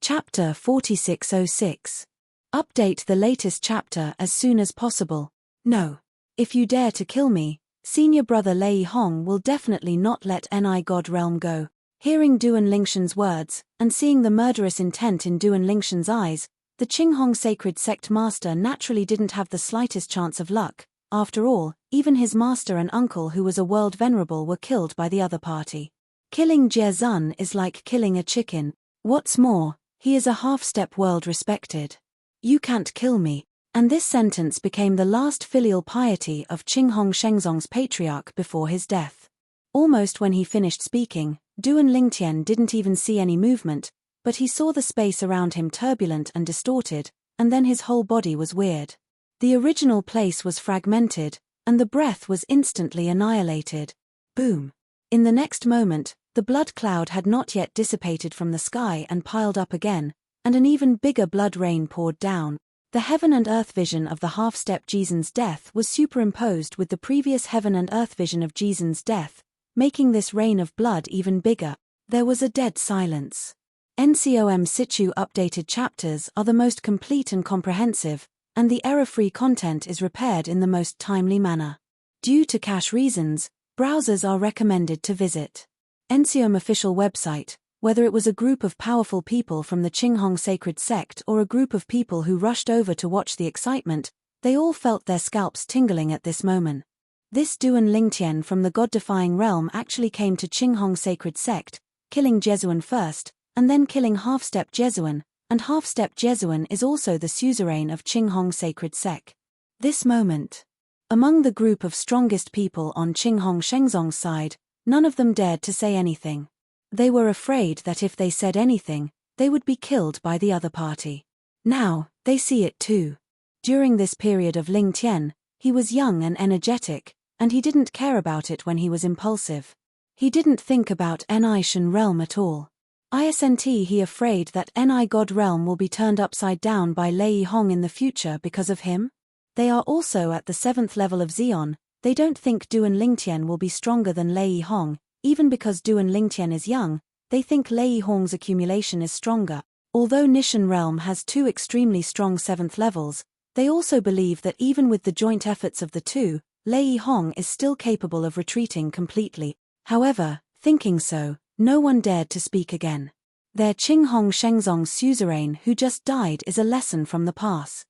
Chapter 4606. Update the latest chapter as soon as possible. No. If you dare to kill me, senior brother Lei Hong will definitely not let Ni God Realm go. Hearing Duan Lingshan's words, and seeing the murderous intent in Duan Lingshan's eyes, the Qinghong Sacred Sect master naturally didn't have the slightest chance of luck. After all, even his master and uncle who was a world venerable were killed by the other party. Killing Jie Zun is like killing a chicken. What's more, he is a half-step world respected. You can't kill me. And this sentence became the last filial piety of Qinghong Shengzong's patriarch before his death. Almost when he finished speaking, Duan Lingtian didn't even see any movement, but he saw the space around him turbulent and distorted, and then his whole body was weird. The original place was fragmented, and the breath was instantly annihilated. Boom. In the next moment, the blood cloud had not yet dissipated from the sky and piled up again, and an even bigger blood rain poured down. The heaven and earth vision of the half-step Jizun's death was superimposed with the previous heaven and earth vision of Jizun's death, making this rain of blood even bigger. There was a dead silence. NCOM Situ updated chapters are the most complete and comprehensive, and the error-free content is repaired in the most timely manner. Due to cache reasons, browsers are recommended to visit NCOM official website. Whether it was a group of powerful people from the Qinghong Sacred Sect or a group of people who rushed over to watch the excitement, they all felt their scalps tingling at this moment. This Duan Lingtian from the God-defying realm actually came to Qinghong Sacred Sect, killing Jesuan first, and then killing half-step Jesuan, and half-step Jesuan is also the suzerain of Qinghong Sacred Sect. This moment. Among the group of strongest people on Qinghong Shengzong's side, none of them dared to say anything. They were afraid that if they said anything, they would be killed by the other party. Now, they see it too. During this period of Ling Tian, he was young and energetic, and he didn't care about it when he was impulsive. He didn't think about Ni Shan realm at all. Isn't he afraid that Ni God realm will be turned upside down by Lei Hong in the future because of him? They are also at the 7th level of Xion. They don't think Duan Lingtian will be stronger than Lei Hong. Even because Duan Lingtian is young, they think Lei Hong's accumulation is stronger. Although Nishan realm has 2 extremely strong 7th levels, they also believe that even with the joint efforts of the two, Lei Hong is still capable of retreating completely. However, thinking so, no one dared to speak again. Their Qinghong Shengzong's suzerain who just died is a lesson from the past.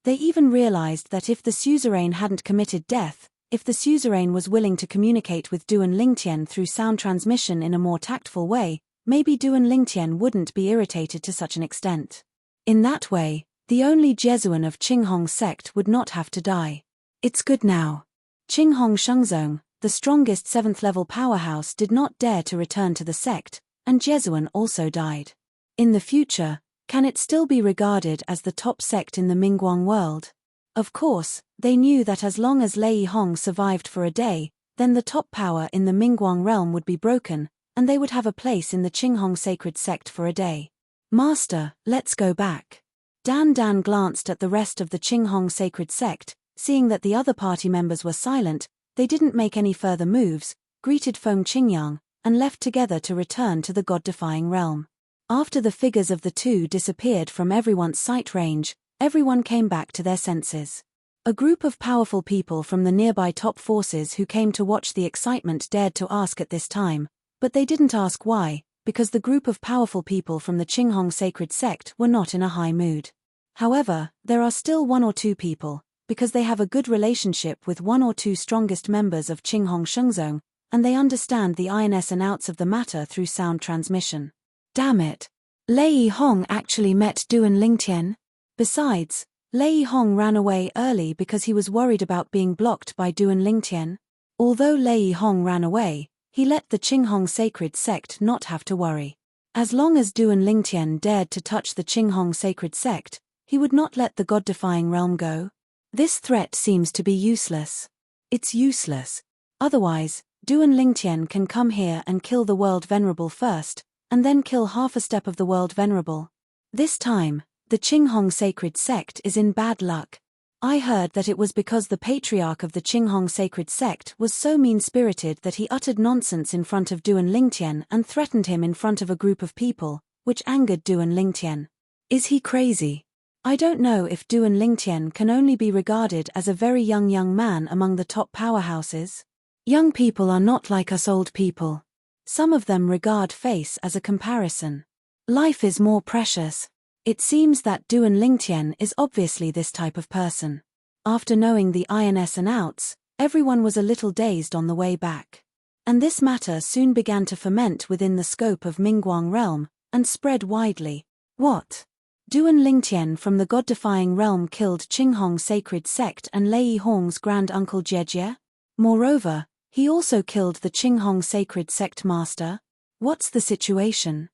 They even realized that if the suzerain hadn't committed death, if the suzerain was willing to communicate with Duan Lingtian through sound transmission in a more tactful way, maybe Duan Lingtian wouldn't be irritated to such an extent. In that way, the only Jesuan of Qinghong sect would not have to die. It's good now. Qinghong Shengzong, the strongest 7th level powerhouse, did not dare to return to the sect, and Jesuan also died. In the future, can it still be regarded as the top sect in the Mingguang world? Of course, they knew that as long as Lei Hong survived for a day, then the top power in the Mingguang realm would be broken, and they would have a place in the Qinghong Sacred Sect for a day. Master, let's go back. Dan glanced at the rest of the Qinghong Sacred Sect, seeing that the other party members were silent. They didn't make any further moves, greeted Feng Qingyang, and left together to return to the God-defying realm. After the figures of the two disappeared from everyone's sight range, everyone came back to their senses. A group of powerful people from the nearby top forces who came to watch the excitement dared to ask at this time, but they didn't ask why, because the group of powerful people from the Qinghong Sacred Sect were not in a high mood. However, there are still 1 or 2 people, because they have a good relationship with 1 or 2 strongest members of Qinghong Shengzong, and they understand the ins and outs of the matter through sound transmission. Damn it! Lei Hong actually met Duan Lingtian? Besides, Lei Hong ran away early because he was worried about being blocked by Duan Lingtian. Although Lei Hong ran away, he let the Qinghong Sacred Sect not have to worry. As long as Duan Lingtian dared to touch the Qinghong Sacred Sect, he would not let the God-defying realm go. This threat seems to be useless. It's useless. Otherwise, Duan Lingtian can come here and kill the World Venerable first, and then kill half a step of the World Venerable. This time, the Qinghong Sacred Sect is in bad luck. I heard that it was because the patriarch of the Qinghong Sacred Sect was so mean-spirited that he uttered nonsense in front of Duan Lingtian and threatened him in front of a group of people, which angered Duan Lingtian. Is he crazy? I don't know if Duan Lingtian can only be regarded as a very young man among the top powerhouses. Young people are not like us old people. Some of them regard face as a comparison. Life is more precious. It seems that Duan Lingtian is obviously this type of person. After knowing the ins and outs, everyone was a little dazed on the way back. And this matter soon began to ferment within the scope of Mingguang realm, and spread widely. What? Duan Lingtian from the god-defying realm killed Qinghong sacred sect and Lei Hong's grand-uncle Jie? Moreover, he also killed the Qinghong sacred sect master? What's the situation?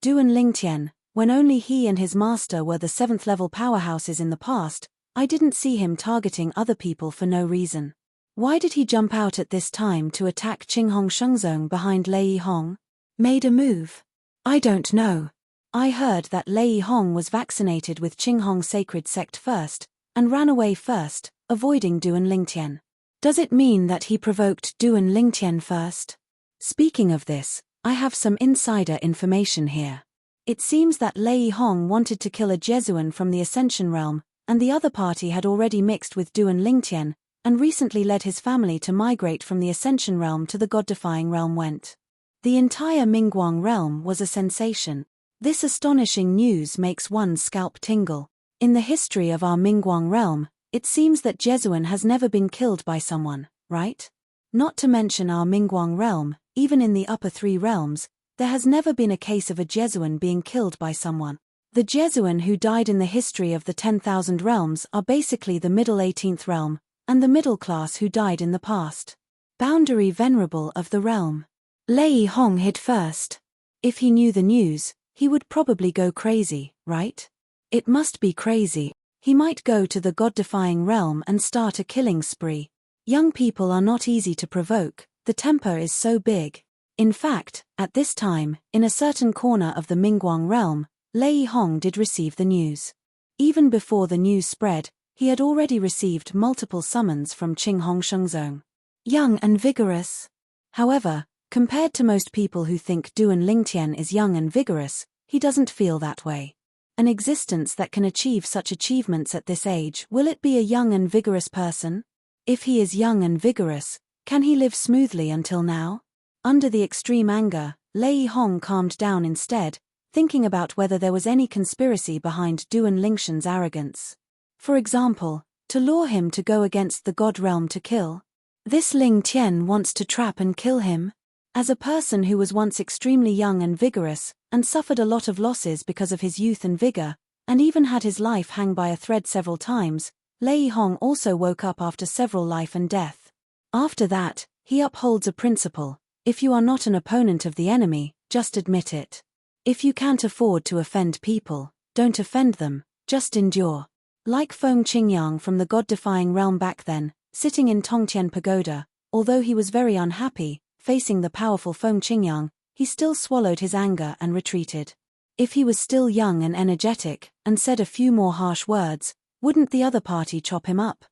Duan Lingtian, when only he and his master were the 7th-level powerhouses in the past, I didn't see him targeting other people for no reason. Why did he jump out at this time to attack Qinghong Shengzong behind Lei Hong? Made a move? I don't know. I heard that Lei Hong was vaccinated with Qinghong sacred sect first, and ran away first, avoiding Duan Lingtian. Does it mean that he provoked Duan Lingtian first? Speaking of this, I have some insider information here. It seems that Lei Hong wanted to kill a Jesuan from the Ascension realm, and the other party had already mixed with Duan Lingtian, and recently led his family to migrate from the Ascension realm to the god-defying realm went. The entire Mingguang realm was a sensation. This astonishing news makes one's scalp tingle. In the history of our Mingguang realm, it seems that Jesuan has never been killed by someone, right? Not to mention our Mingguang realm, even in the upper 3 realms, there has never been a case of a Jesuan being killed by someone. The Jesuan who died in the history of the 10,000 realms are basically the middle 18th realm, and the middle class who died in the past. Boundary venerable of the realm. Lei Hong hid first. If he knew the news, he would probably go crazy, right? It must be crazy. He might go to the god-defying realm and start a killing spree. Young people are not easy to provoke, the temper is so big. In fact, at this time, in a certain corner of the Mingguang realm, Lei Hong did receive the news. Even before the news spread, he had already received multiple summons from Qinghong Shengzong. Young and vigorous. However, compared to most people who think Duan Lingtian is young and vigorous, he doesn't feel that way. An existence that can achieve such achievements at this age, will it be a young and vigorous person? If he is young and vigorous, can he live smoothly until now? Under the extreme anger, Lei Hong calmed down instead, thinking about whether there was any conspiracy behind Duan Lingtian's arrogance. For example, to lure him to go against the god realm to kill. This Ling Tian wants to trap and kill him? As a person who was once extremely young and vigorous, and suffered a lot of losses because of his youth and vigor, and even had his life hang by a thread several times, Lei Hong also woke up after several life and death. After that, he upholds a principle: if you are not an opponent of the enemy, just admit it. If you can't afford to offend people, don't offend them, just endure. Like Feng Qingyang from the god-defying realm back then, sitting in Tongtian Pagoda, although he was very unhappy, facing the powerful Feng Qingyang, he still swallowed his anger and retreated. If he was still young and energetic, and said a few more harsh words, wouldn't the other party chop him up?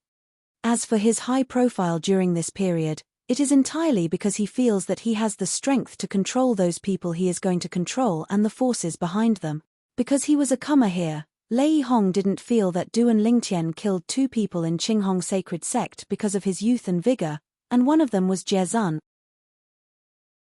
As for his high profile during this period, it is entirely because he feels that he has the strength to control those people he is going to control and the forces behind them. Because he was a comer here, Lei Hong didn't feel that Duan Lingtian killed 2 people in Qinghong sacred sect because of his youth and vigor, and one of them was Jie Zun.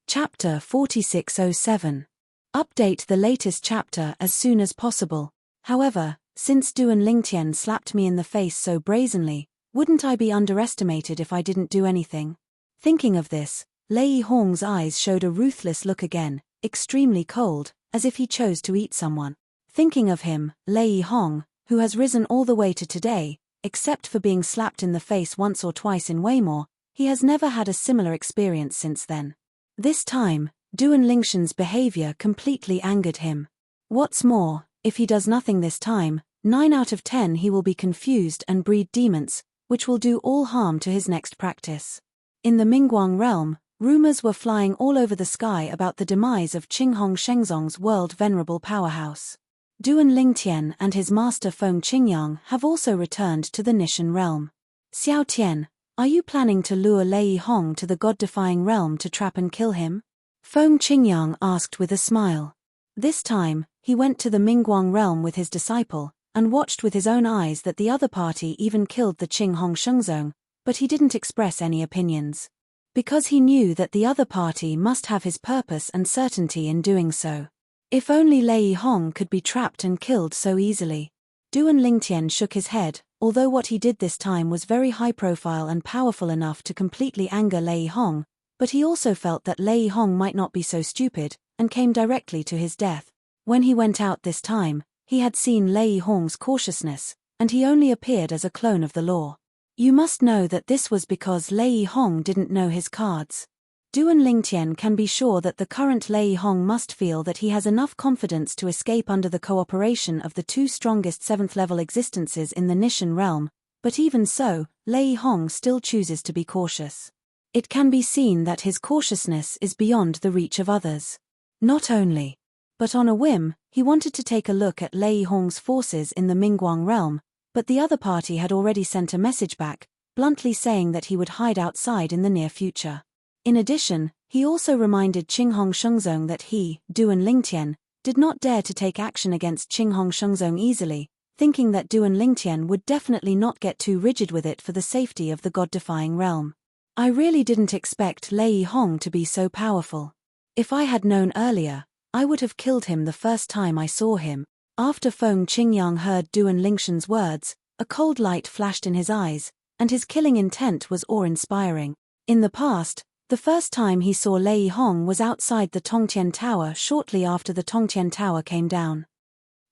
Chapter 4607. Update the latest chapter as soon as possible. However, since Duan Lingtian slapped me in the face so brazenly, wouldn't I be underestimated if I didn't do anything? Thinking of this, Lei Hong's eyes showed a ruthless look again, extremely cold, as if he chose to eat someone. Thinking of him, Lei Hong, who has risen all the way to today, except for being slapped in the face once or twice in Waymore, he has never had a similar experience since then. This time, Duan Lingtian's behavior completely angered him. What's more, if he does nothing this time, 9 out of 10 he will be confused and breed demons, which will do all harm to his next practice. In the Mingguang realm, rumors were flying all over the sky about the demise of Qinghong Shengzong's world-venerable powerhouse. Duan Lingtian and his master Feng Qingyang have also returned to the Nishan realm. Xiao Tian, are you planning to lure Lei Hong to the god-defying realm to trap and kill him? Feng Qingyang asked with a smile. This time, he went to the Mingguang realm with his disciple, and watched with his own eyes that the other party even killed the Qing Hong Shengzong, but he didn't express any opinions. Because he knew that the other party must have his purpose and certainty in doing so. If only Lei Hong could be trapped and killed so easily. Duan Lingtian shook his head, although what he did this time was very high-profile and powerful enough to completely anger Lei Hong, but he also felt that Lei Hong might not be so stupid, and came directly to his death. When he went out this time, he had seen Lei Hong's cautiousness, and he only appeared as a clone of the law. You must know that this was because Lei Hong didn't know his cards. Duan Lingtian can be sure that the current Lei Hong must feel that he has enough confidence to escape under the cooperation of the two strongest 7th-level existences in the Nishan realm, but even so, Lei Hong still chooses to be cautious. It can be seen that his cautiousness is beyond the reach of others. Not only, but on a whim, he wanted to take a look at Lei Hong's forces in the Mingguang realm, but the other party had already sent a message back, bluntly saying that he would hide outside in the near future. In addition, he also reminded Qing Hong Shengzong that he, Duan Lingtian, did not dare to take action against Qing Hong Shengzong easily, thinking that Duan Lingtian would definitely not get too rigid with it for the safety of the god-defying realm. I really didn't expect Lei Hong to be so powerful. If I had known earlier, I would have killed him the first time I saw him. After Feng Qingyang heard Duan Lingtian's words, a cold light flashed in his eyes, and his killing intent was awe-inspiring. In the past, the first time he saw Lei Hong was outside the Tongtian Tower shortly after the Tongtian Tower came down.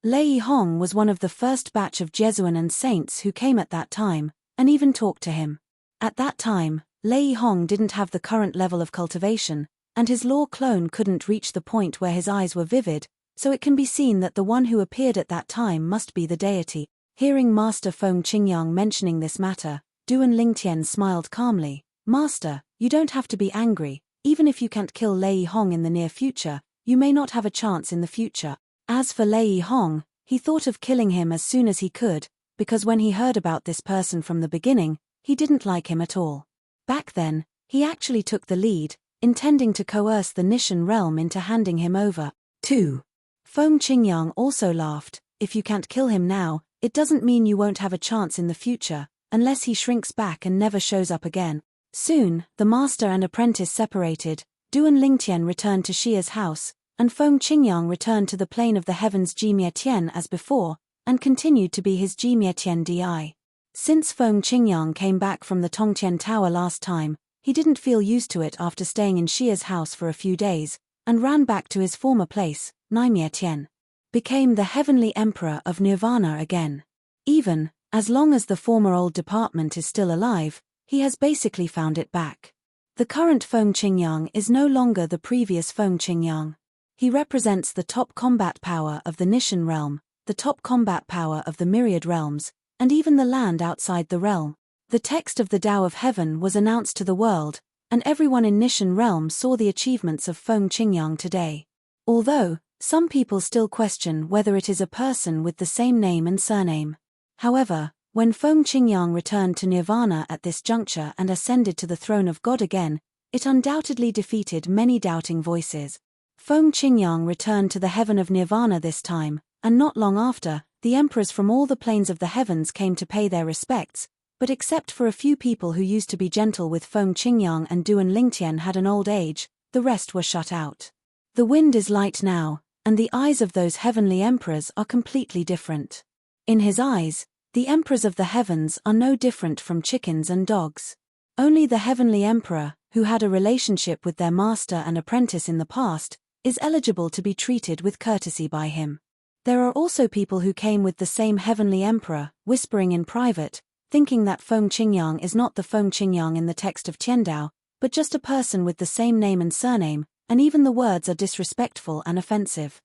Lei Hong was one of the first batch of Jesuan and saints who came at that time, and even talked to him. At that time, Lei Hong didn't have the current level of cultivation, and his law clone couldn't reach the point where his eyes were vivid, so it can be seen that the one who appeared at that time must be the deity. Hearing Master Feng Qingyang mentioning this matter, Duan Lingtian smiled calmly. Master, you don't have to be angry. Even if you can't kill Lei Hong in the near future, you may not have a chance in the future. As for Lei Hong, he thought of killing him as soon as he could, because when he heard about this person from the beginning, he didn't like him at all. Back then, he actually took the lead, intending to coerce the Nishan realm into handing him over. 2. Feng Qingyang also laughed. If you can't kill him now, it doesn't mean you won't have a chance in the future, unless he shrinks back and never shows up again. Soon, the master and apprentice separated, Duan Lingtian returned to Xia's house, and Feng Qingyang returned to the plane of the heavens Jimie Tian as before, and continued to be his Jimie Tian Di. Since Feng Qingyang came back from the Tongtian Tower last time, he didn't feel used to it after staying in Xia's house for a few days, and ran back to his former place, Nimie Tian. Became the Heavenly Emperor of Nirvana again. Even, as long as the former old department is still alive, he has basically found it back. The current Feng Qingyang is no longer the previous Feng Qingyang. He represents the top combat power of the Nishan realm, the top combat power of the myriad realms, and even the land outside the realm. The text of the Tao of Heaven was announced to the world, and everyone in Nishan realm saw the achievements of Feng Qingyang today. Although, some people still question whether it is a person with the same name and surname. However, when Feng Qingyang returned to Nirvana at this juncture and ascended to the throne of God again, it undoubtedly defeated many doubting voices. Feng Qingyang returned to the heaven of Nirvana this time, and not long after, the emperors from all the planes of the heavens came to pay their respects, but except for a few people who used to be gentle with Feng Qingyang and Duan Lingtian had an old age, the rest were shut out. The wind is light now, and the eyes of those heavenly emperors are completely different. In his eyes, the emperors of the heavens are no different from chickens and dogs. Only the heavenly emperor, who had a relationship with their master and apprentice in the past, is eligible to be treated with courtesy by him. There are also people who came with the same heavenly emperor, whispering in private, thinking that Feng Qingyang is not the Feng Qingyang in the text of Tiandao, but just a person with the same name and surname, and even the words are disrespectful and offensive.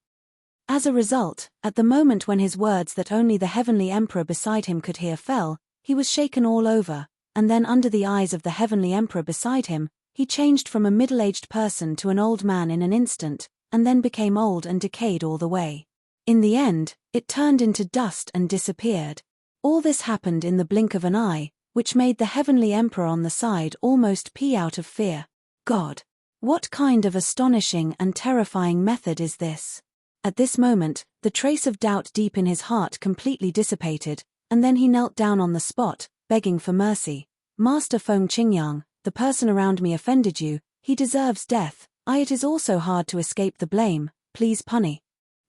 As a result, at the moment when his words that only the heavenly emperor beside him could hear fell, he was shaken all over, and then under the eyes of the heavenly emperor beside him, he changed from a middle-aged person to an old man in an instant, and then became old and decayed all the way. In the end, it turned into dust and disappeared. All this happened in the blink of an eye, which made the heavenly emperor on the side almost pee out of fear. God! What kind of astonishing and terrifying method is this? At this moment, the trace of doubt deep in his heart completely dissipated, and then he knelt down on the spot, begging for mercy. Master Feng Qingyang, the person around me offended you, he deserves death. It is also hard to escape the blame, please punny.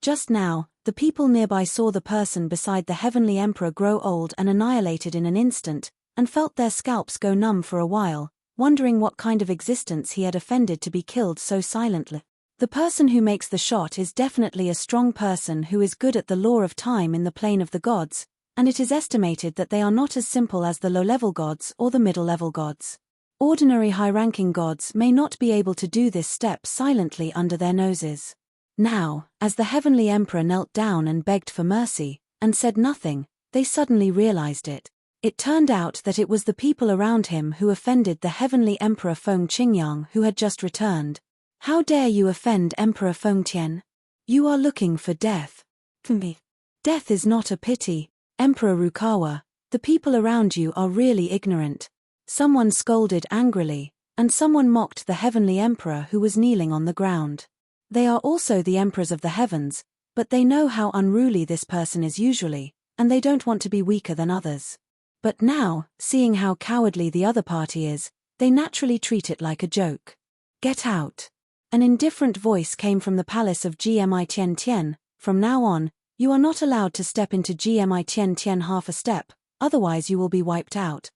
Just now, the people nearby saw the person beside the heavenly emperor grow old and annihilated in an instant, and felt their scalps go numb for a while, wondering what kind of existence he had offended to be killed so silently. The person who makes the shot is definitely a strong person who is good at the law of time in the plane of the gods, and it is estimated that they are not as simple as the low-level gods or the middle-level gods. Ordinary high-ranking gods may not be able to do this step silently under their noses. Now, as the heavenly emperor knelt down and begged for mercy, and said nothing, they suddenly realized it. It turned out that it was the people around him who offended the heavenly emperor Feng Qingyang who had just returned. How dare you offend Emperor Feng Tian? You are looking for death. Death is not a pity, Emperor Rukawa, the people around you are really ignorant. Someone scolded angrily, and someone mocked the heavenly emperor who was kneeling on the ground. They are also the emperors of the heavens, but they know how unruly this person is usually, and they don't want to be weaker than others. But now, seeing how cowardly the other party is, they naturally treat it like a joke. Get out. An indifferent voice came from the palace of Gmi Tian Tian. From now on, you are not allowed to step into Gmi Tian Tian half a step, otherwise you will be wiped out.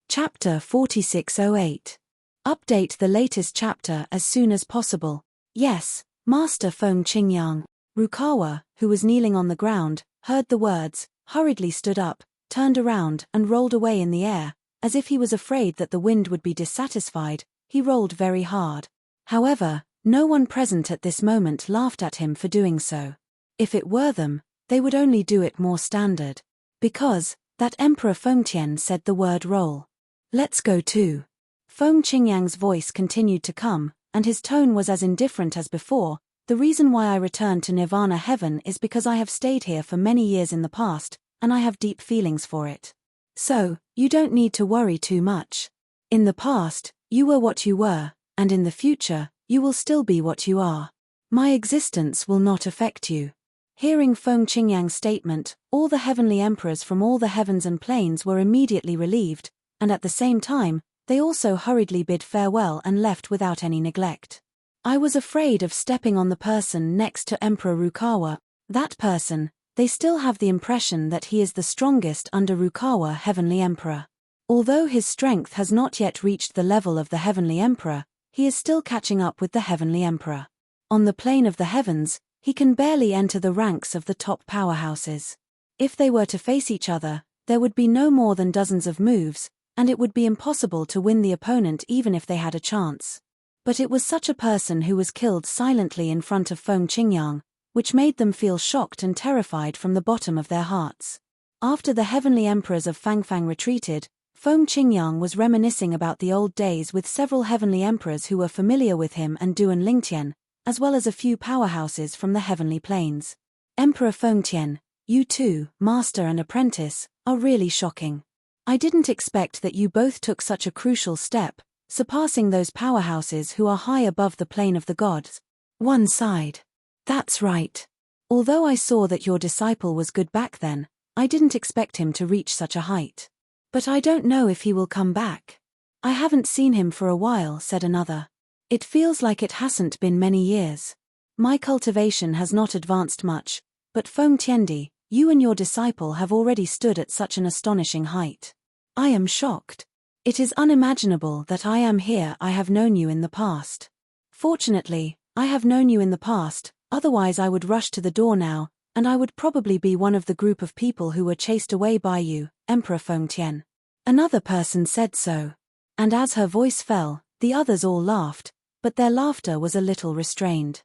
Chapter 4608. Update the latest chapter as soon as possible. Yes, Master Feng Qingyang. Rukawa, who was kneeling on the ground, heard the words, hurriedly stood up, turned around and rolled away in the air, as if he was afraid that the wind would be dissatisfied. He rolled very hard. However, no one present at this moment laughed at him for doing so. If it were them, they would only do it more standard. Because, that Emperor Fengtian said the word roll. Let's go too. Feng Qingyang's voice continued to come, and his tone was as indifferent as before. The reason why I returned to Nirvana Heaven is because I have stayed here for many years in the past, and I have deep feelings for it. So, you don't need to worry too much. In the past, you were what you were, and in the future, you will still be what you are. My existence will not affect you. Hearing Feng Qingyang's statement, all the heavenly emperors from all the heavens and planes were immediately relieved, and at the same time, they also hurriedly bid farewell and left without any neglect. I was afraid of stepping on the person next to Emperor Rukawa. That person, they still have the impression that he is the strongest under Rukawa Heavenly Emperor. Although his strength has not yet reached the level of the Heavenly Emperor, he is still catching up with the Heavenly Emperor. On the plane of the heavens, he can barely enter the ranks of the top powerhouses. If they were to face each other, there would be no more than dozens of moves, and it would be impossible to win the opponent even if they had a chance. But it was such a person who was killed silently in front of Feng Qingyang, which made them feel shocked and terrified from the bottom of their hearts. After the heavenly emperors of Fangfang retreated, Feng Qingyang was reminiscing about the old days with several heavenly emperors who were familiar with him and Duan Lingtian, as well as a few powerhouses from the heavenly planes. Emperor Fengtian, you two, master and apprentice, are really shocking. I didn't expect that you both took such a crucial step, surpassing those powerhouses who are high above the plane of the gods. One side. That's right. Although I saw that your disciple was good back then, I didn't expect him to reach such a height. But I don't know if he will come back. I haven't seen him for a while, said another. It feels like it hasn't been many years. My cultivation has not advanced much, but Feng Tiendi, you and your disciple have already stood at such an astonishing height. I am shocked. It is unimaginable that I am here. I have known you in the past. Fortunately, I have known you in the past, otherwise I would rush to the door now, and I would probably be one of the group of people who were chased away by you, Emperor Feng Tian. Another person said so. And as her voice fell, the others all laughed, but their laughter was a little restrained.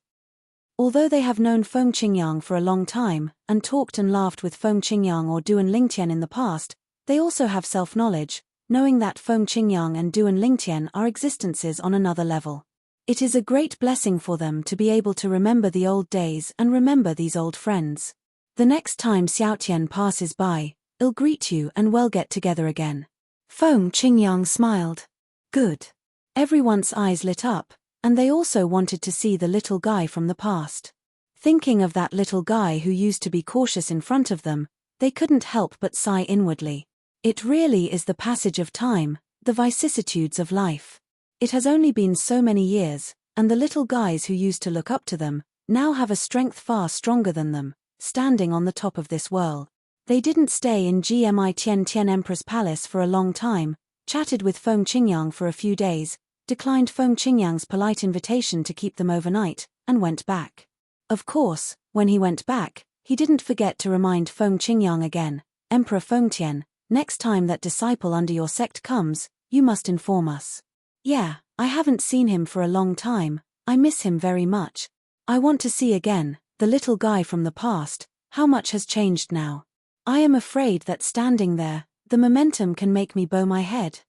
Although they have known Feng Qingyang for a long time, and talked and laughed with Feng Qingyang or Duan Lingtian in the past, they also have self-knowledge, knowing that Feng Qingyang and Duan Lingtian are existences on another level. It is a great blessing for them to be able to remember the old days and remember these old friends. The next time Xiaotian passes by, I'll greet you and we'll get together again. Feng Qingyang smiled. Good. Everyone's eyes lit up, and they also wanted to see the little guy from the past. Thinking of that little guy who used to be cautious in front of them, they couldn't help but sigh inwardly. It really is the passage of time, the vicissitudes of life. It has only been so many years, and the little guys who used to look up to them, now have a strength far stronger than them, standing on the top of this world. They didn't stay in Gmi Tian Emperor's palace for a long time, chatted with Feng Qingyang for a few days, declined Feng Qingyang's polite invitation to keep them overnight, and went back. Of course, when he went back, he didn't forget to remind Feng Qingyang again, Emperor Fengtian, next time that disciple under your sect comes, you must inform us. Yeah, I haven't seen him for a long time, I miss him very much. I want to see again, the little guy from the past, how much has changed now. I am afraid that standing there, the momentum can make me bow my head.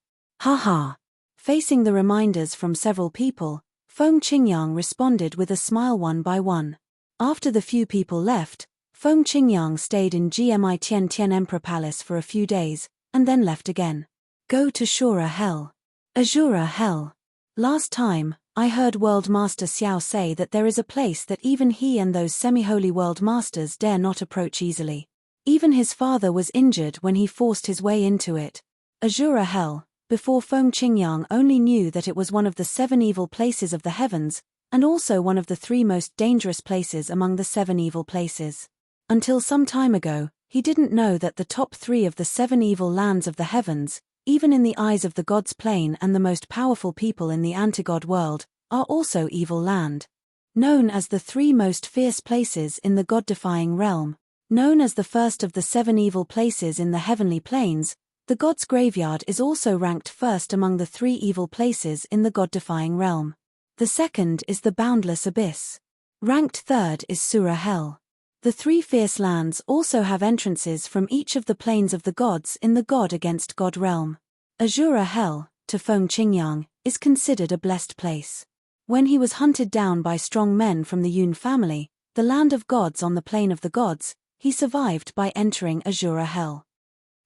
Haha. Facing the reminders from several people, Feng Qingyang responded with a smile one by one. After the few people left, Feng Qingyang stayed in Gmi Tian Emperor Palace for a few days, and then left again. Go to Shura Hell. Azura Hell. Last time, I heard World Master Xiao say that there is a place that even he and those semi-holy World Masters dare not approach easily. Even his father was injured when he forced his way into it. Azura Hell, before Feng Qingyang only knew that it was one of the 7 evil places of the heavens, and also one of the 3 most dangerous places among the 7 evil places. Until some time ago, he didn't know that the top 3 of the 7 evil lands of the heavens, even in the eyes of the gods' plane and the most powerful people in the anti-god world, are also evil land. Known as the 3 most fierce places in the god-defying realm, known as the first of the 7 evil places in the heavenly planes, the god's graveyard is also ranked first among the 3 evil places in the god-defying realm. The second is the boundless abyss. Ranked third is Sura Hell. The 3 fierce lands also have entrances from each of the planes of the gods in the God against God realm. Azura Hell, to Feng Qingyang, is considered a blessed place. When he was hunted down by strong men from the Yun family, the land of gods on the plane of the gods, he survived by entering Azura Hell.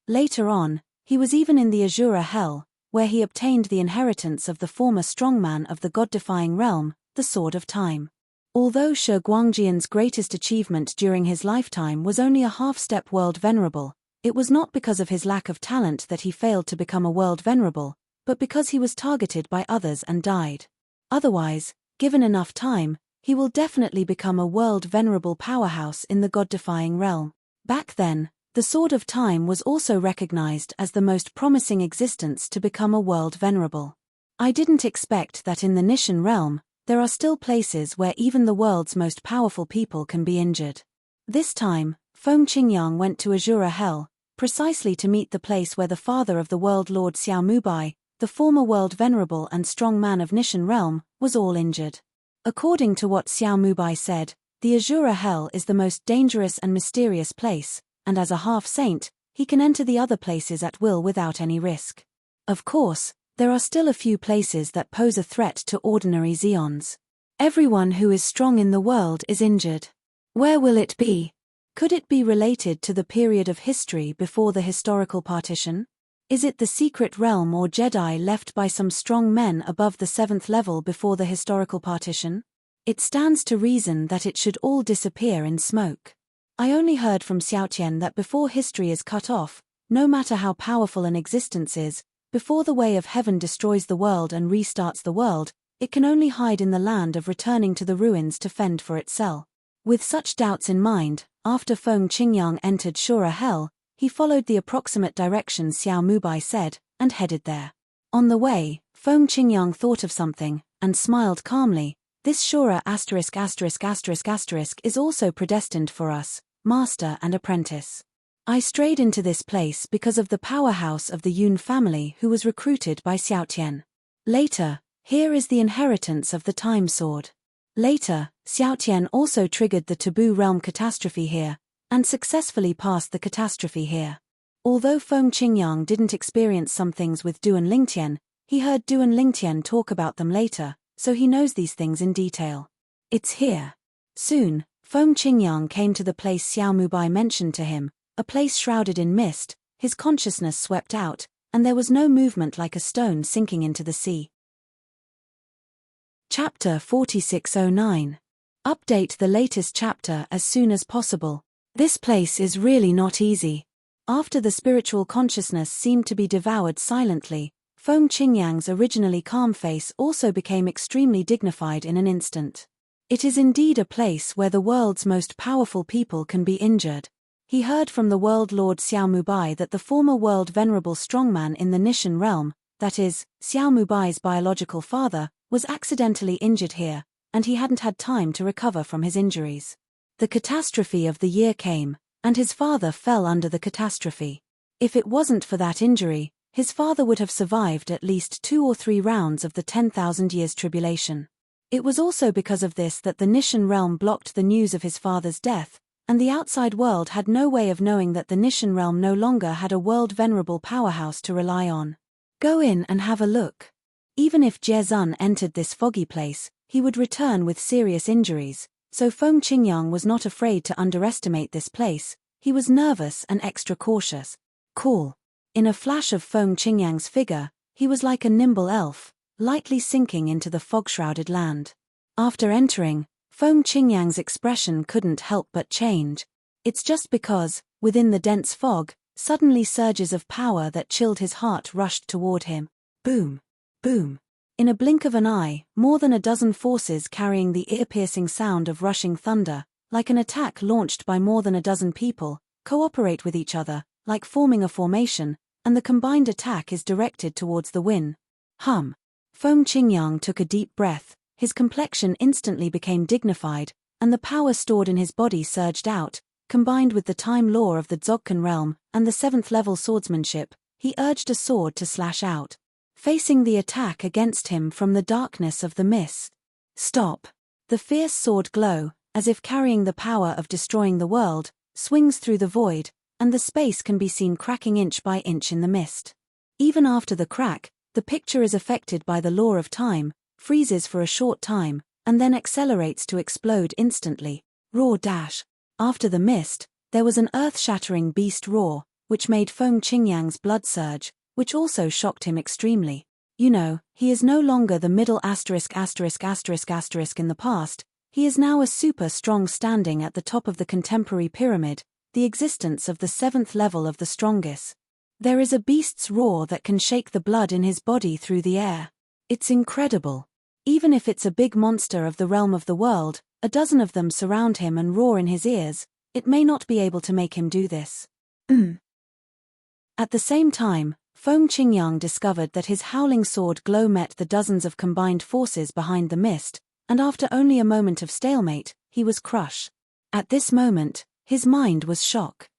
Later on, he was even in the Azura Hell, where he obtained the inheritance of the former strongman of the god-defying realm, the Sword of Time. Although Shi Guangjian's greatest achievement during his lifetime was only a half-step world venerable, it was not because of his lack of talent that he failed to become a world venerable, but because he was targeted by others and died. Otherwise, given enough time, he will definitely become a world venerable powerhouse in the god-defying realm. Back then, the Sword of Time was also recognized as the most promising existence to become a world venerable. I didn't expect that in the Nishan realm, there are still places where even the world's most powerful people can be injured. This time, Feng Qingyang went to Azura Hell, precisely to meet the place where the father of the world Lord Xiao Mubai, the former world venerable and strong man of Nishan realm, was all injured. According to what Xiao Mubai said, the Azura Hell is the most dangerous and mysterious place, and as a half-saint, he can enter the other places at will without any risk. Of course, there are still a few places that pose a threat to ordinary Zeons. Everyone who is strong in the world is injured. Where will it be? Could it be related to the period of history before the historical partition? Is it the secret realm or Jedi left by some strong men above the 7th level before the historical partition? It stands to reason that it should all disappear in smoke. I only heard from Xiaotian that before history is cut off, no matter how powerful an existence is, before the way of heaven destroys the world and restarts the world, it can only hide in the land of returning to the ruins to fend for itself. With such doubts in mind, after Feng Qingyang entered Shura Hell, he followed the approximate direction Xiao Mubai said, and headed there. On the way, Feng Qingyang thought of something, and smiled calmly. This Shura **** is also predestined for us, master and apprentice. I strayed into this place because of the powerhouse of the Yun family who was recruited by Xiaotian. Later, here is the inheritance of the Time Sword. Later, Xiaotian also triggered the Taboo Realm catastrophe here, and successfully passed the catastrophe here. Although Feng Qingyang didn't experience some things with Du and Lingtian, he heard Du and Lingtian talk about them later, so he knows these things in detail. It's here. Soon, Feng Qingyang came to the place Xiao Mubai mentioned to him, a place shrouded in mist, his consciousness swept out, and there was no movement like a stone sinking into the sea. Chapter 4609. Update the latest chapter as soon as possible. This place is really not easy. After the spiritual consciousness seemed to be devoured silently, Feng Qingyang's originally calm face also became extremely dignified in an instant. It is indeed a place where the world's most powerful people can be injured. He heard from the world lord Xiao Mubai that the former world venerable strongman in the Nishan realm, that is, Xiao Mubai's biological father, was accidentally injured here, and he hadn't had time to recover from his injuries. The catastrophe of the year came, and his father fell under the catastrophe. If it wasn't for that injury, his father would have survived at least 2 or 3 rounds of the 10,000 years tribulation. It was also because of this that the Nishan realm blocked the news of his father's death, and the outside world had no way of knowing that the Nishan realm no longer had a world venerable powerhouse to rely on. Go in and have a look. Even if Jie Zun entered this foggy place, he would return with serious injuries, so Feng Qingyang was not afraid to underestimate this place. He was nervous and extra cautious. Cool. In a flash of Feng Qingyang's figure, he was like a nimble elf, lightly sinking into the fog-shrouded land. After entering, Feng Qingyang's expression couldn't help but change. It's just because, within the dense fog, suddenly surges of power that chilled his heart rushed toward him. Boom. Boom. In a blink of an eye, more than a dozen forces carrying the ear-piercing sound of rushing thunder, like an attack launched by more than a dozen people, cooperate with each other, like forming a formation, and the combined attack is directed towards the win. Feng Qingyang took a deep breath, his complexion instantly became dignified, and the power stored in his body surged out. Combined with the time law of the Dzogchen realm and the 7th-level swordsmanship, he urged a sword to slash out, facing the attack against him from the darkness of the mist. Stop! The fierce sword glow, as if carrying the power of destroying the world, swings through the void, and the space can be seen cracking inch by inch in the mist. Even after the crack, the picture is affected by the law of time, freezes for a short time, and then accelerates to explode instantly. Roar dash. After the mist, there was an earth-shattering beast roar, which made Feng Qingyang's blood surge, which also shocked him extremely. You know, he is no longer the middle ***** in the past, he is now a super strong standing at the top of the contemporary pyramid, the existence of the 7th level of the strongest. There is a beast's roar that can shake the blood in his body through the air. It's incredible. Even if it's a big monster of the realm of the world, a dozen of them surround him and roar in his ears, it may not be able to make him do this. At the same time, Feng Qingyang discovered that his howling sword glow met the dozens of combined forces behind the mist, and after only a moment of stalemate, he was crushed. At this moment, his mind was shock.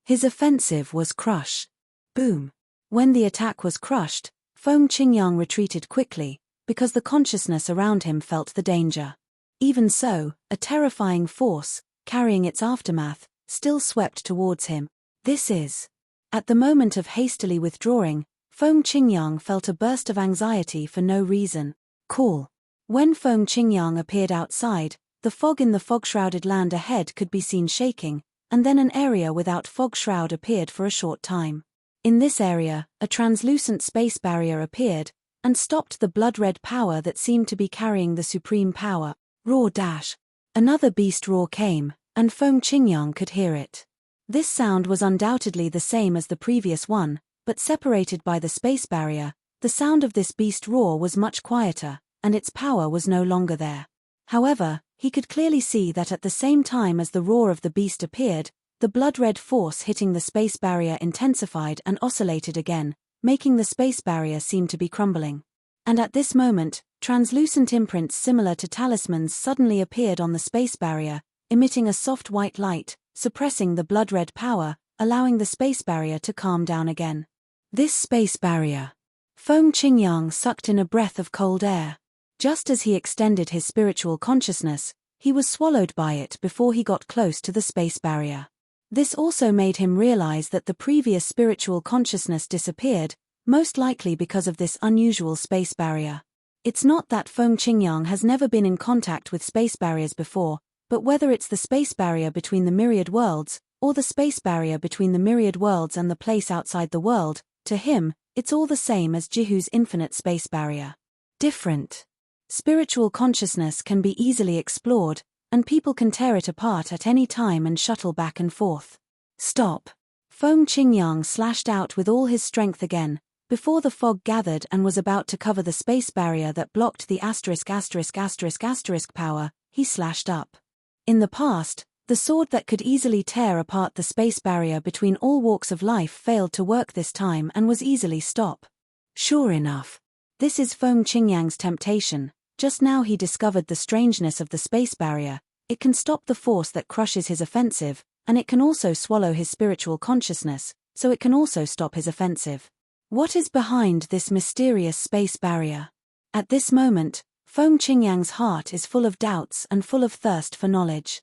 His offensive was crush. Boom. When the attack was crushed, Feng Qingyang retreated quickly, because the consciousness around him felt the danger. Even so, a terrifying force, carrying its aftermath, still swept towards him. This is. At the moment of hastily withdrawing, Feng Qingyang felt a burst of anxiety for no reason. Cool. When Feng Qingyang appeared outside, the fog in the fog-shrouded land ahead could be seen shaking, and then an area without fog shroud appeared for a short time. In this area, a translucent space barrier appeared, and stopped the blood-red power that seemed to be carrying the supreme power. Roar dash. Another beast roar came, and Feng Qingyang could hear it. This sound was undoubtedly the same as the previous one, but separated by the space barrier. The sound of this beast roar was much quieter, and its power was no longer there. However, he could clearly see that at the same time as the roar of the beast appeared, the blood-red force hitting the space barrier intensified and oscillated again, making the space barrier seem to be crumbling. And at this moment, translucent imprints similar to talismans suddenly appeared on the space barrier, emitting a soft white light, suppressing the blood-red power, allowing the space barrier to calm down again. This space barrier. Feng Qingyang sucked in a breath of cold air. Just as he extended his spiritual consciousness, he was swallowed by it before he got close to the space barrier. This also made him realize that the previous spiritual consciousness disappeared, most likely because of this unusual space barrier. It's not that Feng Qingyang has never been in contact with space barriers before, but whether it's the space barrier between the myriad worlds, or the space barrier between the myriad worlds and the place outside the world, to him, it's all the same as Jihu's infinite space barrier. Different. Spiritual consciousness can be easily explored, and people can tear it apart at any time and shuttle back and forth. Stop! Feng Qingyang slashed out with all his strength again, before the fog gathered and was about to cover the space barrier that blocked the ***** power. He slashed up. In the past, the sword that could easily tear apart the space barrier between all walks of life failed to work this time and was easily stopped. Sure enough. This is Feng Qingyang's temptation. Just now he discovered the strangeness of the space barrier. It can stop the force that crushes his offensive, and it can also swallow his spiritual consciousness, so it can also stop his offensive. What is behind this mysterious space barrier? At this moment, Feng Qingyang's heart is full of doubts and full of thirst for knowledge.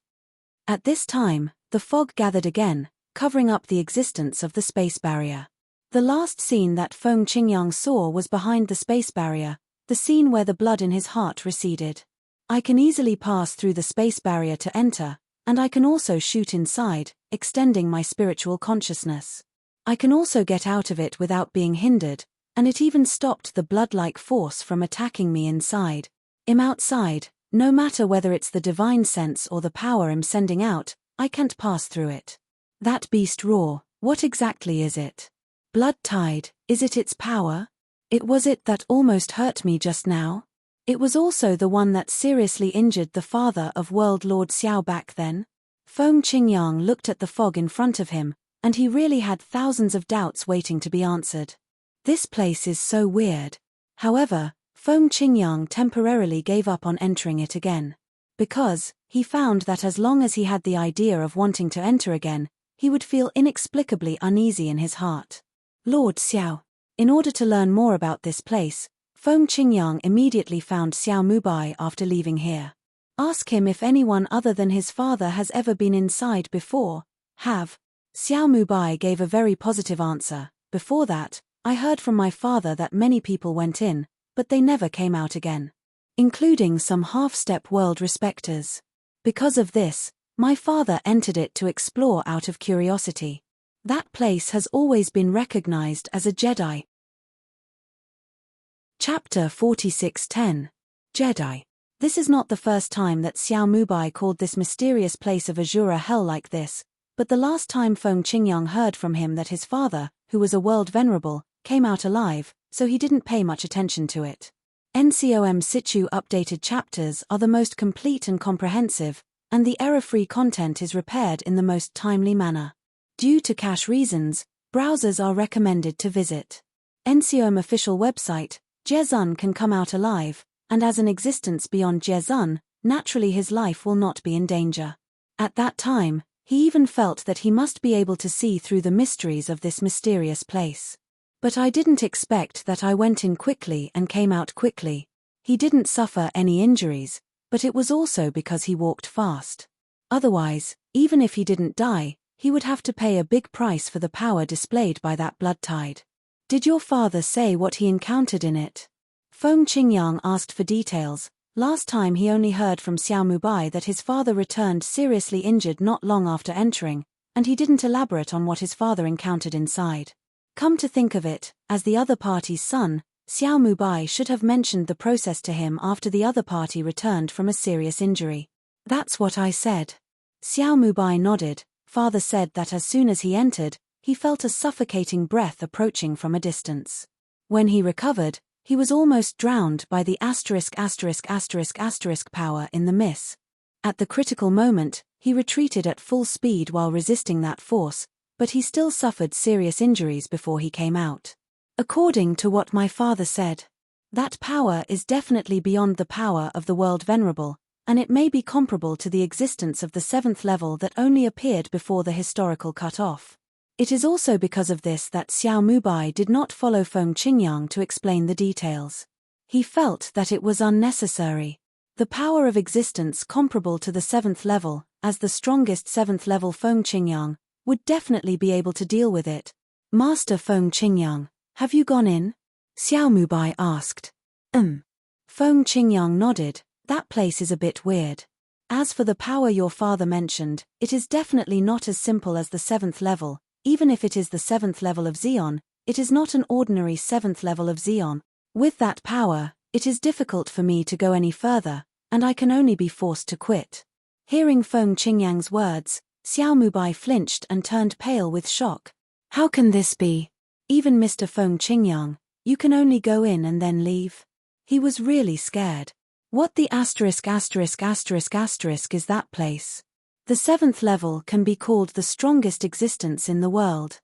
At this time, the fog gathered again, covering up the existence of the space barrier. The last scene that Feng Qingyang saw was behind the space barrier, the scene where the blood in his heart receded. I can easily pass through the space barrier to enter, and I can also shoot inside, extending my spiritual consciousness. I can also get out of it without being hindered, and it even stopped the blood-like force from attacking me inside. I'm outside, no matter whether it's the divine sense or the power I'm sending out, I can't pass through it. That beast raw, what exactly is it? Blood tide, is it its power? It was it that almost hurt me just now? It was also the one that seriously injured the father of World Lord Xiao back then? Feng Qingyang looked at the fog in front of him, and he really had thousands of doubts waiting to be answered. This place is so weird. However, Feng Qingyang temporarily gave up on entering it again. Because, he found that as long as he had the idea of wanting to enter again, he would feel inexplicably uneasy in his heart. Lord Xiao. In order to learn more about this place, Feng Qingyang immediately found Xiao Mubai after leaving here. Ask him if anyone other than his father has ever been inside before. Have. Xiao Mubai gave a very positive answer. Before that, I heard from my father that many people went in, but they never came out again. Including some half-step world respecters. Because of this, my father entered it to explore out of curiosity. That place has always been recognized as a Jedi. Chapter 46:10. Jedi. This is not the first time that Xiao Mubai called this mysterious place of Azura hell like this, but the last time Feng Qingyang heard from him that his father, who was a world venerable, came out alive, so he didn't pay much attention to it. NCOM Situ updated chapters are the most complete and comprehensive, and the error-free content is repaired in the most timely manner. Due to cache reasons, browsers are recommended to visit NCOM official website. Jezun can come out alive, and as an existence beyond Jezun, naturally his life will not be in danger. At that time, he even felt that he must be able to see through the mysteries of this mysterious place. But I didn't expect that I went in quickly and came out quickly. He didn't suffer any injuries, but it was also because he walked fast. Otherwise, even if he didn't die, he would have to pay a big price for the power displayed by that blood tide. Did your father say what he encountered in it? Feng Qingyang asked for details. Last time he only heard from Xiao Mubai that his father returned seriously injured not long after entering, and he didn't elaborate on what his father encountered inside. Come to think of it, as the other party's son, Xiao Mubai should have mentioned the process to him after the other party returned from a serious injury. That's what I said. Xiao Mubai nodded. Father said that as soon as he entered, he felt a suffocating breath approaching from a distance. When he recovered, he was almost drowned by the ***** power in the miss. At the critical moment, he retreated at full speed while resisting that force, but he still suffered serious injuries before he came out. According to what my father said, that power is definitely beyond the power of the world venerable, and it may be comparable to the existence of the 7th level that only appeared before the historical cut-off. It is also because of this that Xiao Mubai did not follow Feng Qingyang to explain the details. He felt that it was unnecessary. The power of existence comparable to the 7th level, as the strongest 7th level Feng Qingyang, would definitely be able to deal with it. Master Feng Qingyang, have you gone in? Xiao Mubai asked. Feng Qingyang nodded. That place is a bit weird. As for the power your father mentioned, it is definitely not as simple as the 7th level. Even if it is the 7th level of Xeon, it is not an ordinary 7th level of Xeon. With that power, it is difficult for me to go any further, and I can only be forced to quit. Hearing Feng Qingyang's words, Xiao Mubai flinched and turned pale with shock. How can this be? Even Mr. Feng Qingyang, you can only go in and then leave? He was really scared. What the ***** is that place? The 7th level can be called the strongest existence in the world.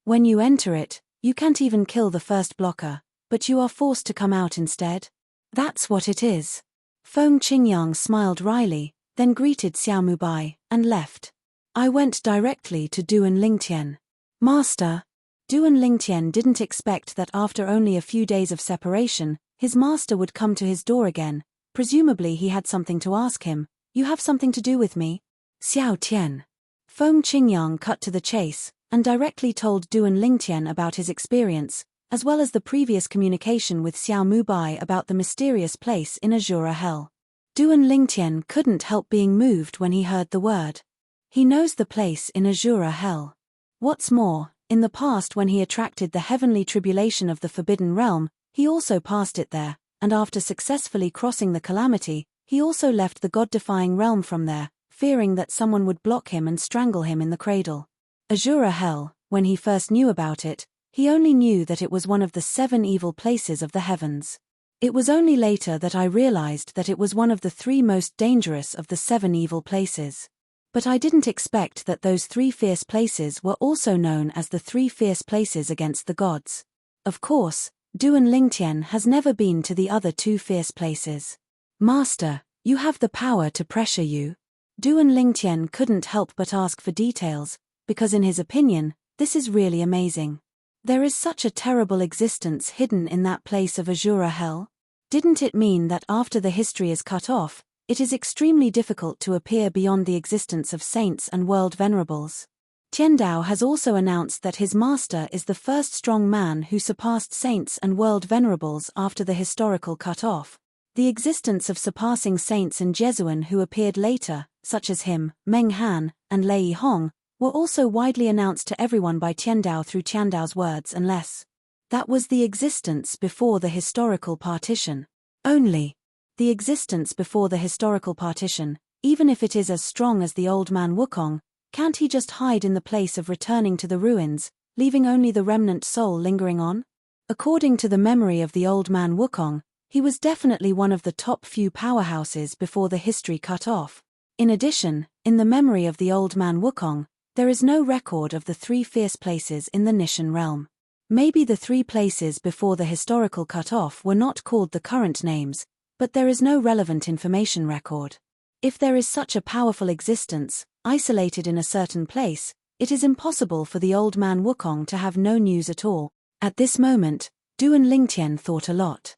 When you enter it, you can't even kill the first blocker, but you are forced to come out instead. That's what it is. Feng Qingyang smiled wryly, then greeted Xiao Mubai, and left. I went directly to Duan Lingtian. Master. Duan Lingtian didn't expect that after only a few days of separation, his master would come to his door again. Presumably he had something to ask him. You have something to do with me? Xiao Tian. Feng Qingyang cut to the chase, and directly told Duan Lingtian about his experience, as well as the previous communication with Xiao Mubai about the mysterious place in Azura Hell. Duan Lingtian couldn't help being moved when he heard the word. He knows the place in Azura Hell. What's more, in the past when he attracted the heavenly tribulation of the Forbidden Realm, he also passed it there, and after successfully crossing the calamity, he also left the god-defying realm from there, fearing that someone would block him and strangle him in the cradle. Azura Hell, when he first knew about it, he only knew that it was one of the 7 evil places of the heavens. It was only later that I realized that it was one of the 3 most dangerous of the 7 evil places. But I didn't expect that those 3 fierce places were also known as the 3 fierce places against the gods. Of course, Duan Lingtian has never been to the other 2 fierce places. Master, you have the power to pressure you. Duan Lingtian couldn't help but ask for details, because in his opinion, this is really amazing. There is such a terrible existence hidden in that place of Azura Hell. Didn't it mean that after the history is cut off, it is extremely difficult to appear beyond the existence of saints and world venerables? Tiandao has also announced that his master is the first strong man who surpassed saints and world venerables after the historical cut-off. The existence of surpassing saints and Jesuan who appeared later, such as him, Meng Han, and Lei Hong, were also widely announced to everyone by Tiandao through Tiandao's words unless that was the existence before the historical partition. Only the existence before the historical partition, even if it is as strong as the old man Wukong, can't he just hide in the place of returning to the ruins, leaving only the remnant soul lingering on? According to the memory of the old man Wukong, he was definitely one of the top few powerhouses before the history cut off. In addition, in the memory of the old man Wukong, there is no record of the 3 fierce places in the Nishan realm. Maybe the 3 places before the historical cut-off were not called the current names, but there is no relevant information record. If there is such a powerful existence, isolated in a certain place, it is impossible for the old man Wukong to have no news at all. At this moment, Duan Lingtian thought a lot.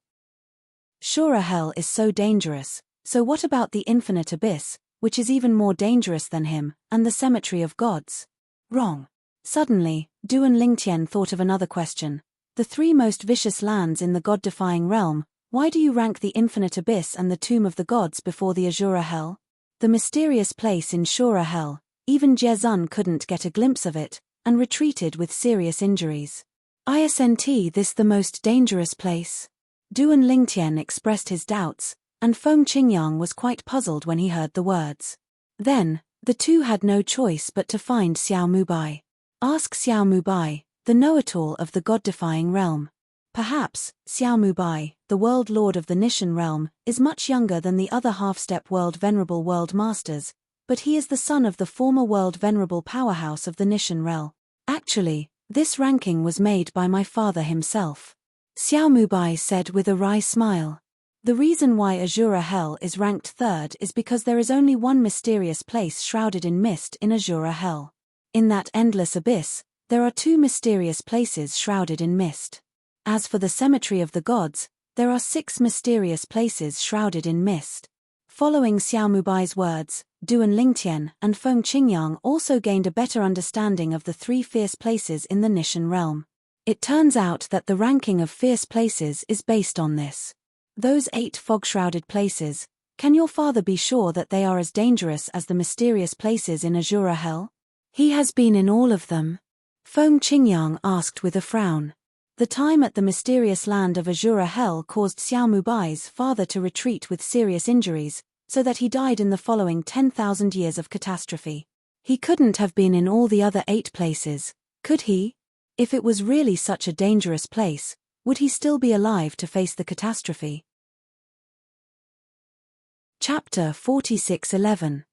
Shura Hell is so dangerous, so what about the infinite abyss, which is even more dangerous than him, and the cemetery of gods? Wrong. Suddenly, Duan Lingtian thought of another question. The 3 most vicious lands in the god-defying realm, why do you rank the infinite abyss and the tomb of the gods before the Azura Hell? The mysterious place in Shura Hell, even Jezun couldn't get a glimpse of it, and retreated with serious injuries. Isn't this the most dangerous place? Duan Lingtian expressed his doubts, and Feng Qingyang was quite puzzled when he heard the words. Then, the 2 had no choice but to find Xiao Mubai. Ask Xiao Mubai, the know-it-all of the god-defying realm. Perhaps, Xiao Mubai, the world lord of the Nishan realm, is much younger than the other half-step world venerable world masters, but he is the son of the former world venerable powerhouse of the Nishan realm. Actually, this ranking was made by my father himself. Xiao Mubai said with a wry smile. The reason why Azura Hell is ranked 3rd is because there is only one mysterious place shrouded in mist in Azura Hell. In that endless abyss, there are 2 mysterious places shrouded in mist. As for the cemetery of the gods, there are 6 mysterious places shrouded in mist. Following Xiao Mubai's words, Duan Lingtian and Feng Qingyang also gained a better understanding of the 3 fierce places in the Nishan realm. It turns out that the ranking of fierce places is based on this. Those 8 fog-shrouded places, can your father be sure that they are as dangerous as the mysterious places in Azura Hell? He has been in all of them. Feng Qingyang asked with a frown. The time at the mysterious land of Azura Hell caused Xiao Mubai's father to retreat with serious injuries, so that he died in the following 10,000 years of catastrophe. He couldn't have been in all the other 8 places, could he? If it was really such a dangerous place, would he still be alive to face the catastrophe? Chapter 46:11.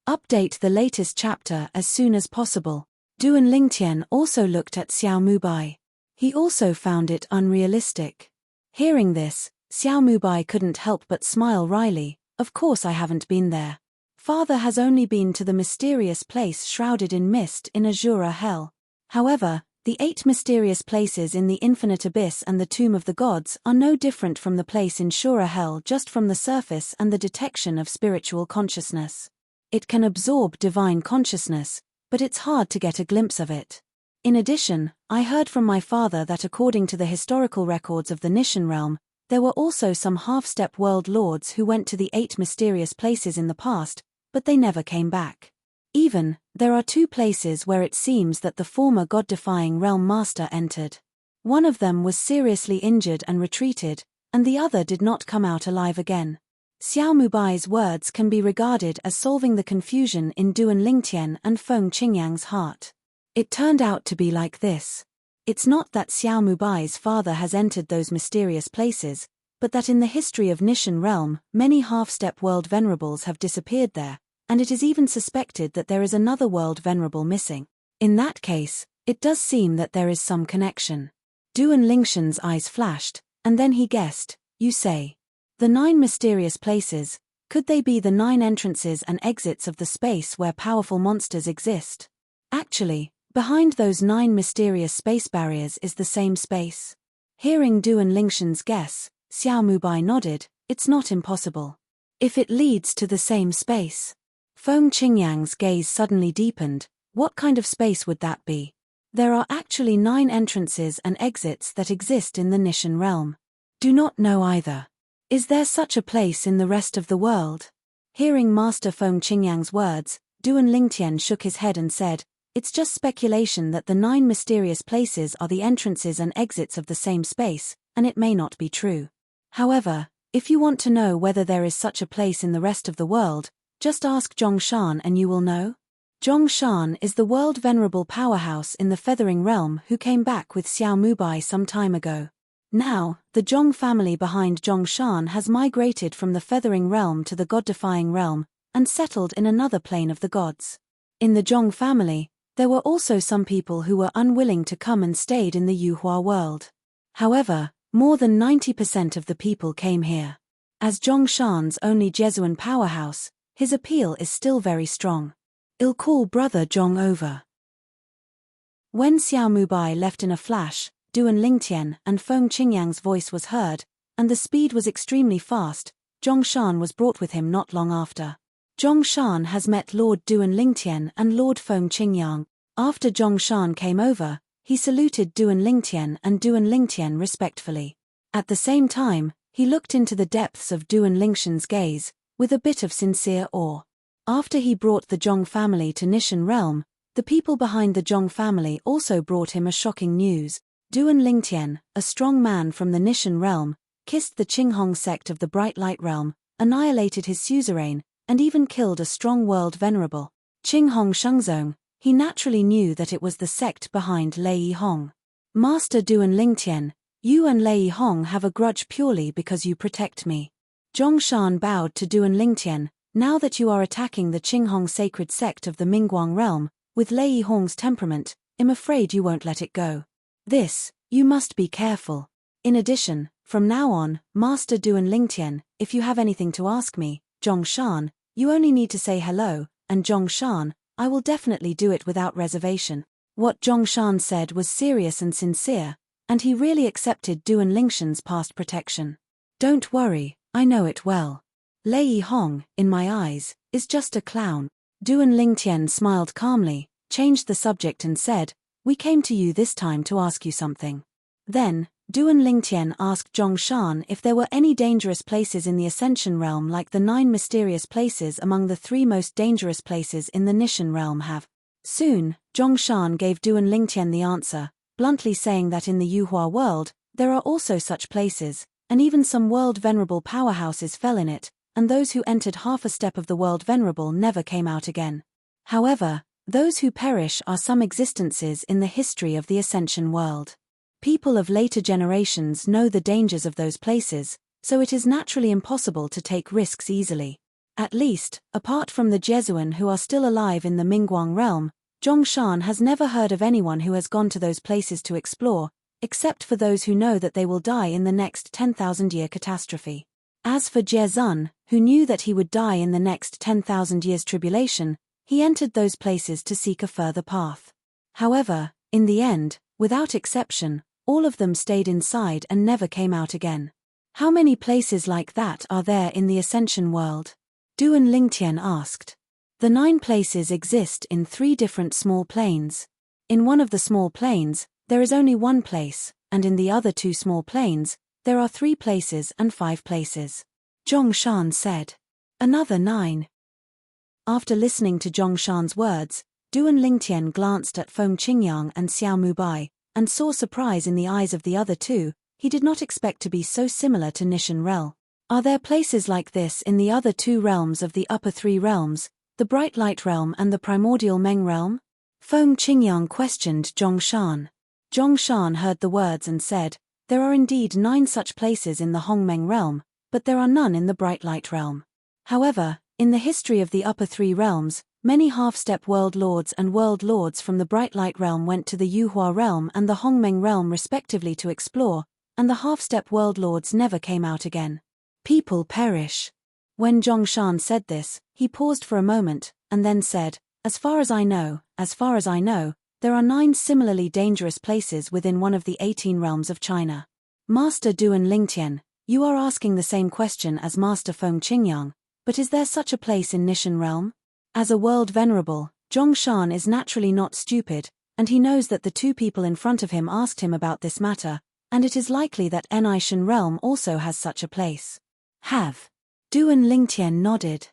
Update the latest chapter as soon as possible. Duan Lingtian also looked at Xiao Mubai. He also found it unrealistic. Hearing this, Xiao Mubai couldn't help but smile wryly. Of course I haven't been there. Father has only been to the mysterious place shrouded in mist in Azura Hell. However, the 8 mysterious places in the infinite abyss and the tomb of the gods are no different from the place in Shura Hell just from the surface and the detection of spiritual consciousness. It can absorb divine consciousness, but it's hard to get a glimpse of it. In addition, I heard from my father that according to the historical records of the Nishan realm, there were also some half-step world lords who went to the 8 mysterious places in the past, but they never came back. Even, there are 2 places where it seems that the former god-defying realm master entered. One of them was seriously injured and retreated, and the other did not come out alive again. Xiao Mubai's words can be regarded as solving the confusion in Duan Lingtian and Feng Qingyang's heart. It turned out to be like this. It's not that Xiao Mubai's father has entered those mysterious places, but that in the history of Nishan realm, many half-step world venerables have disappeared there, and it is even suspected that there is another world venerable missing. In that case, it does seem that there is some connection. Duan Lingtian's eyes flashed, and then he guessed, you say. The 9 mysterious places, could they be the 9 entrances and exits of the space where powerful monsters exist? Actually, behind those 9 mysterious space barriers is the same space. Hearing Duan Lingtian's guess, Xiao Mubai nodded, it's not impossible. If it leads to the same space. Feng Qingyang's gaze suddenly deepened. What kind of space would that be? There are actually 9 entrances and exits that exist in the Nishan realm. Do not know either. Is there such a place in the rest of the world? Hearing Master Feng Qingyang's words, Duan Lingtian shook his head and said, it's just speculation that the 9 mysterious places are the entrances and exits of the same space, and it may not be true. However, if you want to know whether there is such a place in the rest of the world, just ask Zhongshan and you will know. Zhongshan is the world venerable powerhouse in the Feathering Realm who came back with Xiao Mubai some time ago. Now, the Zhong family behind Zhongshan has migrated from the Feathering Realm to the God-defying realm, and settled in another plane of the gods. In the Zhong family, there were also some people who were unwilling to come and stayed in the Yuhua world. However, more than 90% of the people came here. As Zhongshan's only Jesuan powerhouse, his appeal is still very strong. I'll call brother Zhong over. When Xiao Mubai left in a flash, Duan Lingtian and Feng Qingyang's voice was heard, and the speed was extremely fast. Zhongshan was brought with him not long after. Zhongshan has met Lord Duan Lingtian and Lord Feng Qingyang. After Zhongshan came over, he saluted Duan Lingtian and Duan Lingtian respectfully. At the same time, he looked into the depths of Duan Lingtian's gaze, with a bit of sincere awe. After he brought the Zhong family to Nishan realm, the people behind the Zhong family also brought him a shocking news. Duan Lingtian, a strong man from the Nishan realm, kissed the Qinghong sect of the Bright Light realm, annihilated his suzerain, and even killed a strong world venerable, Qinghong Shengzong. He naturally knew that it was the sect behind Lei Hong. Master Duan Lingtian, you and Lei Hong have a grudge purely because you protect me. Zhongshan bowed to Duan Lingtian. Now that you are attacking the Qinghong sacred sect of the Mingguang realm, with Lei Hong's temperament, I'm afraid you won't let it go. You must be careful. In addition, from now on, Master Duan Lingtian, if you have anything to ask me, Zhongshan, you only need to say hello, and Zhongshan, I will definitely do it without reservation. What Zhongshan said was serious and sincere, and he really accepted Duan Lingtian's past protection. Don't worry, I know it well. Lei Hong, in my eyes, is just a clown. Duan Lingtian smiled calmly, changed the subject and said, we came to you this time to ask you something. Then, Duan Lingtian asked Zhongshan if there were any dangerous places in the Ascension realm like the 9 mysterious places among the 3 most dangerous places in the Nishan realm have. Soon, Zhongshan gave Duan Lingtian the answer, bluntly saying that in the Yuhua world, there are also such places, and even some world venerable powerhouses fell in it, and those who entered half a step of the world venerable never came out again. However, those who perish are some existences in the history of the ascension world. People of later generations know the dangers of those places, so it is naturally impossible to take risks easily. At least, apart from the Jesuan who are still alive in the Mingguang realm, Zhongshan has never heard of anyone who has gone to those places to explore, except for those who know that they will die in the next 10,000-year catastrophe. As for Jie Zun, who knew that he would die in the next 10,000 years tribulation, he entered those places to seek a further path. However, in the end, without exception, all of them stayed inside and never came out again. How many places like that are there in the ascension world? Duan Lingtian asked. The 9 places exist in 3 different small planes. In one of the small planes, there is only 1 place, and in the other 2 small planes, there are 3 places and 5 places. Zhongshan said. Another 9. After listening to Zhongshan's words, Duan Lingtian glanced at Feng Qingyang and Xiao Mubai, and saw surprise in the eyes of the other 2. He did not expect to be so similar to Nishan Rel. Are there places like this in the other 2 realms of the upper 3 realms, the Bright Light realm and the Primordial Meng realm? Feng Qingyang questioned Zhongshan. Zhongshan heard the words and said, there are indeed 9 such places in the Hongmeng realm, but there are none in the Bright Light realm. However, in the history of the upper 3 realms, many half-step world lords and world lords from the Bright Light realm went to the Yuhua realm and the Hongmeng realm respectively to explore, and the half-step world lords never came out again. People perish. When Zhongshan said this, he paused for a moment, and then said, as far as I know, there are 9 similarly dangerous places within one of the 18 realms of China. Master Duan Lingtian, you are asking the same question as Master Feng Qingyang, but is there such a place in Nishan realm? As a world venerable, Zhongshan is naturally not stupid, and he knows that the 2 people in front of him asked him about this matter, and it is likely that Nishan realm also has such a place. Have. Duan Lingtian nodded.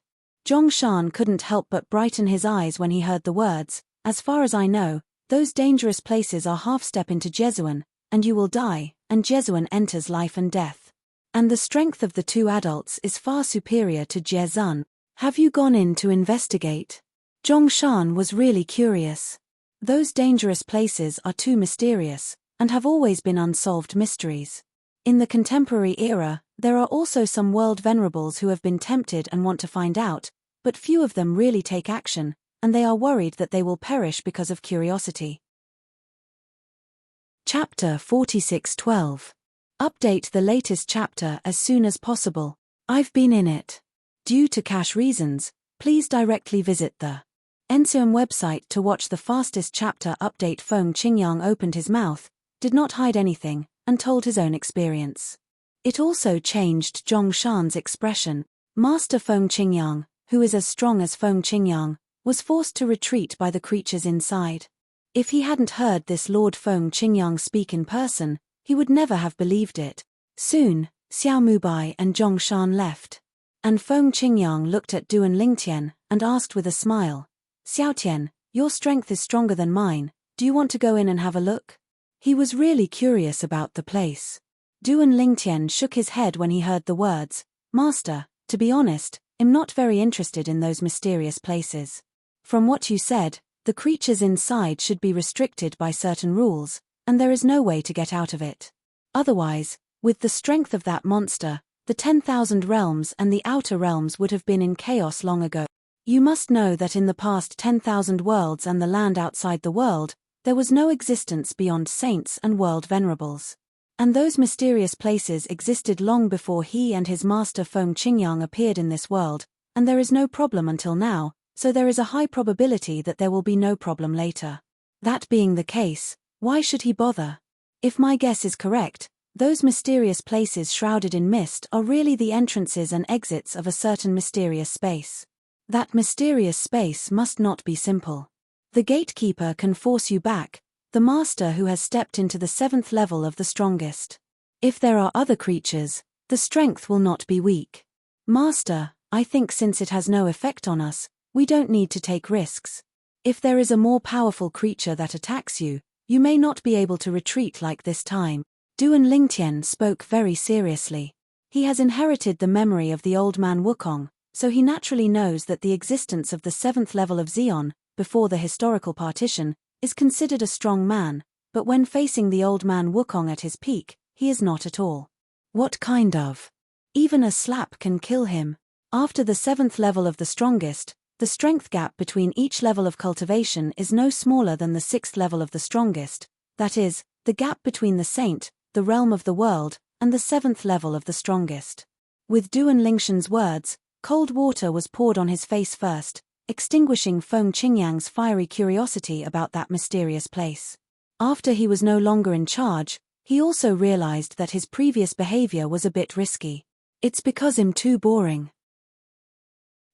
Zhongshan couldn't help but brighten his eyes when he heard the words, as far as I know, those dangerous places are half-step into Jesuan, and you will die, and Jesuan enters life and death. And the strength of the 2 adults is far superior to Jie Zun. Have you gone in to investigate? Zhongshan was really curious. Those dangerous places are too mysterious, and have always been unsolved mysteries. In the contemporary era, there are also some world venerables who have been tempted and want to find out, but few of them really take action, and they are worried that they will perish because of curiosity. Chapter 46:12. Update the latest chapter as soon as possible. I've been in it. Due to cache reasons, please directly visit the NCM website to watch the fastest chapter update. Feng Qingyang opened his mouth, did not hide anything, and told his own experience. It also changed Zhongshan's expression. Master Feng Qingyang, who is as strong as Feng Qingyang, was forced to retreat by the creatures inside. If he hadn't heard this Lord Feng Qingyang speak in person, he would never have believed it. Soon, Xiao Mubai and Zhongshan left. And Feng Qingyang looked at Duan Lingtian and asked with a smile, Xiao Tian, your strength is stronger than mine, do you want to go in and have a look? He was really curious about the place. Duan Lingtian shook his head when he heard the words, Master, to be honest, I'm not very interested in those mysterious places. From what you said, the creatures inside should be restricted by certain rules, and there is no way to get out of it. Otherwise, with the strength of that monster, the 10,000 realms and the outer realms would have been in chaos long ago. You must know that in the past 10,000 worlds and the land outside the world, there was no existence beyond saints and world venerables. And those mysterious places existed long before he and his master Feng Qingyang appeared in this world, and there is no problem until now, so there is a high probability that there will be no problem later. That being the case, why should he bother? If my guess is correct, those mysterious places shrouded in mist are really the entrances and exits of a certain mysterious space. That mysterious space must not be simple. The gatekeeper can force you back, the master who has stepped into the 7th level of the strongest. If there are other creatures, the strength will not be weak. Master, I think since it has no effect on us, we don't need to take risks. If there is a more powerful creature that attacks you, you may not be able to retreat like this time. Duan Lingtian spoke very seriously. He has inherited the memory of the old man Wukong, so he naturally knows that the existence of the 7th level of Xion, before the historical partition, is considered a strong man, but when facing the old man Wukong at his peak, he is not at all. What kind of? Even a slap can kill him. After the 7th level of the strongest, the strength gap between each level of cultivation is no smaller than the 6th level of the strongest, that is, the gap between the saint, the realm of the world, and the 7th level of the strongest. With Duan Lingshan's words, cold water was poured on his face first, extinguishing Feng Qingyang's fiery curiosity about that mysterious place. After he was no longer in charge, he also realized that his previous behavior was a bit risky. It's because I'm too boring.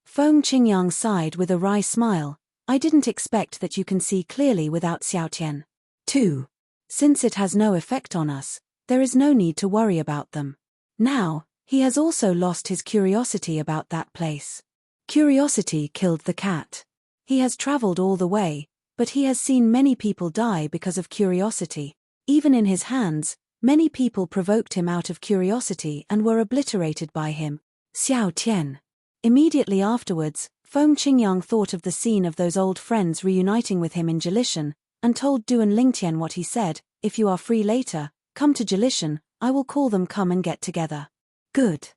Feng Qingyang sighed with a wry smile. I didn't expect that you can see clearly without Xiaotian. 2. Since it has no effect on us, there is no need to worry about them. Now, he has also lost his curiosity about that place. Curiosity killed the cat. He has traveled all the way, but he has seen many people die because of curiosity. Even in his hands, many people provoked him out of curiosity and were obliterated by him. Xiaotian. Immediately afterwards, Feng Qingyang thought of the scene of those old friends reuniting with him in Jilishan, and told Duan Lingtian what he said, if you are free later, come to Jilishan, I will call them come and get together. Good.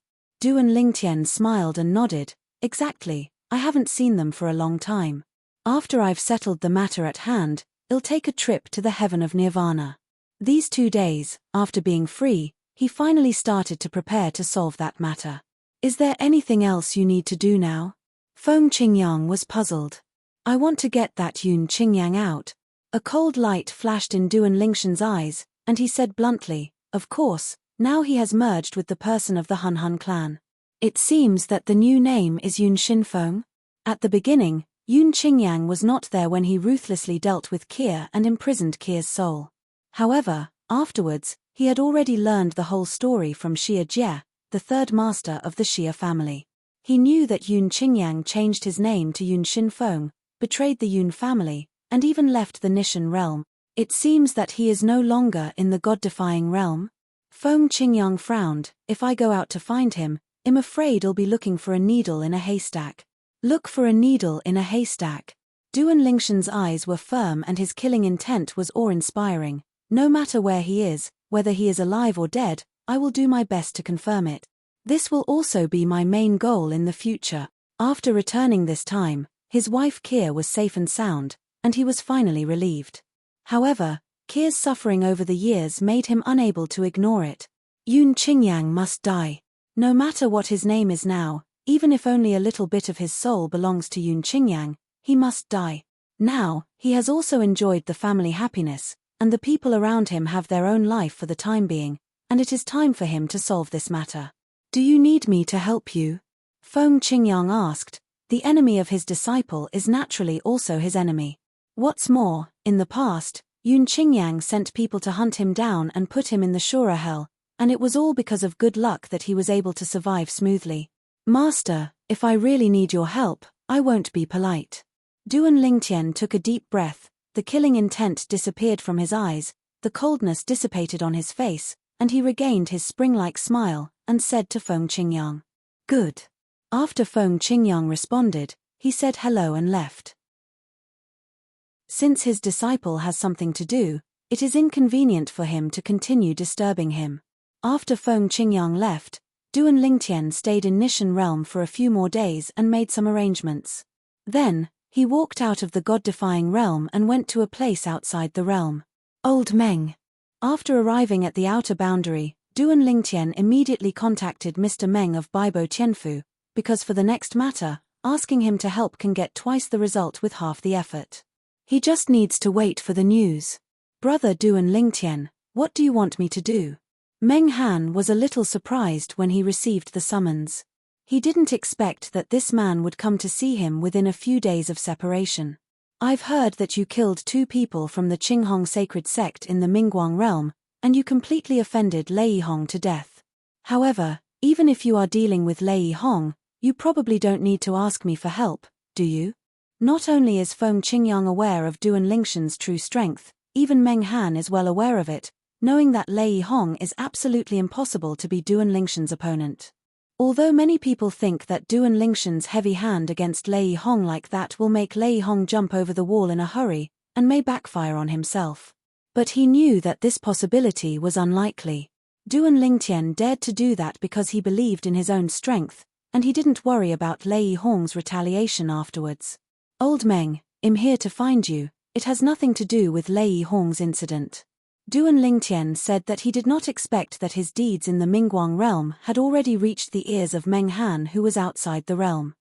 Duan Lingtian smiled and nodded, exactly, I haven't seen them for a long time. After I've settled the matter at hand, I'll take a trip to the heaven of Nirvana. These 2 days, after being free, he finally started to prepare to solve that matter. Is there anything else you need to do now? Feng Qingyang was puzzled. I want to get that Yun Qingyang out. A cold light flashed in Duan Lingshan's eyes, and he said bluntly, of course, now he has merged with the person of the Hun Hun clan. It seems that the new name is Yun Xinfeng. At the beginning, Yun Qingyang was not there when he ruthlessly dealt with Keir and imprisoned Keir's soul. However, afterwards, he had already learned the whole story from Xia Jie, the 3rd master of the Xia family. He knew that Yun Qingyang changed his name to Yun Xinfeng, betrayed the Yun family, and even left the Nishan realm. It seems that he is no longer in the god-defying realm. Feng Qingyang frowned. If I go out to find him, I'm afraid I'll be looking for a needle in a haystack. Look for a needle in a haystack. Duan Lingshan's eyes were firm and his killing intent was awe-inspiring. No matter where he is, whether he is alive or dead, I will do my best to confirm it. This will also be my main goal in the future. After returning this time, his wife Keir was safe and sound, and he was finally relieved. However, Keir's suffering over the years made him unable to ignore it. Yun Qingyang must die. No matter what his name is now, even if only a little bit of his soul belongs to Yun Qingyang, he must die. Now, he has also enjoyed the family happiness, and the people around him have their own life for the time being, and it is time for him to solve this matter. Do you need me to help you? Feng Qingyang asked. The enemy of his disciple is naturally also his enemy. What's more, in the past, Yun Qingyang sent people to hunt him down and put him in the Shura hell, and it was all because of good luck that he was able to survive smoothly. Master, if I really need your help, I won't be polite. Duan Lingtian took a deep breath, the killing intent disappeared from his eyes, the coldness dissipated on his face, and he regained his spring-like smile, and said to Feng Qingyang, good. After Feng Qingyang responded, he said hello and left. Since his disciple has something to do, it is inconvenient for him to continue disturbing him. After Feng Qingyang left, Duan Lingtian stayed in Nishan realm for a few more days and made some arrangements. Then, he walked out of the god-defying realm and went to a place outside the realm. Old Meng. After arriving at the outer boundary, Duan Lingtian immediately contacted Mr. Meng of Baibo Tianfu, because for the next matter, asking him to help can get twice the result with half the effort. He just needs to wait for the news. Brother Duan Lingtian, what do you want me to do? Meng Han was a little surprised when he received the summons. He didn't expect that this man would come to see him within a few days of separation. I've heard that you killed 2 people from the Qinghong sacred sect in the Mingguang realm, and you completely offended Lei Hong to death. However, even if you are dealing with Lei Hong, you probably don't need to ask me for help, do you? Not only is Feng Qingyang aware of Duan Lingshan's true strength, even Meng Han is well aware of it, knowing that Lei Hong is absolutely impossible to be Duan Lingshan's opponent. Although many people think that Duan Lingshan's heavy hand against Lei Hong like that will make Lei Hong jump over the wall in a hurry, and may backfire on himself. But he knew that this possibility was unlikely. Duan Lingtian dared to do that because he believed in his own strength, and he didn't worry about Lei Hong's retaliation afterwards. Old Meng, I'm here to find you, it has nothing to do with Lei Hong's incident. Duan Lingtian said that he did not expect that his deeds in the Mingguang realm had already reached the ears of Meng Han, who was outside the realm.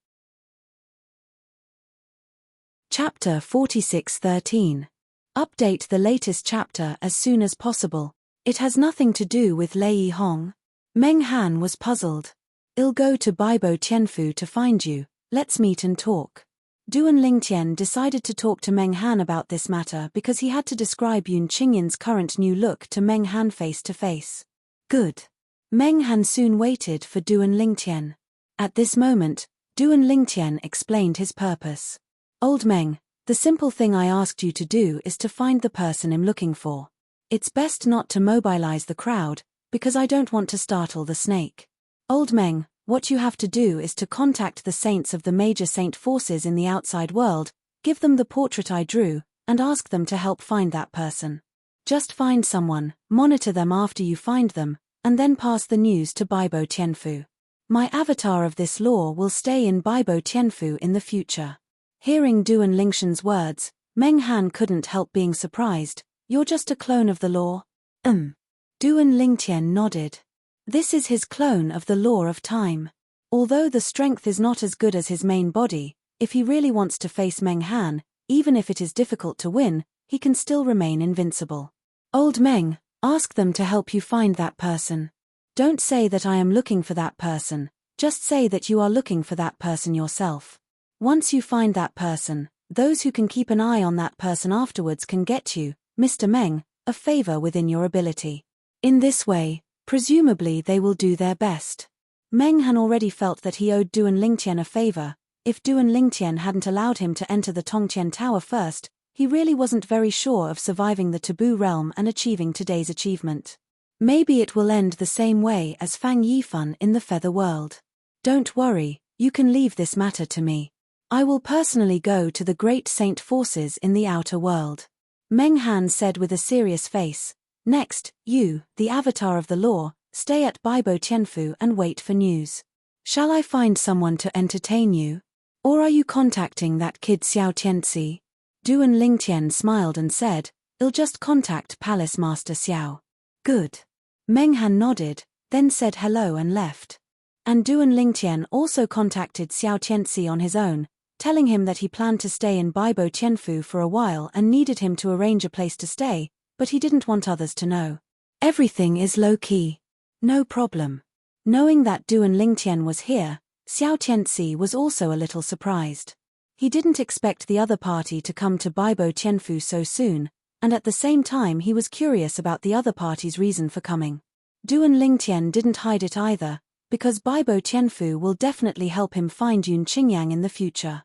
Chapter 46:13. Update the latest chapter as soon as possible. It has nothing to do with Lei Hong. Meng Han was puzzled. I'll go to Baibo Tianfu to find you, let's meet and talk. Duan Lingtian decided to talk to Meng Han about this matter because he had to describe Yun Qingyan's current new look to Meng Han face to face. Good. Meng Han soon waited for Duan Lingtian. At this moment, Duan Lingtian explained his purpose. Old Meng, the simple thing I asked you to do is to find the person I'm looking for. It's best not to mobilize the crowd, because I don't want to startle the snake. Old Meng, what you have to do is to contact the saints of the major saint forces in the outside world, give them the portrait I drew, and ask them to help find that person. Just find someone, monitor them after you find them, and then pass the news to Baibo Tianfu. My avatar of this law will stay in Baibo Tianfu in the future. Hearing Duan Lingshan's words, Meng Han couldn't help being surprised. You're just a clone of the law? Duan Lingtian nodded. This is his clone of the law of time. Although the strength is not as good as his main body, if he really wants to face Meng Han, even if it is difficult to win, he can still remain invincible. Old Meng, ask them to help you find that person. Don't say that I am looking for that person, just say that you are looking for that person yourself. Once you find that person, those who can keep an eye on that person afterwards can get you, Mr. Meng, a favor within your ability. In this way, presumably they will do their best. Meng Han already felt that he owed Duan Lingtian a favor. If Duan Lingtian hadn't allowed him to enter the Tongtian Tower first, he really wasn't very sure of surviving the taboo realm and achieving today's achievement. Maybe it will end the same way as Fang Yifan in the Feather World. Don't worry, you can leave this matter to me. I will personally go to the great saint forces in the outer world. Meng Han said with a serious face. Next, you, the avatar of the law, stay at Baibo Tianfu and wait for news. Shall I find someone to entertain you? Or are you contacting that kid Xiao Tianzi? Duan Lingtian smiled and said, I'll just contact Palace Master Xiao. Good. Meng Han nodded, then said hello and left. And Duan Lingtian also contacted Xiao Tianzi on his own, telling him that he planned to stay in Baibo Tianfu for a while and needed him to arrange a place to stay, but he didn't want others to know. Everything is low-key. No problem. Knowing that Duan Lingtian was here, Xiao Tianzi was also a little surprised. He didn't expect the other party to come to Baibo Tianfu so soon, and at the same time he was curious about the other party's reason for coming. Duan Lingtian didn't hide it either, because Baibo Tianfu will definitely help him find Yun Qingyang in the future.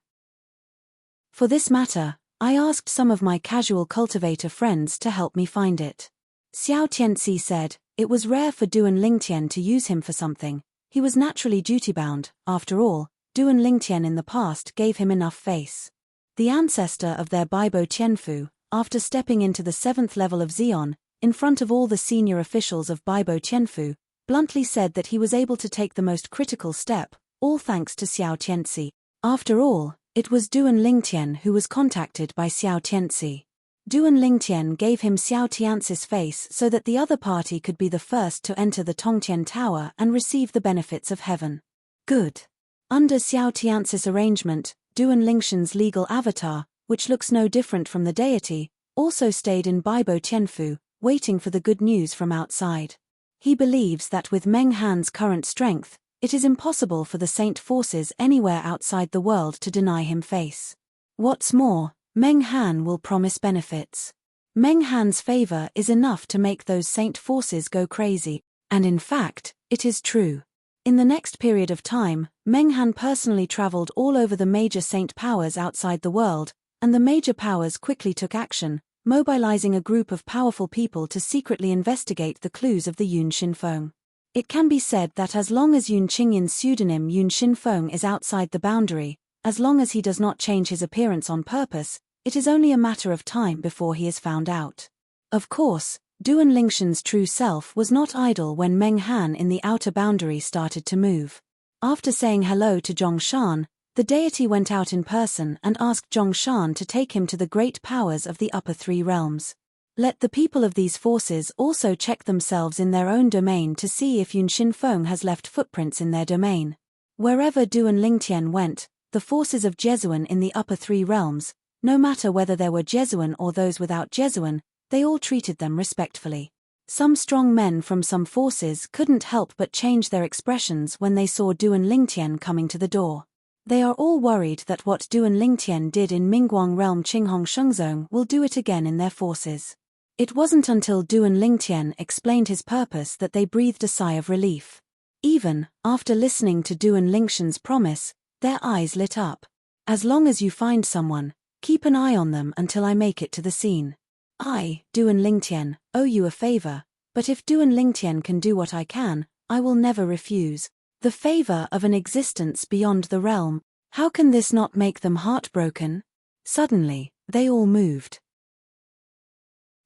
For this matter, I asked some of my casual cultivator friends to help me find it. Xiao Tianzi said, it was rare for Duan Lingtian to use him for something. He was naturally duty-bound. After all, Duan Lingtian in the past gave him enough face. The ancestor of their Baibo Tianfu, after stepping into the 7th level of Xion, in front of all the senior officials of Baibo Tianfu, bluntly said that he was able to take the most critical step, all thanks to Xiao Tianzi. After all, it was Duan Lingtian who was contacted by Xiao Tianzi. Duan Lingtian gave him Xiao Tianzi's face so that the other party could be the first to enter the Tongtian Tower and receive the benefits of heaven. Good. Under Xiao Tianzi's arrangement, Duan Lingshan's legal avatar, which looks no different from the deity, also stayed in Baibo Tianfu, waiting for the good news from outside. He believes that with Meng Han's current strength, it is impossible for the saint forces anywhere outside the world to deny him face. What's more, Meng Han will promise benefits. Meng Han's favor is enough to make those saint forces go crazy, and in fact, it is true. In the next period of time, Meng Han personally traveled all over the major saint powers outside the world, and the major powers quickly took action, mobilizing a group of powerful people to secretly investigate the clues of the Yun Shinfeng. It can be said that as long as Yun Qingyin's pseudonym Yun Shinfeng is outside the boundary, as long as he does not change his appearance on purpose, it is only a matter of time before he is found out. Of course, Duan Lingshan's true self was not idle when Meng Han in the outer boundary started to move. After saying hello to Zhongshan, the deity went out in person and asked Zhongshan to take him to the great powers of the upper three realms. Let the people of these forces also check themselves in their own domain to see if Yun Shinfeng has left footprints in their domain. Wherever Duan Lingtian went, the forces of Jesuan in the upper three realms, no matter whether there were Jesuan or those without Jesuan, they all treated them respectfully. Some strong men from some forces couldn't help but change their expressions when they saw Duan Lingtian coming to the door. They are all worried that what Duan Lingtian did in Mingguang realm Qinghong Shengzong will do it again in their forces. It wasn't until Duan Lingtian explained his purpose that they breathed a sigh of relief. Even after listening to Duan Lingshan's promise, their eyes lit up. As long as you find someone, keep an eye on them until I make it to the scene. I, Duan Lingtian, owe you a favor, but if Duan Lingtian can do what I can, I will never refuse. The favor of an existence beyond the realm, how can this not make them heartbroken? Suddenly, they all moved.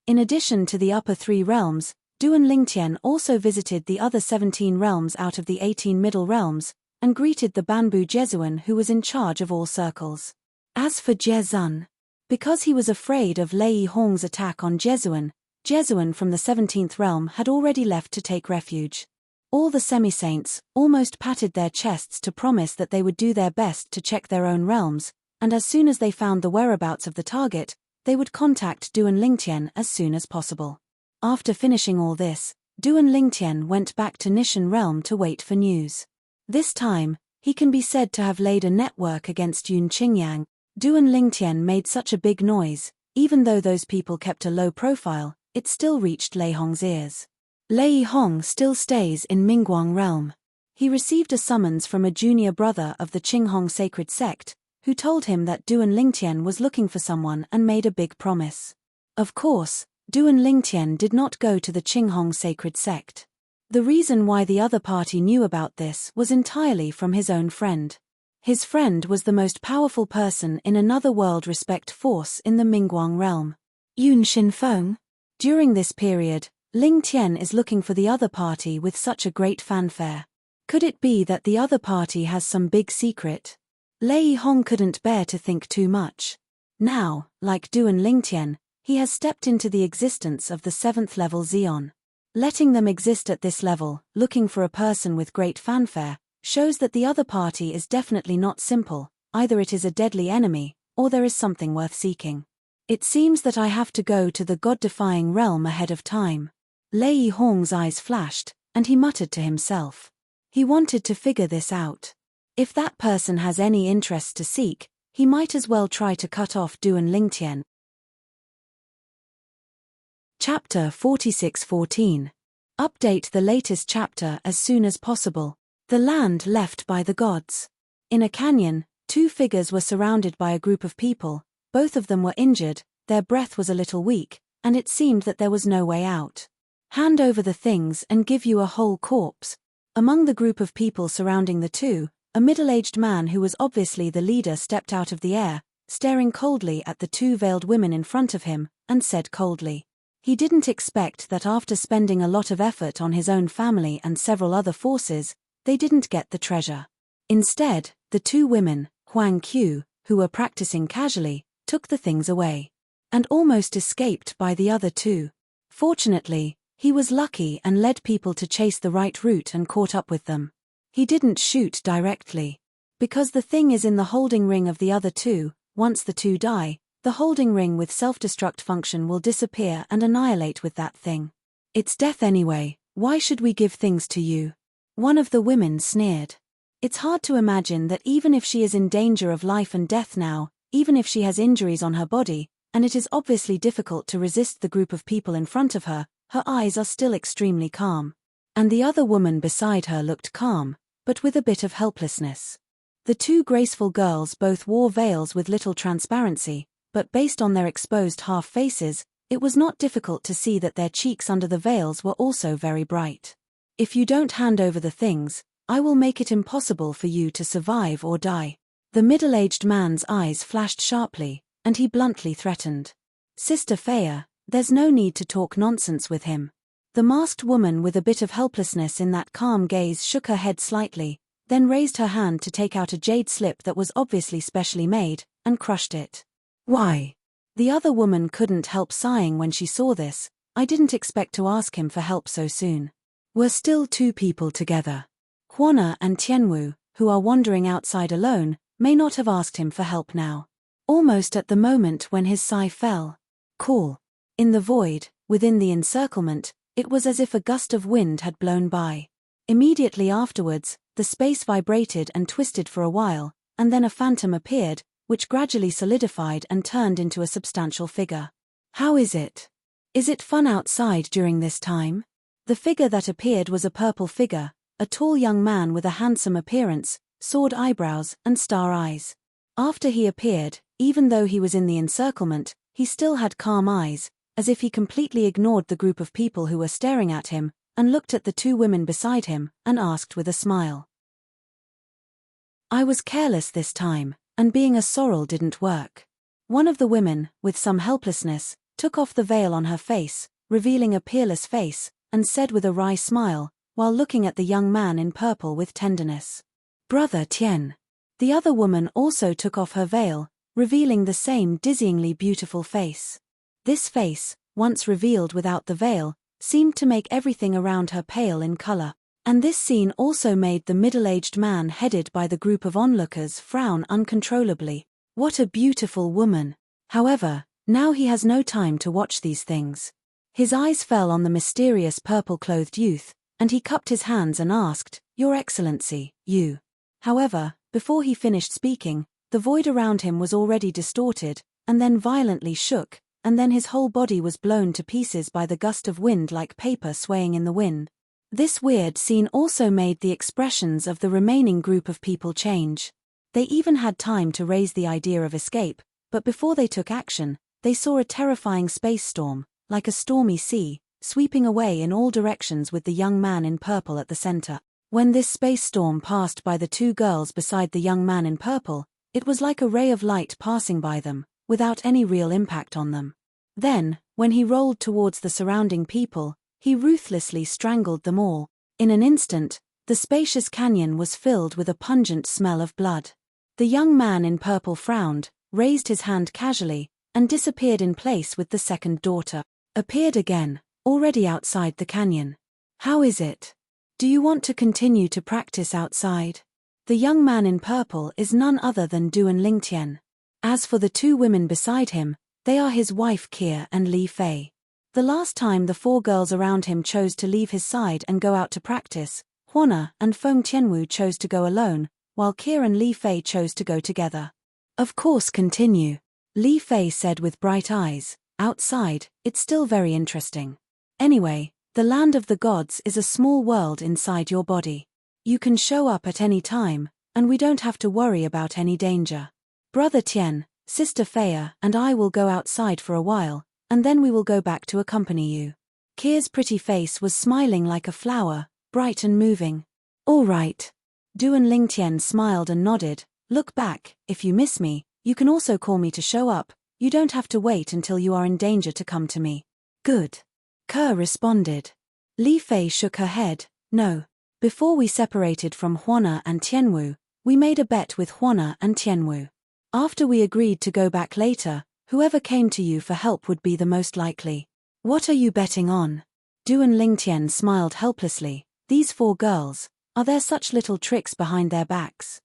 In addition to the upper three realms, Duan Lingtian also visited the other 17 realms out of the 18 middle realms, and greeted the Banbu Jesuan who was in charge of all circles. As for Jezun, because he was afraid of Lei Hong's attack on Jesuan, Jesuan from the 17th realm had already left to take refuge. All the semi-saints almost patted their chests to promise that they would do their best to check their own realms, and as soon as they found the whereabouts of the target, they would contact Duan Lingtian as soon as possible. After finishing all this, Duan Lingtian went back to Nishan realm to wait for news. This time, he can be said to have laid a network against Yun Qingyang. Duan Lingtian made such a big noise, even though those people kept a low profile, it still reached Lei Hong's ears. Lei Hong still stays in Mingguang realm. He received a summons from a junior brother of the Qinghong sacred sect, who told him that Duan Lingtian was looking for someone and made a big promise. Of course, Duan Lingtian did not go to the Qinghong sacred sect. The reason why the other party knew about this was entirely from his own friend. His friend was the most powerful person in another world respect force in the Mingguang realm. Yun Shinfeng. During this period, Ling Tian is looking for the other party with such a great fanfare. Could it be that the other party has some big secret? Lei Hong couldn't bear to think too much. Now, like Duan Lingtian, he has stepped into the existence of the 7th level Xeon. Letting them exist at this level, looking for a person with great fanfare, shows that the other party is definitely not simple, either it is a deadly enemy, or there is something worth seeking. It seems that I have to go to the god-defying realm ahead of time. Lei Hong's eyes flashed, and he muttered to himself. He wanted to figure this out. If that person has any interest to seek, he might as well try to cut off Duan Lingtian. Chapter 46:14. Update the latest chapter as soon as possible. The land left by the gods. In a canyon, two figures were surrounded by a group of people, both of them were injured, their breath was a little weak, and it seemed that there was no way out. Hand over the things and give you a whole corpse. Among the group of people surrounding the two, a middle-aged man who was obviously the leader stepped out of the air, staring coldly at the two veiled women in front of him, and said coldly. He didn't expect that after spending a lot of effort on his own family and several other forces, they didn't get the treasure. Instead, the two women, Huang Qiu, who were practicing casually, took the things away. And almost escaped by the other two. Fortunately, he was lucky and led people to chase the right route and caught up with them. He didn't shoot directly. Because the thing is in the holding ring of the other two, once the two die, the holding ring with self-destruct function will disappear and annihilate with that thing. It's death anyway, why should we give things to you? One of the women sneered. It's hard to imagine that even if she is in danger of life and death now, even if she has injuries on her body, and it is obviously difficult to resist the group of people in front of her, her eyes are still extremely calm. And the other woman beside her looked calm, but with a bit of helplessness. The two graceful girls both wore veils with little transparency, but based on their exposed half faces, It was not difficult to see that their cheeks under the veils were also very bright. If you don't hand over the things, I will make it impossible for you to survive or die. The middle-aged man's eyes flashed sharply, and he bluntly threatened. Sister Faya, there's no need to talk nonsense with him. The masked woman with a bit of helplessness in that calm gaze shook her head slightly, then raised her hand to take out a jade slip that was obviously specially made, and crushed it. Why? The other woman couldn't help sighing when she saw this. I didn't expect to ask him for help so soon. We're still two people together. Hwana and Tianwu, who are wandering outside alone, may not have asked him for help now. Almost at the moment when his sigh fell. Cool. In the void, within the encirclement, it was as if a gust of wind had blown by. Immediately afterwards, the space vibrated and twisted for a while, and then a phantom appeared, which gradually solidified and turned into a substantial figure. How is it? Is it fun outside during this time? The figure that appeared was a purple figure, a tall young man with a handsome appearance, sword eyebrows, and star eyes. After he appeared, even though he was in the encirclement, he still had calm eyes, as if he completely ignored the group of people who were staring at him, and looked at the two women beside him, and asked with a smile. I was careless this time, and being a sorrel didn't work. One of the women, with some helplessness, took off the veil on her face, revealing a peerless face, and said with a wry smile, while looking at the young man in purple with tenderness. Brother Tian. The other woman also took off her veil, revealing the same dizzyingly beautiful face. This face, once revealed without the veil, seemed to make everything around her pale in color, and this scene also made the middle-aged man headed by the group of onlookers frown uncontrollably. What a beautiful woman! However, now he has no time to watch these things. His eyes fell on the mysterious purple-clothed youth, and he cupped his hands and asked, Your Excellency, you. However, before he finished speaking, the void around him was already distorted, and then violently shook, and then his whole body was blown to pieces by the gust of wind like paper swaying in the wind. This weird scene also made the expressions of the remaining group of people change. They even had time to raise the idea of escape, but before they took action, they saw a terrifying space storm, like a stormy sea, sweeping away in all directions with the young man in purple at the center. When this space storm passed by the two girls beside the young man in purple, it was like a ray of light passing by them, without any real impact on them. Then, when he rolled towards the surrounding people, he ruthlessly strangled them all. In an instant, the spacious canyon was filled with a pungent smell of blood. The young man in purple frowned, raised his hand casually, and disappeared in place with the second daughter. Appeared again, already outside the canyon. How is it? Do you want to continue to practice outside? The young man in purple is none other than Duan Lingtian. As for the two women beside him, they are his wife Kia and Li Fei. The last time the four girls around him chose to leave his side and go out to practice, Hwana and Feng Tianwu chose to go alone, while Kia and Li Fei chose to go together. Of course, continue. Li Fei said with bright eyes. Outside, it's still very interesting. Anyway, the land of the gods is a small world inside your body. You can show up at any time, and we don't have to worry about any danger. Brother Tian, Sister Faya and I will go outside for a while, and then we will go back to accompany you. Kia's pretty face was smiling like a flower, bright and moving. All right. Duan Lingtian smiled and nodded. Look back, if you miss me, you can also call me to show up. You don't have to wait until you are in danger to come to me. Good. Ke responded. Li Fei shook her head. No. Before we separated from Hwana and Tianwu, we made a bet with Hwana and Tianwu. After we agreed to go back later, whoever came to you for help would be the most likely. What are you betting on? Duan Lingtian smiled helplessly. These four girls, are there such little tricks behind their backs?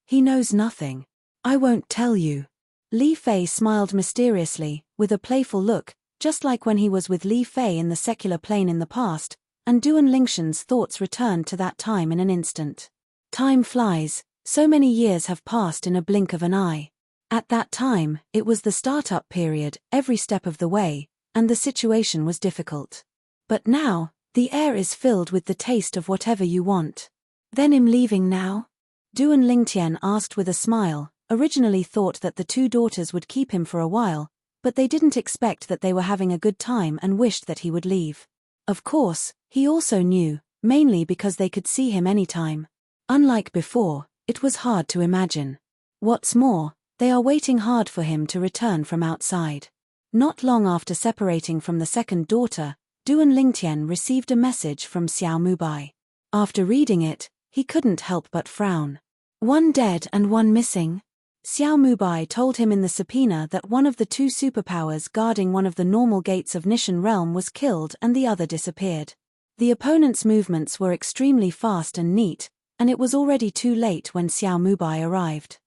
He knows nothing. I won't tell you. Li Fei smiled mysteriously, with a playful look, just like when he was with Li Fei in the secular plane in the past, and Duan Lingtian's thoughts returned to that time in an instant. Time flies, so many years have passed in a blink of an eye. At that time, it was the startup period, every step of the way, and the situation was difficult. But now, the air is filled with the taste of whatever you want. Then I'm leaving now? Duan Lingtian asked with a smile, originally thought that the two daughters would keep him for a while, but they didn't expect that they were having a good time and wished that he would leave. Of course, he also knew, mainly because they could see him anytime. Unlike before, it was hard to imagine. What's more, they are waiting hard for him to return from outside. Not long after separating from the second daughter, Duan Lingtian received a message from Xiao Mubai. After reading it, he couldn't help but frown. One dead and one missing? Xiao Mubai told him in the subpoena that one of the two superpowers guarding one of the normal gates of Nishan realm was killed and the other disappeared. The opponent's movements were extremely fast and neat, and it was already too late when Xiao Mubai arrived.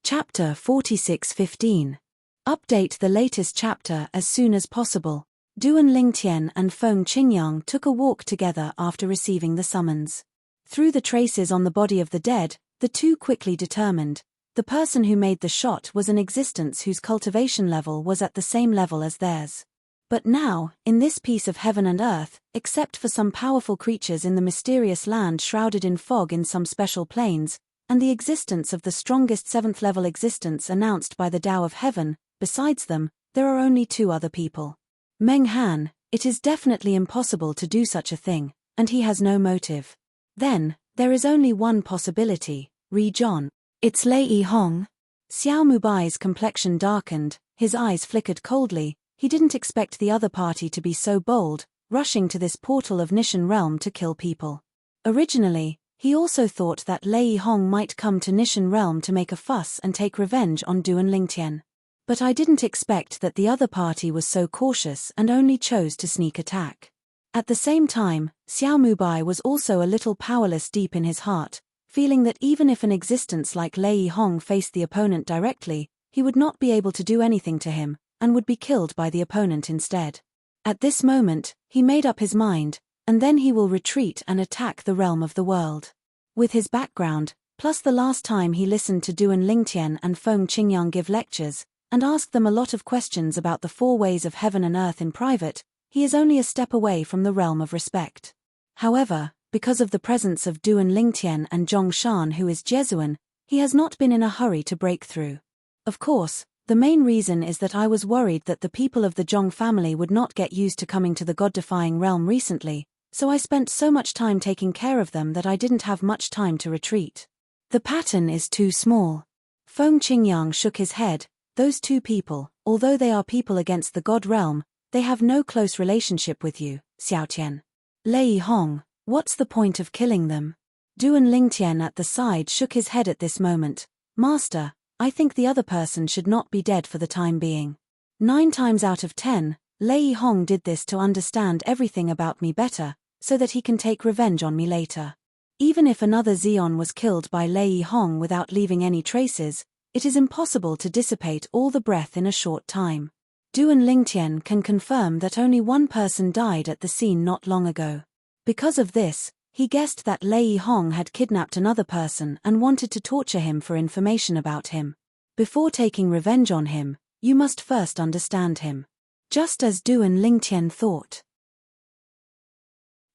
Chapter 46:15. Update the latest chapter as soon as possible. Duan Lingtian and Feng Qingyang took a walk together after receiving the summons. Through the traces on the body of the dead, the two quickly determined, the person who made the shot was an existence whose cultivation level was at the same level as theirs. But now, in this piece of heaven and earth, except for some powerful creatures in the mysterious land shrouded in fog in some special planes, and the existence of the strongest 7th level existence announced by the Tao of Heaven, besides them, there are only two other people. Meng Han, it is definitely impossible to do such a thing, and he has no motive. Then, there is only one possibility, Ri Zhon. It's Lei Hong. Xiao Mubai's complexion darkened, his eyes flickered coldly. He didn't expect the other party to be so bold, rushing to this portal of Nishan realm to kill people. Originally, he also thought that Lei Hong might come to Nishan realm to make a fuss and take revenge on Duan Lingtian. But I didn't expect that the other party was so cautious and only chose to sneak attack. At the same time, Xiao Mubai was also a little powerless deep in his heart, feeling that even if an existence like Lei Hong faced the opponent directly, he would not be able to do anything to him, and would be killed by the opponent instead. At this moment, he made up his mind, and then he will retreat and attack the realm of the world. With his background, plus the last time he listened to Duan Lingtian and Feng Qingyang give lectures, and asked them a lot of questions about the 4 ways of heaven and earth in private, he is only a step away from the realm of respect. However, because of the presence of Duan Lingtian and Zhong Shan who is Jesuan, he has not been in a hurry to break through. Of course, the main reason is that I was worried that the people of the Zhong family would not get used to coming to the god-defying realm recently, so I spent so much time taking care of them that I didn't have much time to retreat. The pattern is too small. Feng Qingyang shook his head. Those two people, although they are people against the god realm, they have no close relationship with you, Xiaotian. Lei Hong, what's the point of killing them? Duan Lingtian at the side shook his head at this moment. Master, I think the other person should not be dead for the time being. 9 times out of 10, Lei Hong did this to understand everything about me better, so that he can take revenge on me later. Even if another Xion was killed by Lei Hong without leaving any traces, it is impossible to dissipate all the breath in a short time. Duan Lingtian can confirm that only one person died at the scene not long ago. Because of this, he guessed that Lei Hong had kidnapped another person and wanted to torture him for information about him. Before taking revenge on him, you must first understand him. Just as Duan Lingtian thought.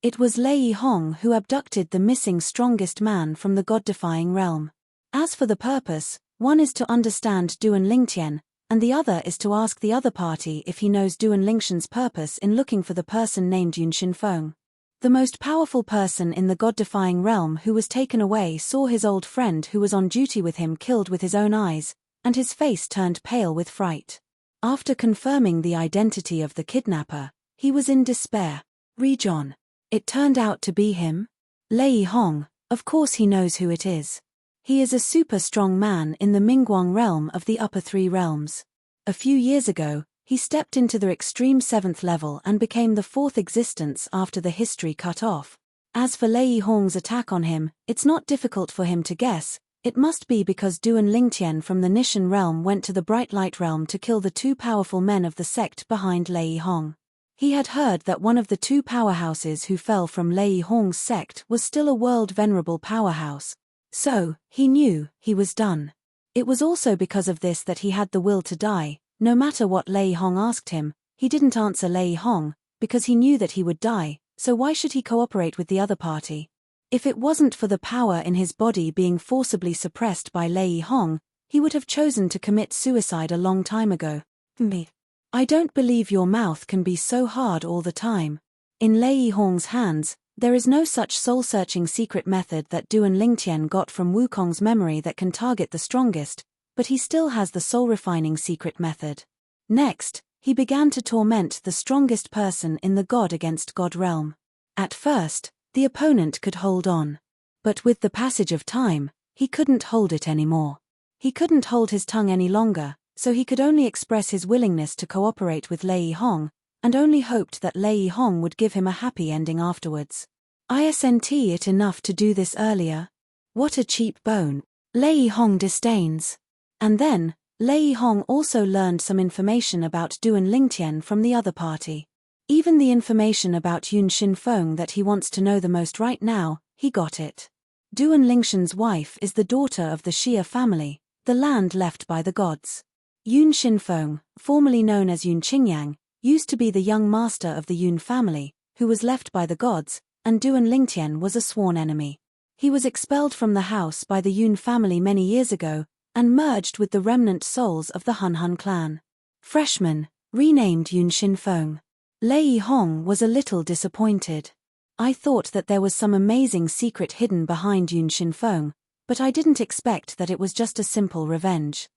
It was Lei Hong who abducted the missing strongest man from the god-defying realm. As for the purpose, one is to understand Duan Lingtian, and the other is to ask the other party if he knows Duan Lingtian's purpose in looking for the person named Yunshin Feng. The most powerful person in the god-defying realm who was taken away saw his old friend who was on duty with him killed with his own eyes, and his face turned pale with fright. After confirming the identity of the kidnapper, he was in despair. Ri Zhon. It turned out to be him? Lei Hong, of course he knows who it is. He is a super strong man in the Mingguang realm of the upper 3 realms. A few years ago, he stepped into the extreme 7th level and became the 4th existence after the history cut off. As for Lei Hong's attack on him, it's not difficult for him to guess. It must be because Duan Lingtian from the Nishan realm went to the Bright Light realm to kill the 2 powerful men of the sect behind Lei Hong. He had heard that one of the 2 powerhouses who fell from Lei Hong's sect was still a world-venerable powerhouse. So, he knew he was done. It was also because of this that he had the will to die. No matter what Lei Hong asked him, he didn't answer Lei Hong, because he knew that he would die, so why should he cooperate with the other party? If it wasn't for the power in his body being forcibly suppressed by Lei Hong, he would have chosen to commit suicide a long time ago. Me. I don't believe your mouth can be so hard all the time. In Lei Hong's hands, there is no such soul-searching secret method that Duan Lingtian got from Wukong's memory that can target the strongest, but he still has the soul-refining secret method. Next, he began to torment the strongest person in the God against God realm. At first, the opponent could hold on. But with the passage of time, he couldn't hold it anymore. He couldn't hold his tongue any longer, so he could only express his willingness to cooperate with Lei Hong, and only hoped that Lei Hong would give him a happy ending afterwards. Isn't it enough to do this earlier? What a cheap bone. Lei Hong disdains. And then, Lei Hong also learned some information about Duan Lingtian from the other party. Even the information about Yun Xinfeng that he wants to know the most right now, he got it. Duan Lingtian's wife is the daughter of the Xia family, the land left by the gods. Yun Xinfeng, formerly known as Yun Qingyang, used to be the young master of the Yun family, who was left by the gods, and Duan Lingtian was a sworn enemy. He was expelled from the house by the Yun family many years ago, and merged with the remnant souls of the Han clan. Freshman, renamed Yun Xinfeng. Lei Hong was a little disappointed. I thought that there was some amazing secret hidden behind Yun Xinfeng, but I didn't expect that it was just a simple revenge.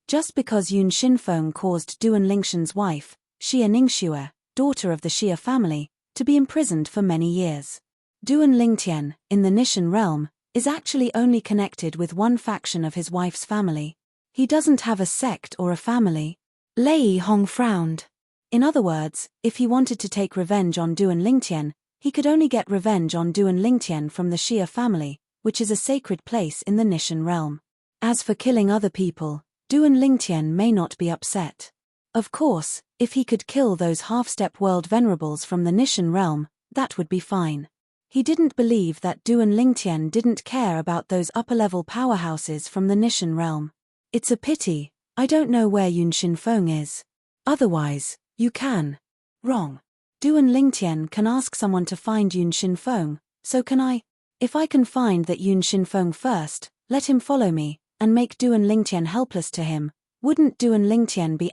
Just because Yun Xinfeng caused Duan Lingtian's wife, Xia Ningxue, daughter of the Xia family, to be imprisoned for many years. Duan Lingtian, in the Nishan realm, is actually only connected with one faction of his wife's family. He doesn't have a sect or a family. Lei Hong frowned. In other words, if he wanted to take revenge on Duan Lingtian, he could only get revenge on Duan Lingtian from the Xia family, which is a sacred place in the Nishan realm. As for killing other people, Duan Lingtian may not be upset. Of course, if he could kill those half-step world venerables from the Nishan realm, that would be fine. He didn't believe that Duan Lingtian didn't care about those upper-level powerhouses from the Nishan realm. It's a pity, I don't know where Yun Xinfeng is. Otherwise, you can. Wrong. Duan Lingtian can ask someone to find Yun Xinfeng, so can I? If I can find that Yun Xinfeng first, let him follow me, and make Duan Lingtian helpless to him, wouldn't Duan Lingtian be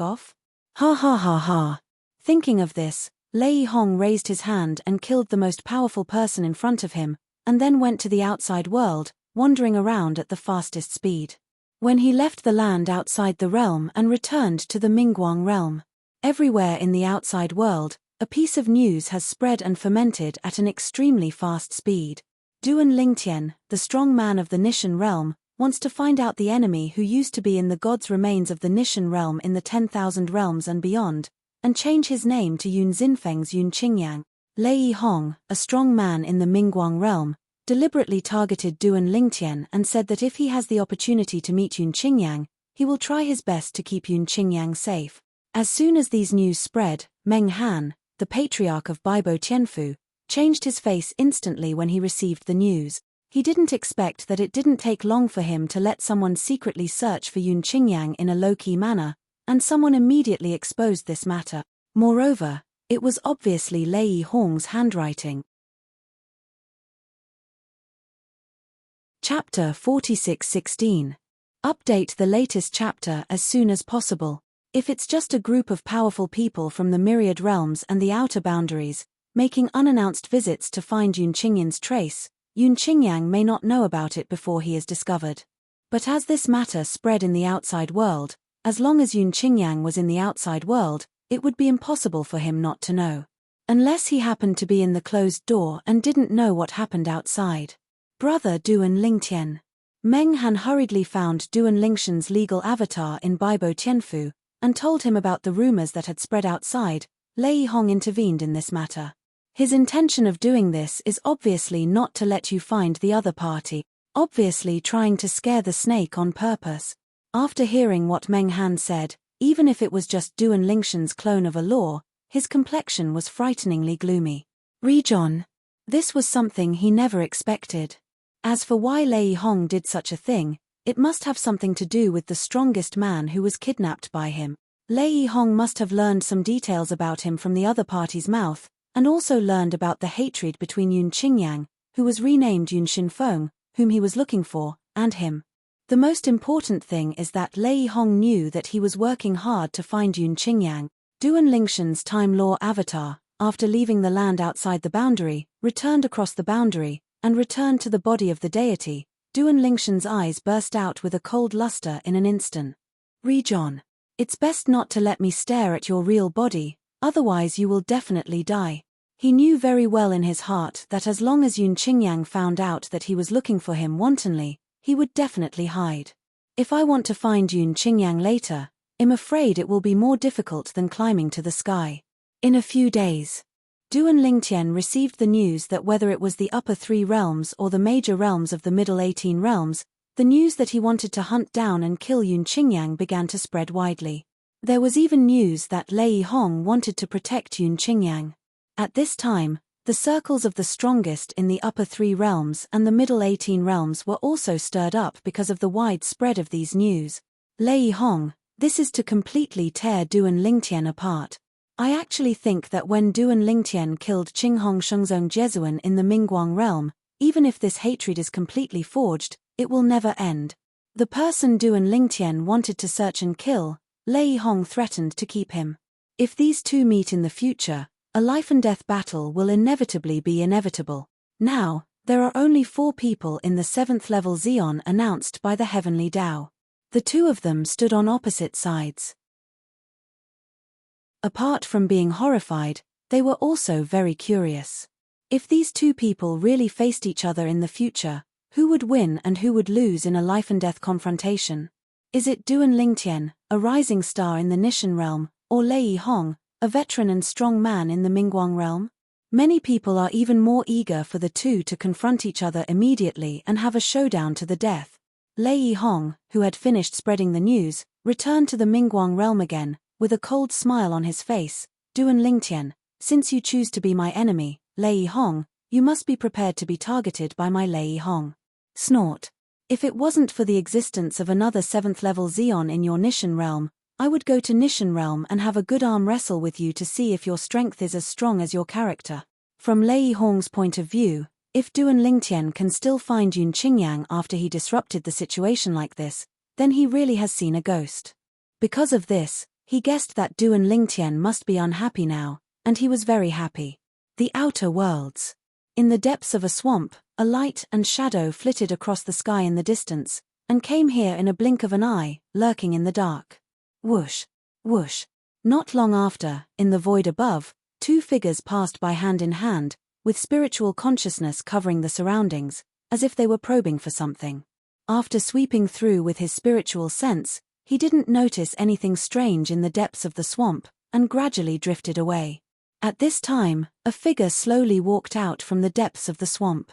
off? Ha ha ha ha. Thinking of this, Lei Hong raised his hand and killed the most powerful person in front of him, and then went to the outside world, wandering around at the fastest speed. When he left the land outside the realm and returned to the Mingguang realm, everywhere in the outside world, a piece of news has spread and fermented at an extremely fast speed. Duan Lingtian, the strong man of the Nishan realm, wants to find out the enemy who used to be in the gods' remains of the Nishan realm in the 10,000 realms and beyond, and change his name to Yun Xinfeng's Yun Qingyang. Lei Hong, a strong man in the Mingguang realm, deliberately targeted Duan Lingtian and said that if he has the opportunity to meet Yun Qingyang, he will try his best to keep Yun Qingyang safe. As soon as these news spread, Meng Han, the patriarch of Baibo Tianfu, changed his face instantly when he received the news. He didn't expect that it didn't take long for him to let someone secretly search for Yun Qingyang in a low-key manner, and someone immediately exposed this matter. Moreover, it was obviously Lei Hong's handwriting. Chapter 46:16. Update the latest chapter as soon as possible. If it's just a group of powerful people from the myriad realms and the outer boundaries, making unannounced visits to find Yun Qingyang's trace, Yun Qingyang may not know about it before he is discovered. But as this matter spread in the outside world, as long as Yun Qingyang was in the outside world, it would be impossible for him not to know. Unless he happened to be in the closed door and didn't know what happened outside. Brother Duan Lingtian. Meng Han hurriedly found Duan Lingtian's legal avatar in Baibo Tianfu, and told him about the rumors that had spread outside. Lei Hong intervened in this matter. His intention of doing this is obviously not to let you find the other party, obviously trying to scare the snake on purpose. After hearing what Meng Han said, even if it was just Duan Lingtian's clone of a law, his complexion was frighteningly gloomy. Rejon. This was something he never expected. As for why Lei Hong did such a thing, it must have something to do with the strongest man who was kidnapped by him. Lei Hong must have learned some details about him from the other party's mouth, and also learned about the hatred between Yun Qingyang, who was renamed Yun Xinfeng, whom he was looking for, and him. The most important thing is that Lei Hong knew that he was working hard to find Yun Qingyang, Duan Lingshan's Time Law avatar, after leaving the land outside the boundary, returned across the boundary, and returned to the body of the deity. Duan Lingshan's eyes burst out with a cold luster in an instant. Rejon. It's best not to let me stare at your real body, otherwise you will definitely die. He knew very well in his heart that as long as Yun Qingyang found out that he was looking for him wantonly, he would definitely hide. If I want to find Yun Qingyang later, I'm afraid it will be more difficult than climbing to the sky. In a few days, Duan Lingtian received the news that whether it was the upper 3 realms or the major realms of the middle 18 realms, the news that he wanted to hunt down and kill Yun Qingyang began to spread widely. There was even news that Lei Hong wanted to protect Yun Qingyang. At this time, the circles of the strongest in the upper 3 realms and the middle 18 realms were also stirred up because of the wide spread of these news. Lei Hong, this is to completely tear Duan Lingtian apart. I actually think that when Duan Lingtian killed Qinghong Shengzong Jesuan in the Mingguang realm, even if this hatred is completely forged, it will never end. The person Duan Lingtian wanted to search and kill, Lei Hong threatened to keep him. If these two meet in the future, a life-and-death battle will inevitably be inevitable. Now, there are only 4 people in the 7th level Xeon announced by the Heavenly Tao. The 2 of them stood on opposite sides. Apart from being horrified, they were also very curious. If these 2 people really faced each other in the future, who would win and who would lose in a life-and-death confrontation? Is it Duan Lingtian, a rising star in the Nishan realm, or Lei Hong, a veteran and strong man in the Mingguang realm? Many people are even more eager for the 2 to confront each other immediately and have a showdown to the death. Lei Hong, who had finished spreading the news, returned to the Mingguang realm again, with a cold smile on his face. Duan Lingtian, since you choose to be my enemy, Lei Hong, you must be prepared to be targeted by my Lei Hong. Snort. If it wasn't for the existence of another 7th level Xeon in your Nishan realm, I would go to Nishan realm and have a good arm wrestle with you to see if your strength is as strong as your character. From Lei Hong's point of view, if Duan Lingtian can still find Yun Qingyang after he disrupted the situation like this, then he really has seen a ghost. Because of this, he guessed that Duan Lingtian must be unhappy now, and he was very happy. The outer worlds. In the depths of a swamp, a light and shadow flitted across the sky in the distance, and came here in a blink of an eye, lurking in the dark. Whoosh, whoosh. Not long after, in the void above, 2 figures passed by hand in hand, with spiritual consciousness covering the surroundings, as if they were probing for something. After sweeping through with his spiritual sense, he didn't notice anything strange in the depths of the swamp, and gradually drifted away. At this time, a figure slowly walked out from the depths of the swamp.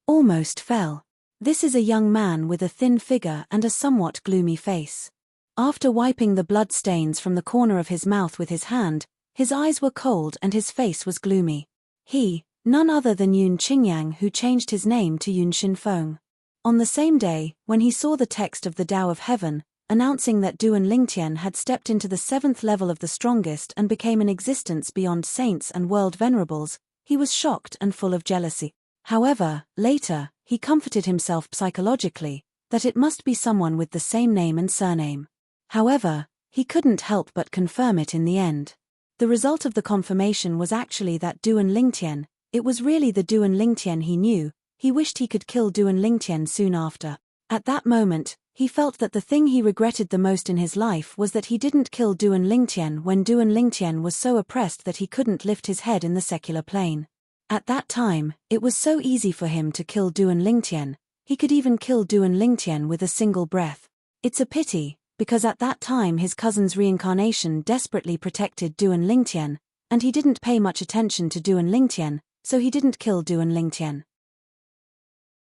Almost fell. This is a young man with a thin figure and a somewhat gloomy face. After wiping the blood stains from the corner of his mouth with his hand, his eyes were cold and his face was gloomy. He, none other than Yun Qingyang, who changed his name to Yun Xinfeng. On the same day, when he saw the text of the Tao of Heaven, announcing that Duan Lingtian had stepped into the 7th level of the strongest and became an existence beyond saints and world venerables, he was shocked and full of jealousy. However, later, he comforted himself psychologically that it must be someone with the same name and surname. However, he couldn't help but confirm it in the end. The result of the confirmation was actually that Duan Lingtian, it was really the Duan Lingtian he knew. He wished he could kill Duan Lingtian soon after. At that moment, he felt that the thing he regretted the most in his life was that he didn't kill Duan Lingtian when Duan Lingtian was so oppressed that he couldn't lift his head in the secular plane. At that time, it was so easy for him to kill Duan Lingtian. He could even kill Duan Lingtian with a single breath. It's a pity, because at that time his cousin's reincarnation desperately protected Duan Lingtian, and he didn't pay much attention to Duan Lingtian, so he didn't kill Duan Lingtian.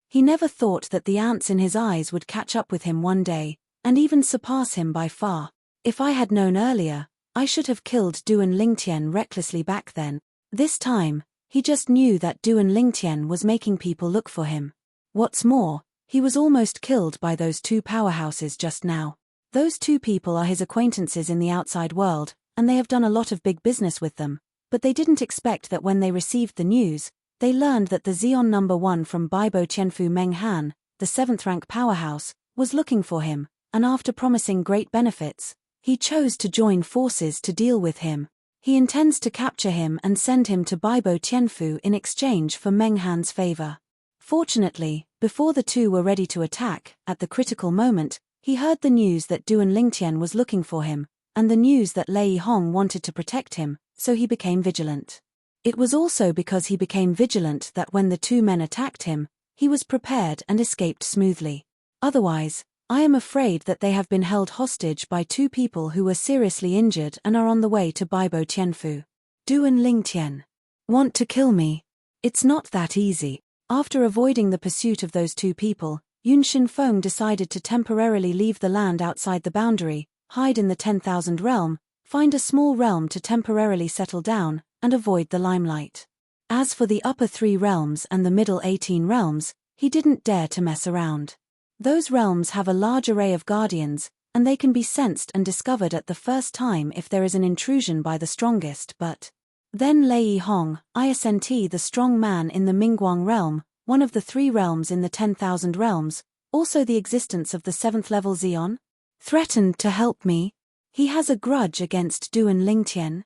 He never thought that the ants in his eyes would catch up with him one day, and even surpass him by far. If I had known earlier, I should have killed Duan Lingtian recklessly back then. This time, he just knew that Duan Lingtian was making people look for him. What's more, he was almost killed by those 2 powerhouses just now. Those 2 people are his acquaintances in the outside world, and they have done a lot of big business with them, but they didn't expect that when they received the news, they learned that the Xeon number 1 from Baibo Tianfu Meng Han, the 7th rank powerhouse, was looking for him, and after promising great benefits, he chose to join forces to deal with him. He intends to capture him and send him to Baibo Tianfu in exchange for Meng Han's favor. Fortunately, before the two were ready to attack, at the critical moment, he heard the news that Duan Lingtian was looking for him, and the news that Lei Hong wanted to protect him, so he became vigilant. It was also because he became vigilant that when the two men attacked him, he was prepared and escaped smoothly. Otherwise, I am afraid that they have been held hostage by two people who were seriously injured and are on the way to Baibo Tianfu. Duan Lingtian. Want to kill me? It's not that easy. After avoiding the pursuit of those two people, Yun Shinfeng decided to temporarily leave the land outside the boundary, hide in the 10,000 realm, find a small realm to temporarily settle down, and avoid the limelight. As for the upper 3 realms and the middle 18 realms, he didn't dare to mess around. Those realms have a large array of guardians, and they can be sensed and discovered at the first time if there is an intrusion by the strongest, but then Lei Hong, isn't the strong man in the Mingguang realm, one of the 3 realms in the 10,000 realms, also the existence of the 7th level Xion, threatened to help me? He has a grudge against Duan Lingtian.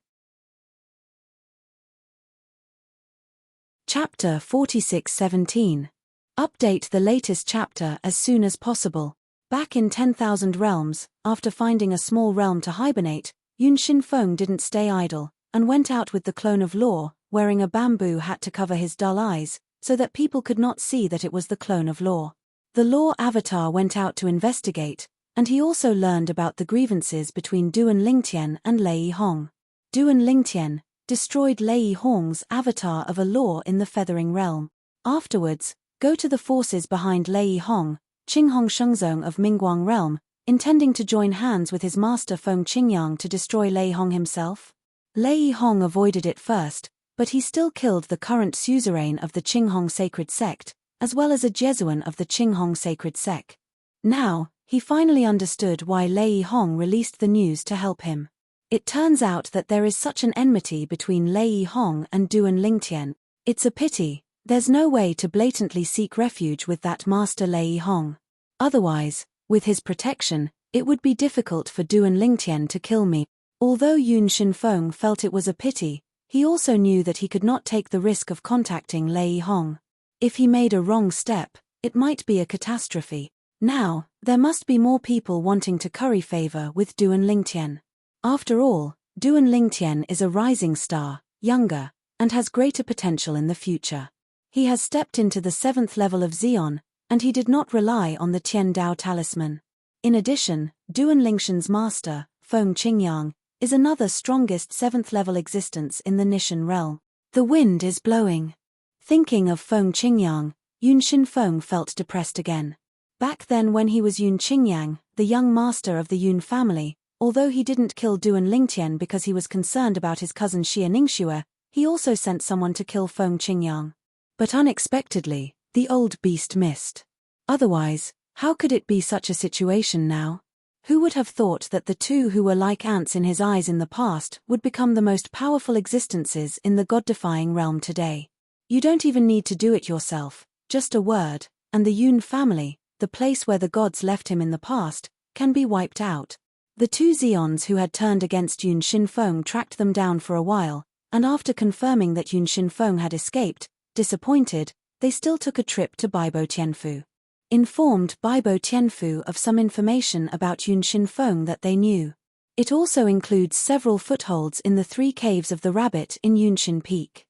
Chapter 46:17. Update the latest chapter as soon as possible. Back in 10,000 realms, after finding a small realm to hibernate, Yun Shinfeng didn't stay idle, and went out with the clone of Law, wearing a bamboo hat to cover his dull eyes, so that people could not see that it was the clone of Law. The Law avatar went out to investigate, and he also learned about the grievances between Duan Lingtian and Lei Hong. Duan Lingtian destroyed Lei Hong's avatar of a Law in the Feathering Realm. Afterwards, go to the forces behind Lei Hong, Qinghong Shengzong of Mingguang Realm, intending to join hands with his master Feng Qingyang to destroy Lei Hong himself. Lei Hong avoided it first, but he still killed the current suzerain of the Qinghong Sacred Sect, as well as a Jesuan of the Qinghong Sacred Sect. Now, he finally understood why Lei Hong released the news to help him. It turns out that there is such an enmity between Lei Hong and Duan Lingtian. It's a pity. There's no way to blatantly seek refuge with that master Lei Hong. Otherwise, with his protection, it would be difficult for Duan Lingtian to kill me. Although Yun Shinfeng felt it was a pity, he also knew that he could not take the risk of contacting Lei Hong. If he made a wrong step, it might be a catastrophe. Now, there must be more people wanting to curry favor with Duan Lingtian. After all, Duan Lingtian is a rising star, younger, and has greater potential in the future. He has stepped into the 7th level of Xion, and he did not rely on the Tian Dao talisman. In addition, Duan Lingshan's master, Feng Qingyang, is another strongest 7th level existence in the Nishan realm. The wind is blowing. Thinking of Feng Qingyang, Yun Shinfeng felt depressed again. Back then when he was Yun Qingyang, the young master of the Yun family, although he didn't kill Duan Lingtian because he was concerned about his cousin Xia Ningxue, he also sent someone to kill Feng Qingyang. But unexpectedly, the old beast missed. Otherwise, how could it be such a situation now? Who would have thought that the two who were like ants in his eyes in the past would become the most powerful existences in the god-defying realm today? You don't even need to do it yourself, just a word, and the Yun family, the place where the gods left him in the past, can be wiped out. The two Xions who had turned against Yun Shinfeng tracked them down for a while, and after confirming that Yun Shinfeng had escaped, disappointed, they still took a trip to Baibo Tianfu. Informed Baibo Tianfu of some information about Yun Shinfeng that they knew. It also includes several footholds in the 3 caves of the rabbit in Yunshin Peak.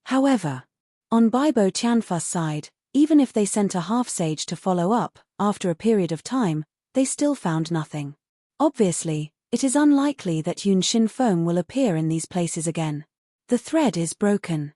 However, on Baibo Tianfu's side, even if they sent a half-sage to follow up, after a period of time, they still found nothing. Obviously, it is unlikely that Yun Shinfeng will appear in these places again. The thread is broken.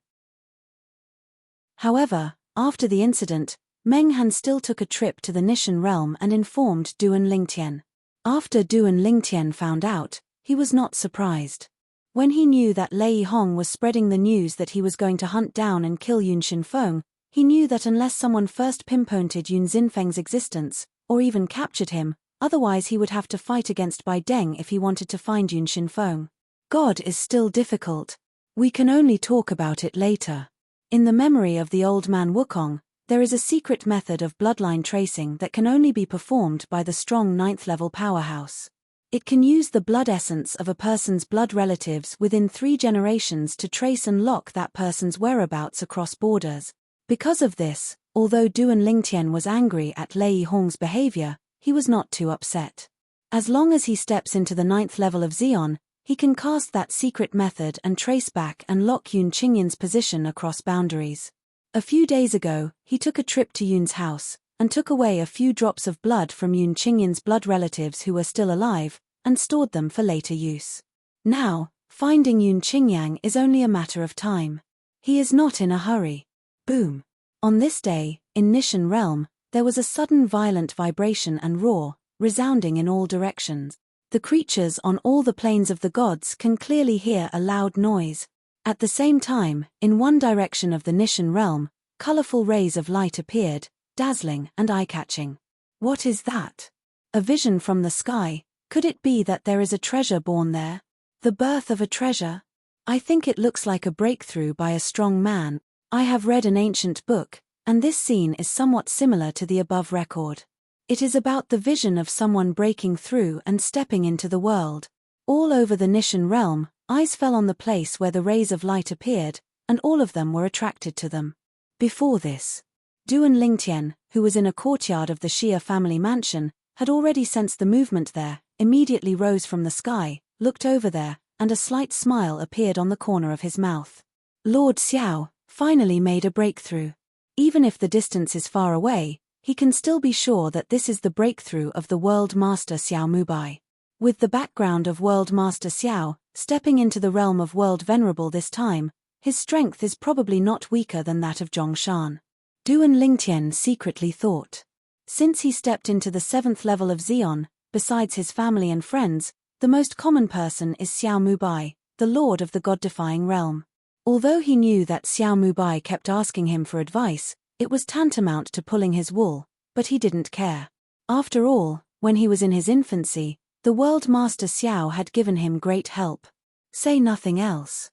However, after the incident, Meng Han still took a trip to the Nishan realm and informed Duan Lingtian. After Duan Lingtian found out, he was not surprised. When he knew that Lei Hong was spreading the news that he was going to hunt down and kill Yun Shinfeng, he knew that unless someone first pinpointed Yun Xinfeng's existence, or even captured him, otherwise he would have to fight against Bai Deng if he wanted to find Yun Shinfeng. God is still difficult. We can only talk about it later. In the memory of the old man Wukong, There is a secret method of bloodline tracing that can only be performed by the strong 9th-level powerhouse. It can use the blood essence of a person's blood relatives within 3 generations to trace and lock that person's whereabouts across borders. Because of this, although Duan Lingtian was angry at Lei Hong's behavior, he was not too upset. As long as he steps into the 9th level of Xion, he can cast that secret method and trace back and lock Yun Qingyan's position across boundaries. A few days ago, he took a trip to Yun's house, and took away a few drops of blood from Yun Qingyan's blood relatives who were still alive, and stored them for later use. Now, finding Yun Qingyan is only a matter of time. He is not in a hurry. Boom. On this day, in Nishan Realm, there was a sudden violent vibration and roar, resounding in all directions. The creatures on all the planes of the gods can clearly hear a loud noise. At the same time, in one direction of the Nishan Realm, colorful rays of light appeared, dazzling and eye-catching. What is that? A vision from the sky? Could it be that there is a treasure born there? The birth of a treasure? I think it looks like a breakthrough by a strong man. I have read an ancient book, and this scene is somewhat similar to the above record. It is about the vision of someone breaking through and stepping into the world. All over the Nishan Realm, eyes fell on the place where the rays of light appeared, and all of them were attracted to them. Before this, Duan Lingtian, who was in a courtyard of the Xia family mansion, had already sensed the movement there, immediately rose from the sky, looked over there, and a slight smile appeared on the corner of his mouth. Lord Xiao finally made a breakthrough. Even if the distance is far away, he can still be sure that this is the breakthrough of the World Master Xiao Mubai. With the background of World Master Xiao, stepping into the realm of World Venerable this time, his strength is probably not weaker than that of Zhongshan. Duan Lingtian secretly thought. Since he stepped into the 7th level of Xion, besides his family and friends, the most common person is Xiao Mubai, the lord of the god-defying realm. Although he knew that Xiao Mubai kept asking him for advice, it was tantamount to pulling his wool, but he didn't care. After all, when he was in his infancy, the World Master Xiao had given him great help. Say nothing else.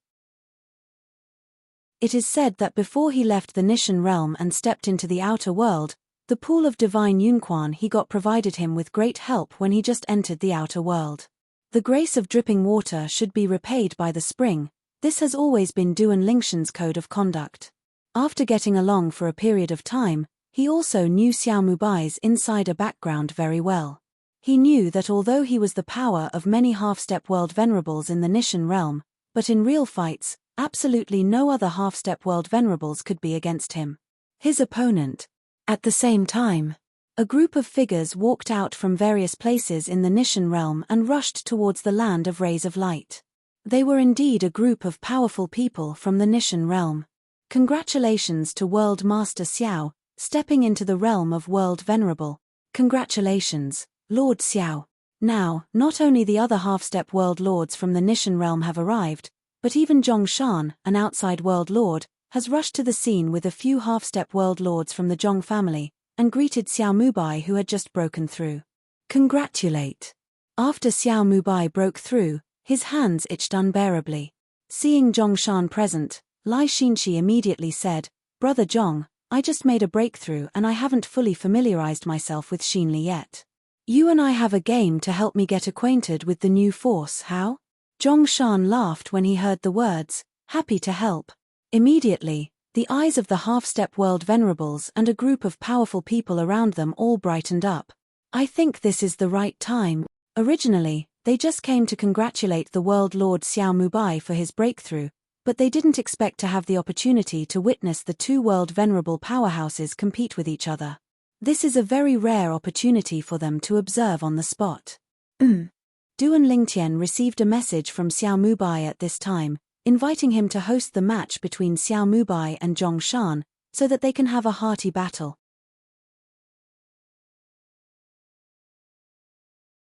It is said that before he left the Nishan realm and stepped into the outer world, the pool of divine Yunquan he got provided him with great help when he just entered the outer world. The grace of dripping water should be repaid by the spring. This has always been Duan Lingtian's code of conduct. After getting along for a period of time, he also knew Xiao Mubai's insider background very well. He knew that although he was the power of many half-step world venerables in the Nishan realm, but in real fights, absolutely no other half-step world venerables could be against him. His opponent. At the same time, a group of figures walked out from various places in the Nishan realm and rushed towards the land of rays of light. They were indeed a group of powerful people from the Nishan realm. Congratulations to World Master Xiao, stepping into the realm of World Venerable. Congratulations, Lord Xiao. Now, not only the other half-step world lords from the Nishan realm have arrived, but even Zhongshan, an outside world lord, has rushed to the scene with a few half-step world lords from the Zhong family, and greeted Xiao Mubai who had just broken through. Congratulate. After Xiao Mubai broke through, his hands itched unbearably. Seeing Zhongshan present, Lai Xinqi immediately said, "Brother Zhong, I just made a breakthrough and I haven't fully familiarized myself with Xinli yet. You and I have a game to help me get acquainted with the new force, how?" Zhongshan laughed when he heard the words, happy to help. Immediately, the eyes of the half-step world venerables and a group of powerful people around them all brightened up. I think this is the right time. Originally, they just came to congratulate the world lord Xiao Mubai for his breakthrough, but they didn't expect to have the opportunity to witness the two world venerable powerhouses compete with each other. This is a very rare opportunity for them to observe on the spot. Duan Lingtian received a message from Xiao Mubai at this time, inviting him to host the match between Xiao Mubai and Zhongshan, so that they can have a hearty battle.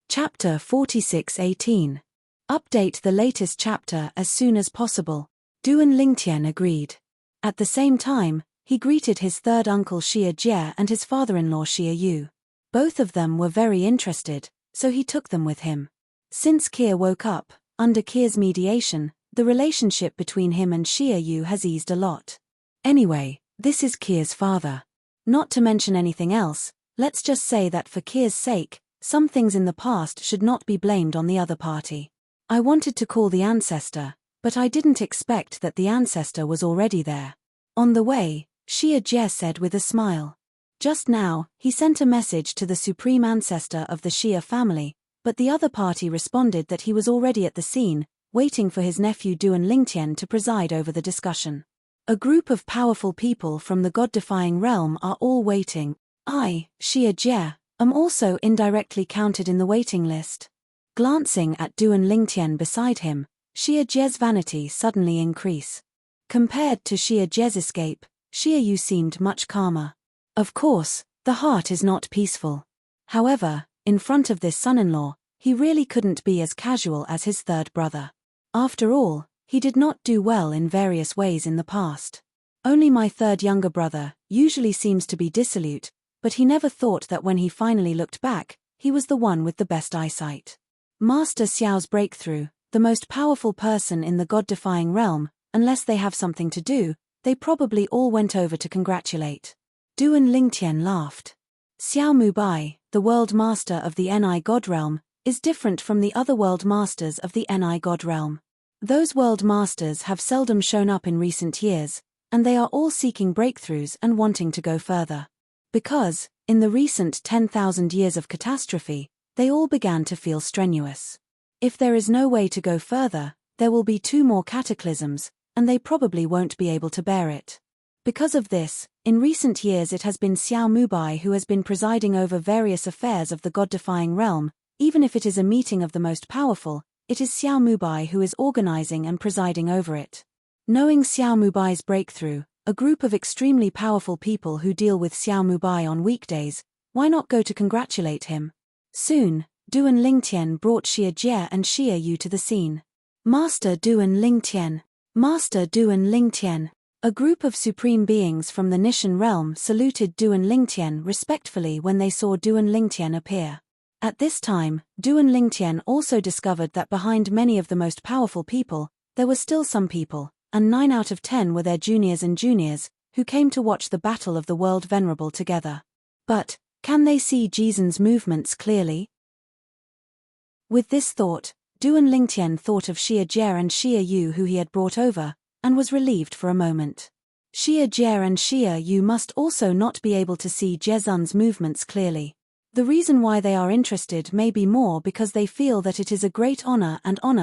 Chapter 46:18. Update the latest chapter as soon as possible. Duan Lingtian agreed. At the same time, he greeted his third uncle Xia Jie and his father-in-law Xia Yu. Both of them were very interested, so he took them with him. Since Kia woke up, under Kia's mediation, the relationship between him and Xia Yu has eased a lot. Anyway, this is Kia's father. Not to mention anything else, let's just say that for Kier's sake, some things in the past should not be blamed on the other party. I wanted to call the ancestor, but I didn't expect that the ancestor was already there. On the way, Xia Jie said with a smile. Just now, he sent a message to the supreme ancestor of the Xia family, but the other party responded that he was already at the scene, waiting for his nephew Duan Lingtian to preside over the discussion. A group of powerful people from the god-defying realm are all waiting. I, Xia Jie, am also indirectly counted in the waiting list. Glancing at Duan Lingtian beside him, Xia Jie's vanity suddenly increased. Compared to Xia Jie's escape, Xia Yu seemed much calmer. Of course, the heart is not peaceful. However, in front of this son-in-law, he really couldn't be as casual as his third brother. After all, he did not do well in various ways in the past. Only my third younger brother usually seems to be dissolute, but he never thought that when he finally looked back, he was the one with the best eyesight. Master Xiao's breakthrough, the most powerful person in the god-defying realm, unless they have something to do, they probably all went over to congratulate. Duan Lingtian laughed. Xiao Mubai, the world master of the Ni god realm, is different from the other world masters of the Ni god realm. Those world masters have seldom shown up in recent years, and they are all seeking breakthroughs and wanting to go further. Because, in the recent 10,000 years of catastrophe, they all began to feel strenuous. If there is no way to go further, there will be 2 more cataclysms, and they probably won't be able to bear it. Because of this, in recent years it has been Xiao Mubai who has been presiding over various affairs of the god-defying realm. Even if it is a meeting of the most powerful, it is Xiao Mubai who is organizing and presiding over it. Knowing Xiao Mubai's breakthrough, a group of extremely powerful people who deal with Xiao Mubai on weekdays, why not go to congratulate him? Soon, Duan Lingtian brought Xia Jie and Xia Yu to the scene. Master Duan Lingtian. Master Duan Lingtian. A group of supreme beings from the Nishan realm saluted Duan Lingtian respectfully when they saw Duan Lingtian appear. At this time, Duan Lingtian also discovered that behind many of the most powerful people, there were still some people, and 9 out of 10 were their juniors and juniors, who came to watch the battle of the world venerable together. But, can they see Jizen's movements clearly? With this thought, Duan Lingtian thought of Xia Jie and Xia Yu who he had brought over, and was relieved for a moment. Xia Jie and Xia Yu must also not be able to see Jezun's movements clearly. The reason why they are interested may be more because they feel that it is a great honor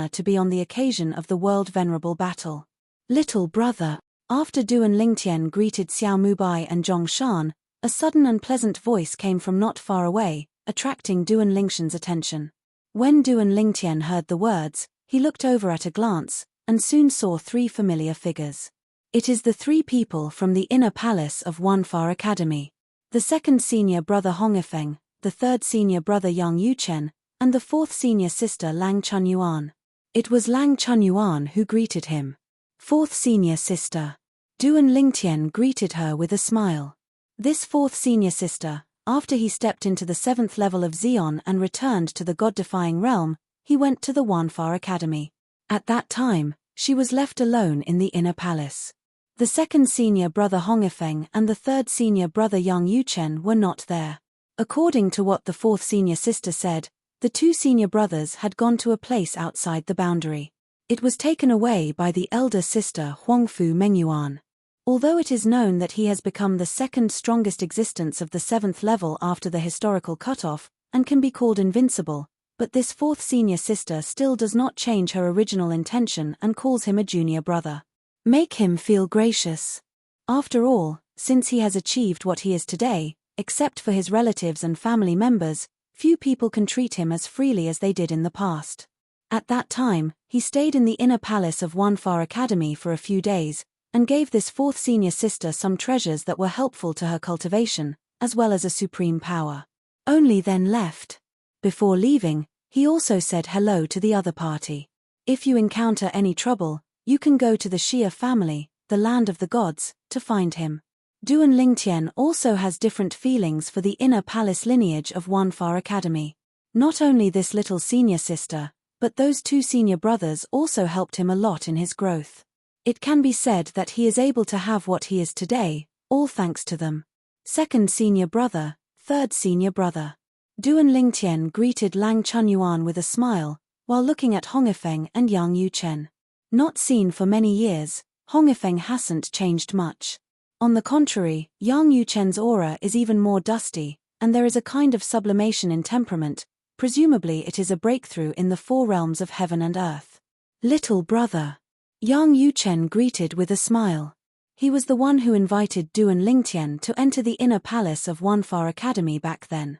to be on the occasion of the world venerable battle. Little brother. After Duan Lingtian greeted Xiao Mubai and Zhong Shan, a sudden and pleasant voice came from not far away, attracting Duan Lingtian's attention. When Duan Lingtian heard the words, he looked over at a glance, and soon saw 3 familiar figures. It is the 3 people from the inner palace of Wanfa Academy. The second senior brother Hongifeng, the third senior brother Yang Yuchen, and the 4th senior sister Lang Chunyuan. It was Lang Chunyuan who greeted him. 4th senior sister. Duan Lingtian greeted her with a smile. This 4th senior sister, after he stepped into the 7th level of Xion and returned to the god-defying realm, he went to the Wanfa Academy. At that time, she was left alone in the inner palace. The second senior brother Hongifeng and the third senior brother Yang Yuchen were not there. According to what the 4th senior sister said, the 2 senior brothers had gone to a place outside the boundary. It was taken away by the elder sister Huangfu Mengyuan. Although it is known that he has become the 2nd strongest existence of the 7th level after the historical cutoff, and can be called invincible, but this 4th senior sister still does not change her original intention and calls him a junior brother. Make him feel gracious. After all, since he has achieved what he is today, except for his relatives and family members, few people can treat him as freely as they did in the past. At that time, he stayed in the inner palace of Wanfa Academy for a few days, and gave this 4th senior sister some treasures that were helpful to her cultivation, as well as a supreme power. Only then left. Before leaving, he also said hello to the other party. If you encounter any trouble, you can go to the Xia family, the land of the gods, to find him. Duan Lingtian also has different feelings for the inner palace lineage of Wanfa Academy. Not only this little senior sister, but those 2 senior brothers also helped him a lot in his growth. It can be said that he is able to have what he is today, all thanks to them. Second senior brother, third senior brother. Duan Lingtian greeted Lang Chunyuan with a smile, while looking at Hongifeng and Yang Yuchen. Not seen for many years, Hongifeng hasn't changed much. On the contrary, Yang Yuchen's aura is even more dusty, and there is a kind of sublimation in temperament. Presumably it is a breakthrough in the four realms of heaven and earth. Little brother. Yang Yuchen greeted with a smile. He was the one who invited Duan Lingtian to enter the inner palace of Wanfa Academy back then.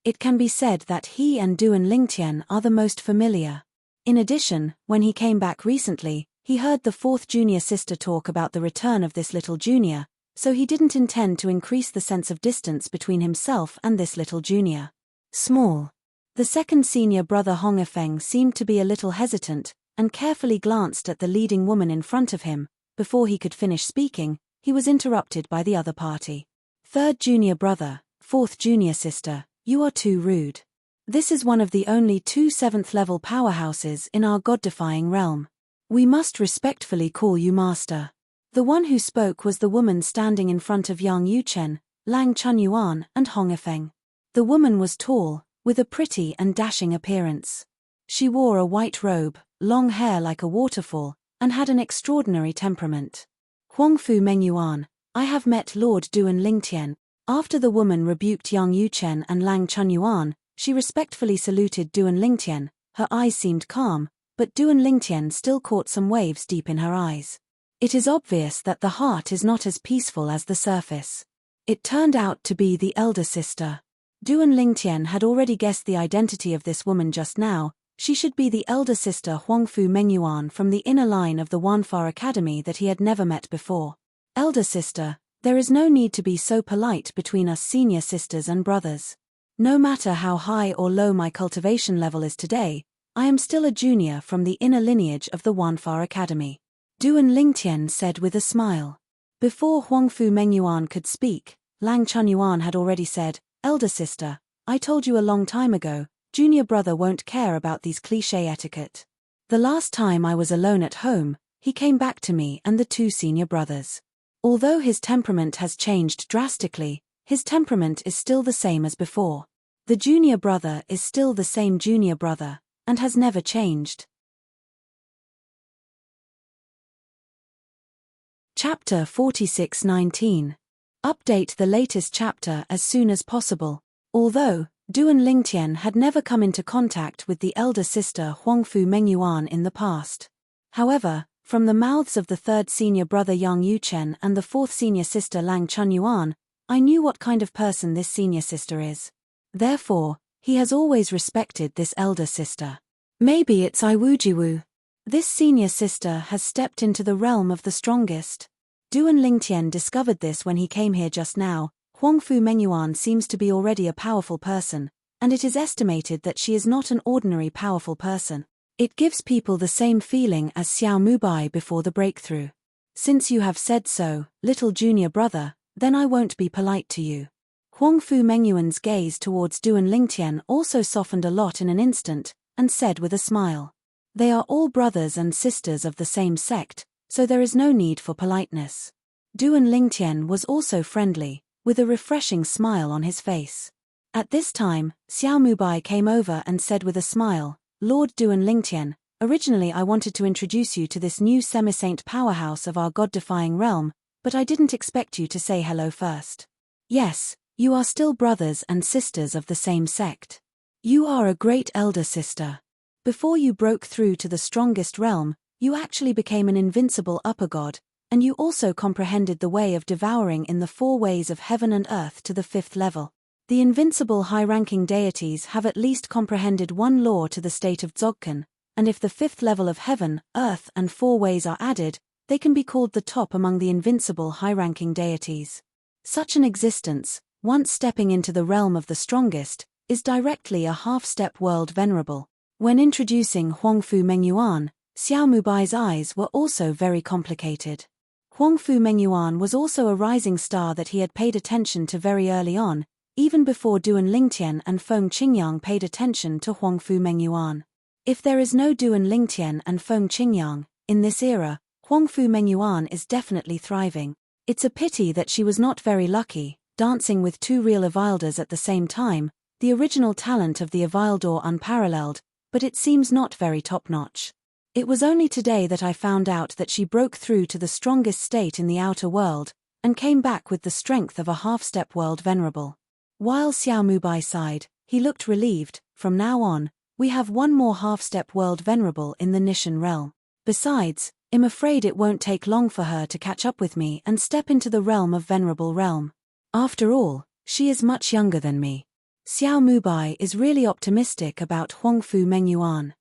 It can be said that he and Duan Lingtian are the most familiar. In addition, when he came back recently, he heard the fourth junior sister talk about the return of this little junior, so he didn't intend to increase the sense of distance between himself and this little junior. Small. The second senior brother Hongifeng seemed to be a little hesitant, and carefully glanced at the leading woman in front of him. Before he could finish speaking, he was interrupted by the other party. Third junior brother, fourth junior sister, you are too rude. This is one of the only two 7th level powerhouses in our god-defying realm. We must respectfully call you master. The one who spoke was the woman standing in front of Yang Yuchen, Lang Chunyuan, and Hongifeng. The woman was tall, with a pretty and dashing appearance. She wore a white robe, long hair like a waterfall, and had an extraordinary temperament. Huangfu Mengyuan, I have met Lord Duan Lingtian. After the woman rebuked Yang Yuchen and Lang Chunyuan, she respectfully saluted Duan Lingtian. Her eyes seemed calm, but Duan Lingtian still caught some waves deep in her eyes. It is obvious that the heart is not as peaceful as the surface. It turned out to be the elder sister. Duan Lingtian had already guessed the identity of this woman just now. She should be the elder sister Huangfu Mengyuan from the inner line of the Wanfa Academy that he had never met before. Elder sister, there is no need to be so polite between us senior sisters and brothers. No matter how high or low my cultivation level is today, I am still a junior from the inner lineage of the Wanfa Academy. Duan Lingtian said with a smile. Before Huangfu Mengyuan could speak, Lang Chunyuan had already said, Elder sister, I told you a long time ago, junior brother won't care about these cliché etiquette. The last time I was alone at home, he came back to me and the two senior brothers. Although his temperament has changed drastically, his temperament is still the same as before. The junior brother is still the same junior brother, and has never changed. Chapter 46:19. Update the latest chapter as soon as possible. Although Duan Lingtian had never come into contact with the elder sister Huangfu Mengyuan in the past. However, from the mouths of the third senior brother Yang Yuchen and the fourth senior sister Lang Chunyuan, I knew what kind of person this senior sister is. Therefore, he has always respected this elder sister. Maybe it's Iwujiwu. This senior sister has stepped into the realm of the strongest. Duan Lingtian discovered this when he came here just now. Huangfu Mengyuan seems to be already a powerful person, and it is estimated that she is not an ordinary powerful person. It gives people the same feeling as Xiao Mubai before the breakthrough. Since you have said so, little junior brother, then I won't be polite to you. Huangfu Mengyuan's gaze towards Duan Lingtian also softened a lot in an instant, and said with a smile. They are all brothers and sisters of the same sect, so there is no need for politeness. Duan Lingtian was also friendly, with a refreshing smile on his face. At this time, Xiao Mubai came over and said with a smile, Lord Duan Lingtian, originally I wanted to introduce you to this new semi-saint powerhouse of our god-defying realm, but I didn't expect you to say hello first. Yes, you are still brothers and sisters of the same sect. You are a great elder sister. Before you broke through to the strongest realm, you actually became an invincible upper god, and you also comprehended the way of devouring in the four ways of heaven and earth to the 5th level. The invincible high-ranking deities have at least comprehended one law to the state of Dzogchen, and if the 5th level of heaven, earth and four ways are added, they can be called the top among the invincible high-ranking deities. Such an existence, once stepping into the realm of the strongest, is directly a half-step world venerable. When introducing Huangfu Mengyuan, Xiao Mubai's eyes were also very complicated. Huangfu Mengyuan was also a rising star that he had paid attention to very early on, even before Duan Lingtian and Feng Qingyang paid attention to Huangfu Mengyuan. If there is no Duan Lingtian and Feng Qingyang, in this era, Huangfu Mengyuan is definitely thriving. It's a pity that she was not very lucky, dancing with two real Avildors at the same time, the original talent of the Avildor unparalleled, but it seems not very top-notch. It was only today that I found out that she broke through to the strongest state in the outer world, and came back with the strength of a half-step world venerable. While Xiao Mubai sighed, he looked relieved. From now on, we have one more half-step world venerable in the Nishan realm. Besides, I'm afraid it won't take long for her to catch up with me and step into the realm of venerable realm. After all, she is much younger than me. Xiao Mubai is really optimistic about Huangfu Mengyuan.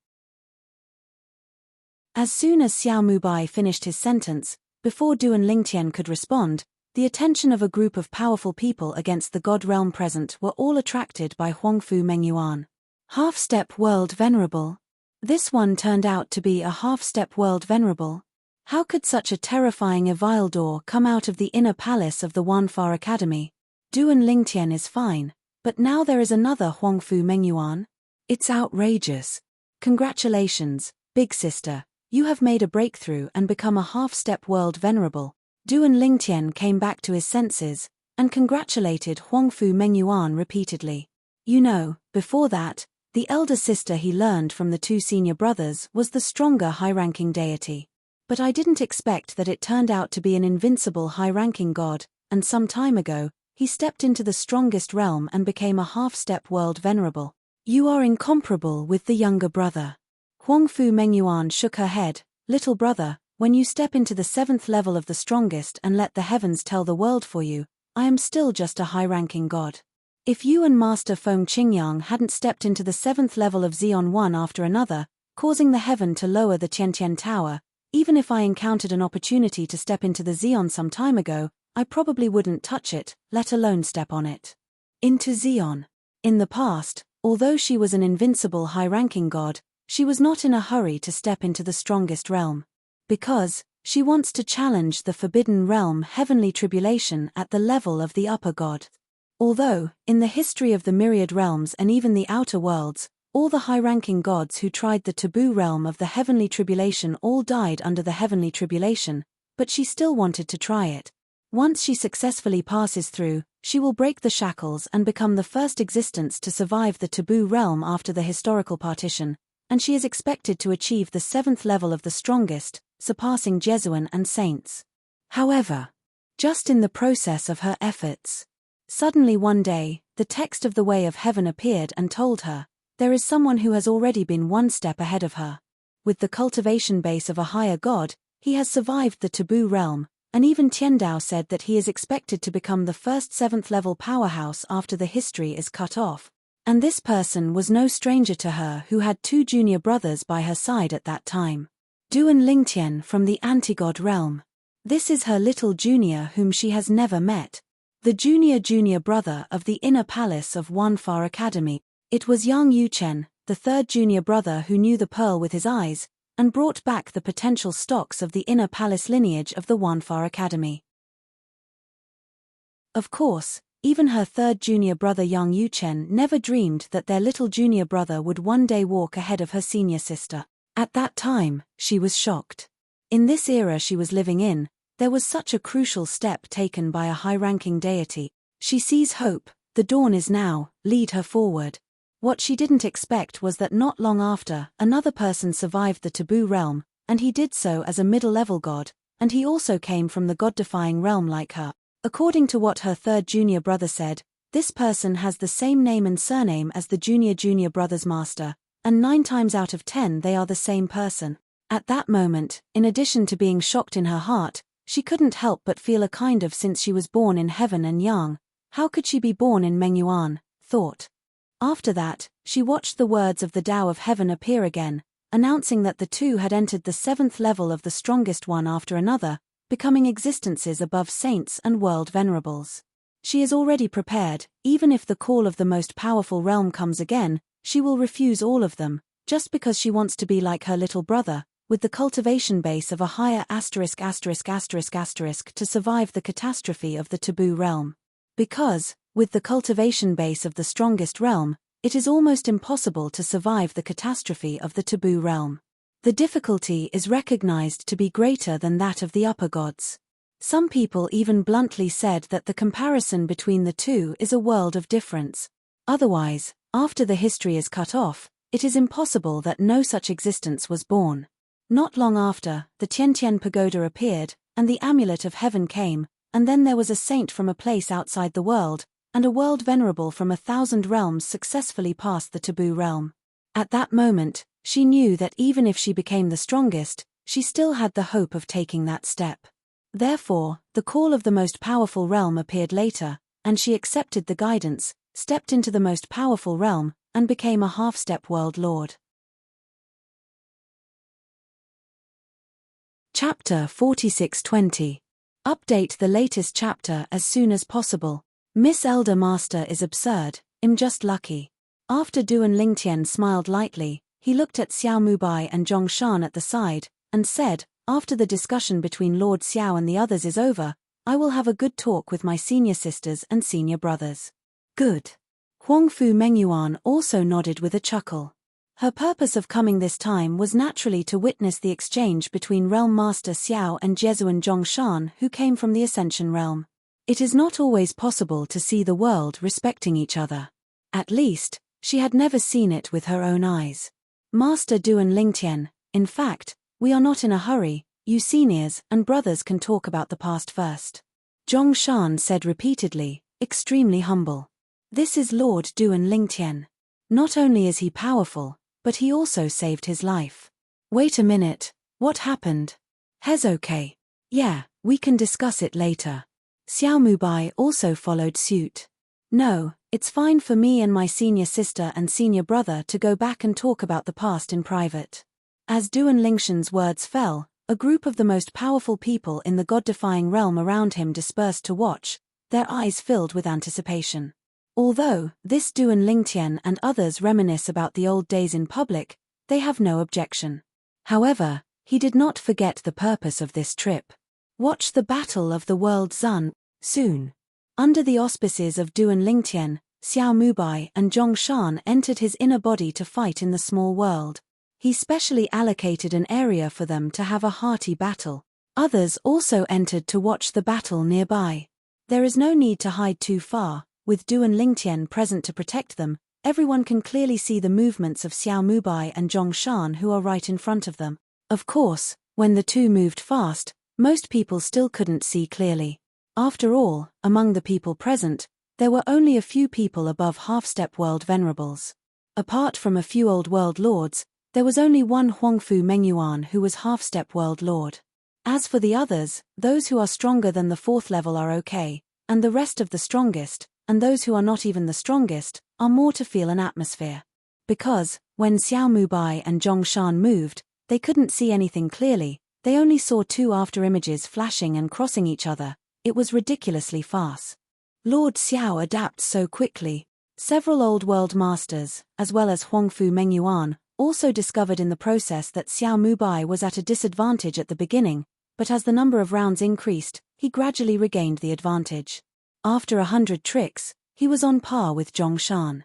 As soon as Xiao Mubai finished his sentence, before Duan Lingtian could respond, the attention of a group of powerful people against the god realm present were all attracted by Huangfu Mengyuan. Half-step world venerable. This one turned out to be a half-step world venerable. How could such a terrifying Avildor come out of the inner palace of the Wanfa Academy? Duan Lingtian is fine, but now there is another Huangfu Mengyuan? It's outrageous. Congratulations, big sister, you have made a breakthrough and become a half-step world venerable. Duan Lingtian came back to his senses, and congratulated Huangfu Mengyuan repeatedly. You know, before that, the elder sister he learned from the two senior brothers was the stronger high-ranking deity. But I didn't expect that it turned out to be an invincible high-ranking god, and some time ago, he stepped into the strongest realm and became a half-step world venerable. You are incomparable with the younger brother. Huangfu Mengyuan shook her head. Little brother, when you step into the 7th level of the strongest and let the heavens tell the world for you, I am still just a high-ranking god. If you and Master Feng Qingyang hadn't stepped into the 7th level of Xeon one after another, causing the heaven to lower the Tiantian Tower, even if I encountered an opportunity to step into the Xeon some time ago, I probably wouldn't touch it, let alone step on it. Into Xeon. In the past, although she was an invincible high-ranking god, she was not in a hurry to step into the strongest realm. Because, she wants to challenge the forbidden realm heavenly tribulation at the level of the upper god. Although, in the history of the myriad realms and even the outer worlds, all the high-ranking gods who tried the taboo realm of the heavenly tribulation all died under the heavenly tribulation, but she still wanted to try it. Once she successfully passes through, she will break the shackles and become the first existence to survive the taboo realm after the historical partition, and she is expected to achieve the 7th level of the strongest, surpassing Jesuan and saints. However, just in the process of her efforts, suddenly one day, the text of the Way of Heaven appeared and told her, there is someone who has already been one step ahead of her. With the cultivation base of a higher god, he has survived the taboo realm, and even Tiandao said that he is expected to become the first 7th level powerhouse after the history is cut off. And this person was no stranger to her who had two junior brothers by her side at that time. Duan Lingtian from the anti-god realm. This is her little junior whom she has never met. The junior brother of the inner palace of Wanfa Academy. It was Yang Yuchen, the third junior brother who knew the pearl with his eyes, and brought back the potential stocks of the inner palace lineage of the Wanfa Academy. Of course, even her third junior brother Yang Yuchen never dreamed that their little junior brother would one day walk ahead of her senior sister. At that time, she was shocked. In this era she was living in, there was such a crucial step taken by a high-ranking deity. She sees hope, the dawn is now, lead her forward. What she didn't expect was that not long after, another person survived the taboo realm, and he did so as a middle-level god, and he also came from the god-defying realm like her. According to what her third junior brother said, this person has the same name and surname as the junior brother's master, and 9 times out of 10 they are the same person. At that moment, in addition to being shocked in her heart, she couldn't help but feel a kind of since she was born in heaven and yang, how could she be born in Mengyuan, thought. After that, she watched the words of the Tao of Heaven appear again, announcing that the two had entered the 7th level of the strongest one after another, becoming existences above saints and world venerables. She is already prepared, even if the call of the most powerful realm comes again, she will refuse all of them, just because she wants to be like her little brother, with the cultivation base of a higher ***** to survive the catastrophe of the taboo realm. Because, with the cultivation base of the strongest realm, it is almost impossible to survive the catastrophe of the taboo realm. The difficulty is recognized to be greater than that of the upper gods. Some people even bluntly said that the comparison between the two is a world of difference. Otherwise, after the history is cut off, it is impossible that no such existence was born. Not long after, the Tiantian pagoda appeared, and the amulet of heaven came, and then there was a saint from a place outside the world, and a world venerable from 1,000 realms successfully passed the taboo realm. At that moment, she knew that even if she became the strongest, she still had the hope of taking that step. Therefore, the call of the most powerful realm appeared later, and she accepted the guidance, stepped into the most powerful realm, and became a half-step world lord. Chapter 4620. Update the latest chapter as soon as possible. Miss Elder Master is absurd, I'm just lucky. After Duan Lingtian smiled lightly, he looked at Xiao Mubai and Zhongshan at the side, and said, after the discussion between Lord Xiao and the others is over, I will have a good talk with my senior sisters and senior brothers. Good. Huangfu Mengyuan also nodded with a chuckle. Her purpose of coming this time was naturally to witness the exchange between Realm Master Xiao and Jesuan Zhongshan, who came from the Ascension Realm. It is not always possible to see the world respecting each other. At least, she had never seen it with her own eyes. Master Duan Lingtian, in fact, we are not in a hurry, you seniors and brothers can talk about the past first. Zhongshan said repeatedly, extremely humble. This is Lord Duan Lingtian. Not only is he powerful, but he also saved his life. Wait a minute, what happened? Hez okay. Yeah, we can discuss it later. Xiao Mubai also followed suit. No, it's fine for me and my senior sister and senior brother to go back and talk about the past in private. As Duan Lingshan's words fell, a group of the most powerful people in the god-defying realm around him dispersed to watch, their eyes filled with anticipation. Although this Duan Lingtian and others reminisce about the old days in public, they have no objection. However, he did not forget the purpose of this trip. Watch the battle of the world Zun, soon. Under the auspices of Duan Lingtian, Xiao Mubai and Zhongshan entered his inner body to fight in the small world. He specially allocated an area for them to have a hearty battle. Others also entered to watch the battle nearby. There is no need to hide too far. With Duan Lingtian present to protect them, everyone can clearly see the movements of Xiao Mubai and Zhongshan who are right in front of them. Of course, when the two moved fast, most people still couldn't see clearly. After all, among the people present, there were only a few people above half-step world venerables. Apart from a few old world lords, there was only one Huangfu Mengyuan who was half-step world lord. As for the others, those who are stronger than the 4th level are okay, and the rest of the strongest, and those who are not even the strongest, are more to feel an atmosphere. Because, when Xiao Mubai and Zhongshan moved, they couldn't see anything clearly, they only saw two after-images flashing and crossing each other. It was ridiculously fast. Lord Xiao adapts so quickly. Several old world masters, as well as Huangfu Mengyuan, also discovered in the process that Xiao Mubai was at a disadvantage at the beginning, but as the number of rounds increased, he gradually regained the advantage. After 100 tricks, he was on par with Zhongshan.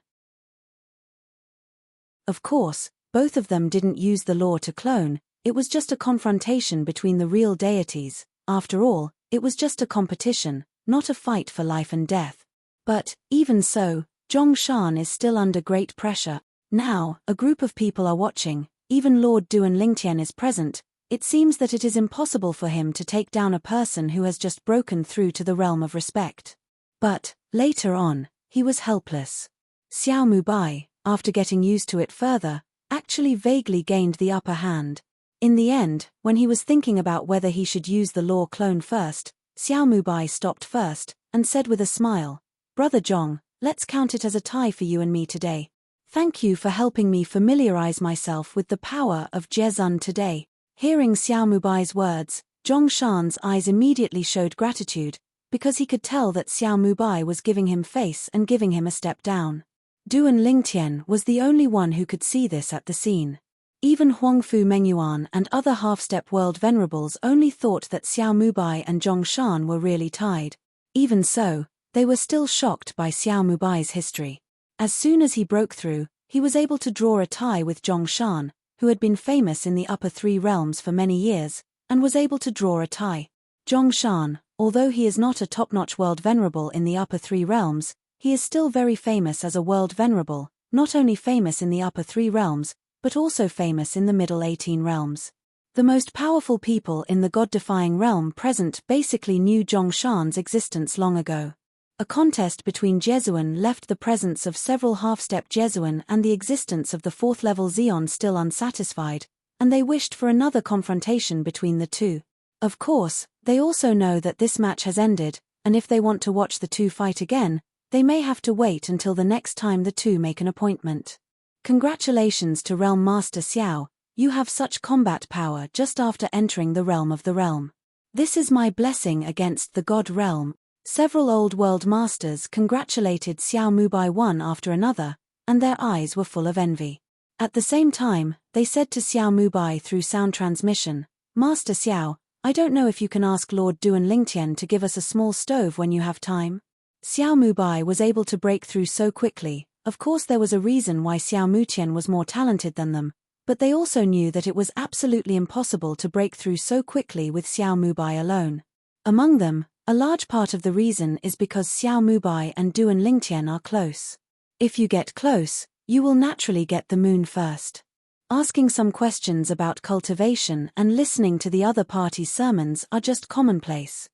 Of course, both of them didn't use the law to clone, it was just a confrontation between the real deities. After all, it was just a competition, not a fight for life and death. But, even so, Zhongshan is still under great pressure. Now, a group of people are watching, even Lord Duan Lingtian is present. It seems that it is impossible for him to take down a person who has just broken through to the realm of respect. But, later on, he was helpless. Xiao Mubai, after getting used to it further, actually vaguely gained the upper hand. In the end, when he was thinking about whether he should use the law clone first, Xiao Mubai stopped first, and said with a smile, "Brother Zhong, let's count it as a tie for you and me today. Thank you for helping me familiarize myself with the power of Jezun today." Hearing Xiao Mubai's words, Zhongshan's eyes immediately showed gratitude, because he could tell that Xiao Mubai was giving him face and giving him a step down. Duan Lingtian was the only one who could see this at the scene. Even Huangfu Mengyuan and other half-step world venerables only thought that Xiao Mubai and Zhongshan were really tied. Even so, they were still shocked by Xiao Mubai's history. As soon as he broke through, he was able to draw a tie with Zhongshan, who had been famous in the upper 3 realms for many years, and was able to draw a tie. Zhongshan, although he is not a top-notch world venerable in the upper three realms, he is still very famous as a world venerable, not only famous in the upper three realms, but also famous in the middle 18 realms. The most powerful people in the god-defying realm present basically knew Zhongshan's existence long ago. A contest between Jesuan left the presence of several half-step Jesuan and the existence of the fourth-level Xeon still unsatisfied, and they wished for another confrontation between the two. Of course, they also know that this match has ended, and if they want to watch the two fight again, they may have to wait until the next time the two make an appointment. Congratulations to Realm Master Xiao, you have such combat power just after entering the realm of the realm. This is my blessing against the god realm. Several old world masters congratulated Xiao Mubai one after another, and their eyes were full of envy. At the same time, they said to Xiao Mubai through sound transmission, Master Xiao, I don't know if you can ask Lord Duan Lingtian to give us a small stove when you have time. Xiao Mubai was able to break through so quickly. Of course there was a reason why Xiao Mutian was more talented than them, but they also knew that it was absolutely impossible to break through so quickly with Xiao Mubai alone. Among them, a large part of the reason is because Xiao Mubai and Duan Lingtian are close. If you get close, you will naturally get the moon first. Asking some questions about cultivation and listening to the other party's sermons are just commonplace.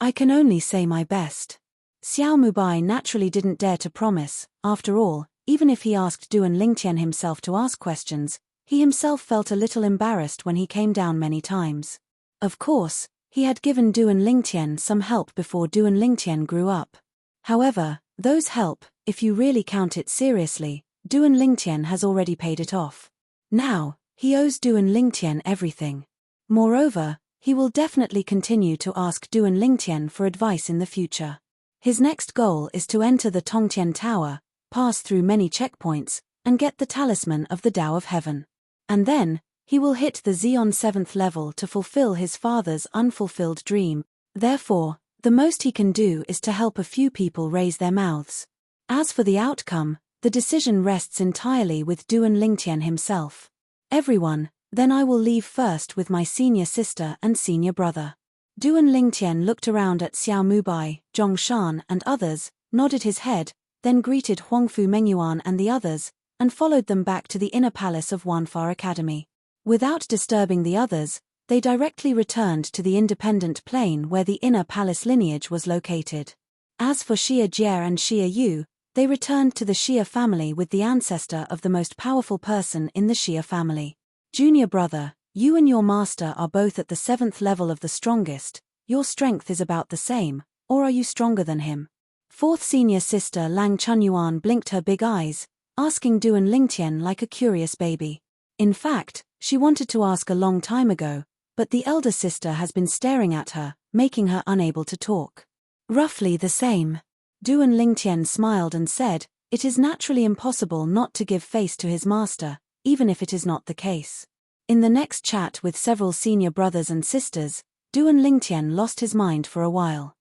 I can only say my best. Xiao Mubai naturally didn't dare to promise. After all, even if he asked Duan Lingtian himself to ask questions, he himself felt a little embarrassed when he came down many times. Of course, he had given Duan Lingtian some help before Duan Lingtian grew up. However, those help, if you really count it seriously, Duan Lingtian has already paid it off. Now, he owes Duan Lingtian everything. Moreover, he will definitely continue to ask Duan Lingtian for advice in the future. His next goal is to enter the Tongtian Tower, pass through many checkpoints, and get the talisman of the Tao of Heaven. And then, he will hit the Xeon 7th level to fulfill his father's unfulfilled dream. Therefore, the most he can do is to help a few people raise their mouths. As for the outcome, the decision rests entirely with Duan Lingtian himself. Everyone, then I will leave first with my senior sister and senior brother. Duan Lingtian looked around at Xiao Mubai, Zhongshan and others, nodded his head, then greeted Huangfu Mengyuan and the others, and followed them back to the inner palace of Wanfa Academy. Without disturbing the others, they directly returned to the independent plane where the inner palace lineage was located. As for Xia Jie and Xia Yu, they returned to the Xia family with the ancestor of the most powerful person in the Xia family. Junior brother, you and your master are both at the 7th level of the strongest. Your strength is about the same, or are you stronger than him? Fourth senior sister Lang Chunyuan blinked her big eyes, asking Duan Lingtian like a curious baby. In fact, she wanted to ask a long time ago, but the elder sister has been staring at her, making her unable to talk. Roughly the same. Duan Lingtian smiled and said, it is naturally impossible not to give face to his master, even if it is not the case. In the next chat with several senior brothers and sisters, Duan Lingtian lost his mind for a while.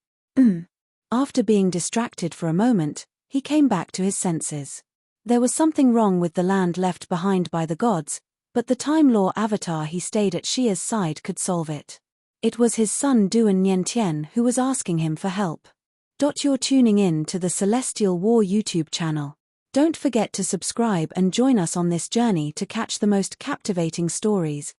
After being distracted for a moment, he came back to his senses. There was something wrong with the land left behind by the gods, but the Time Law avatar he stayed at Xia's side could solve it. It was his son Duan Niantian who was asking him for help. You're tuning in to the Celestial War YouTube channel. Don't forget to subscribe and join us on this journey to catch the most captivating stories.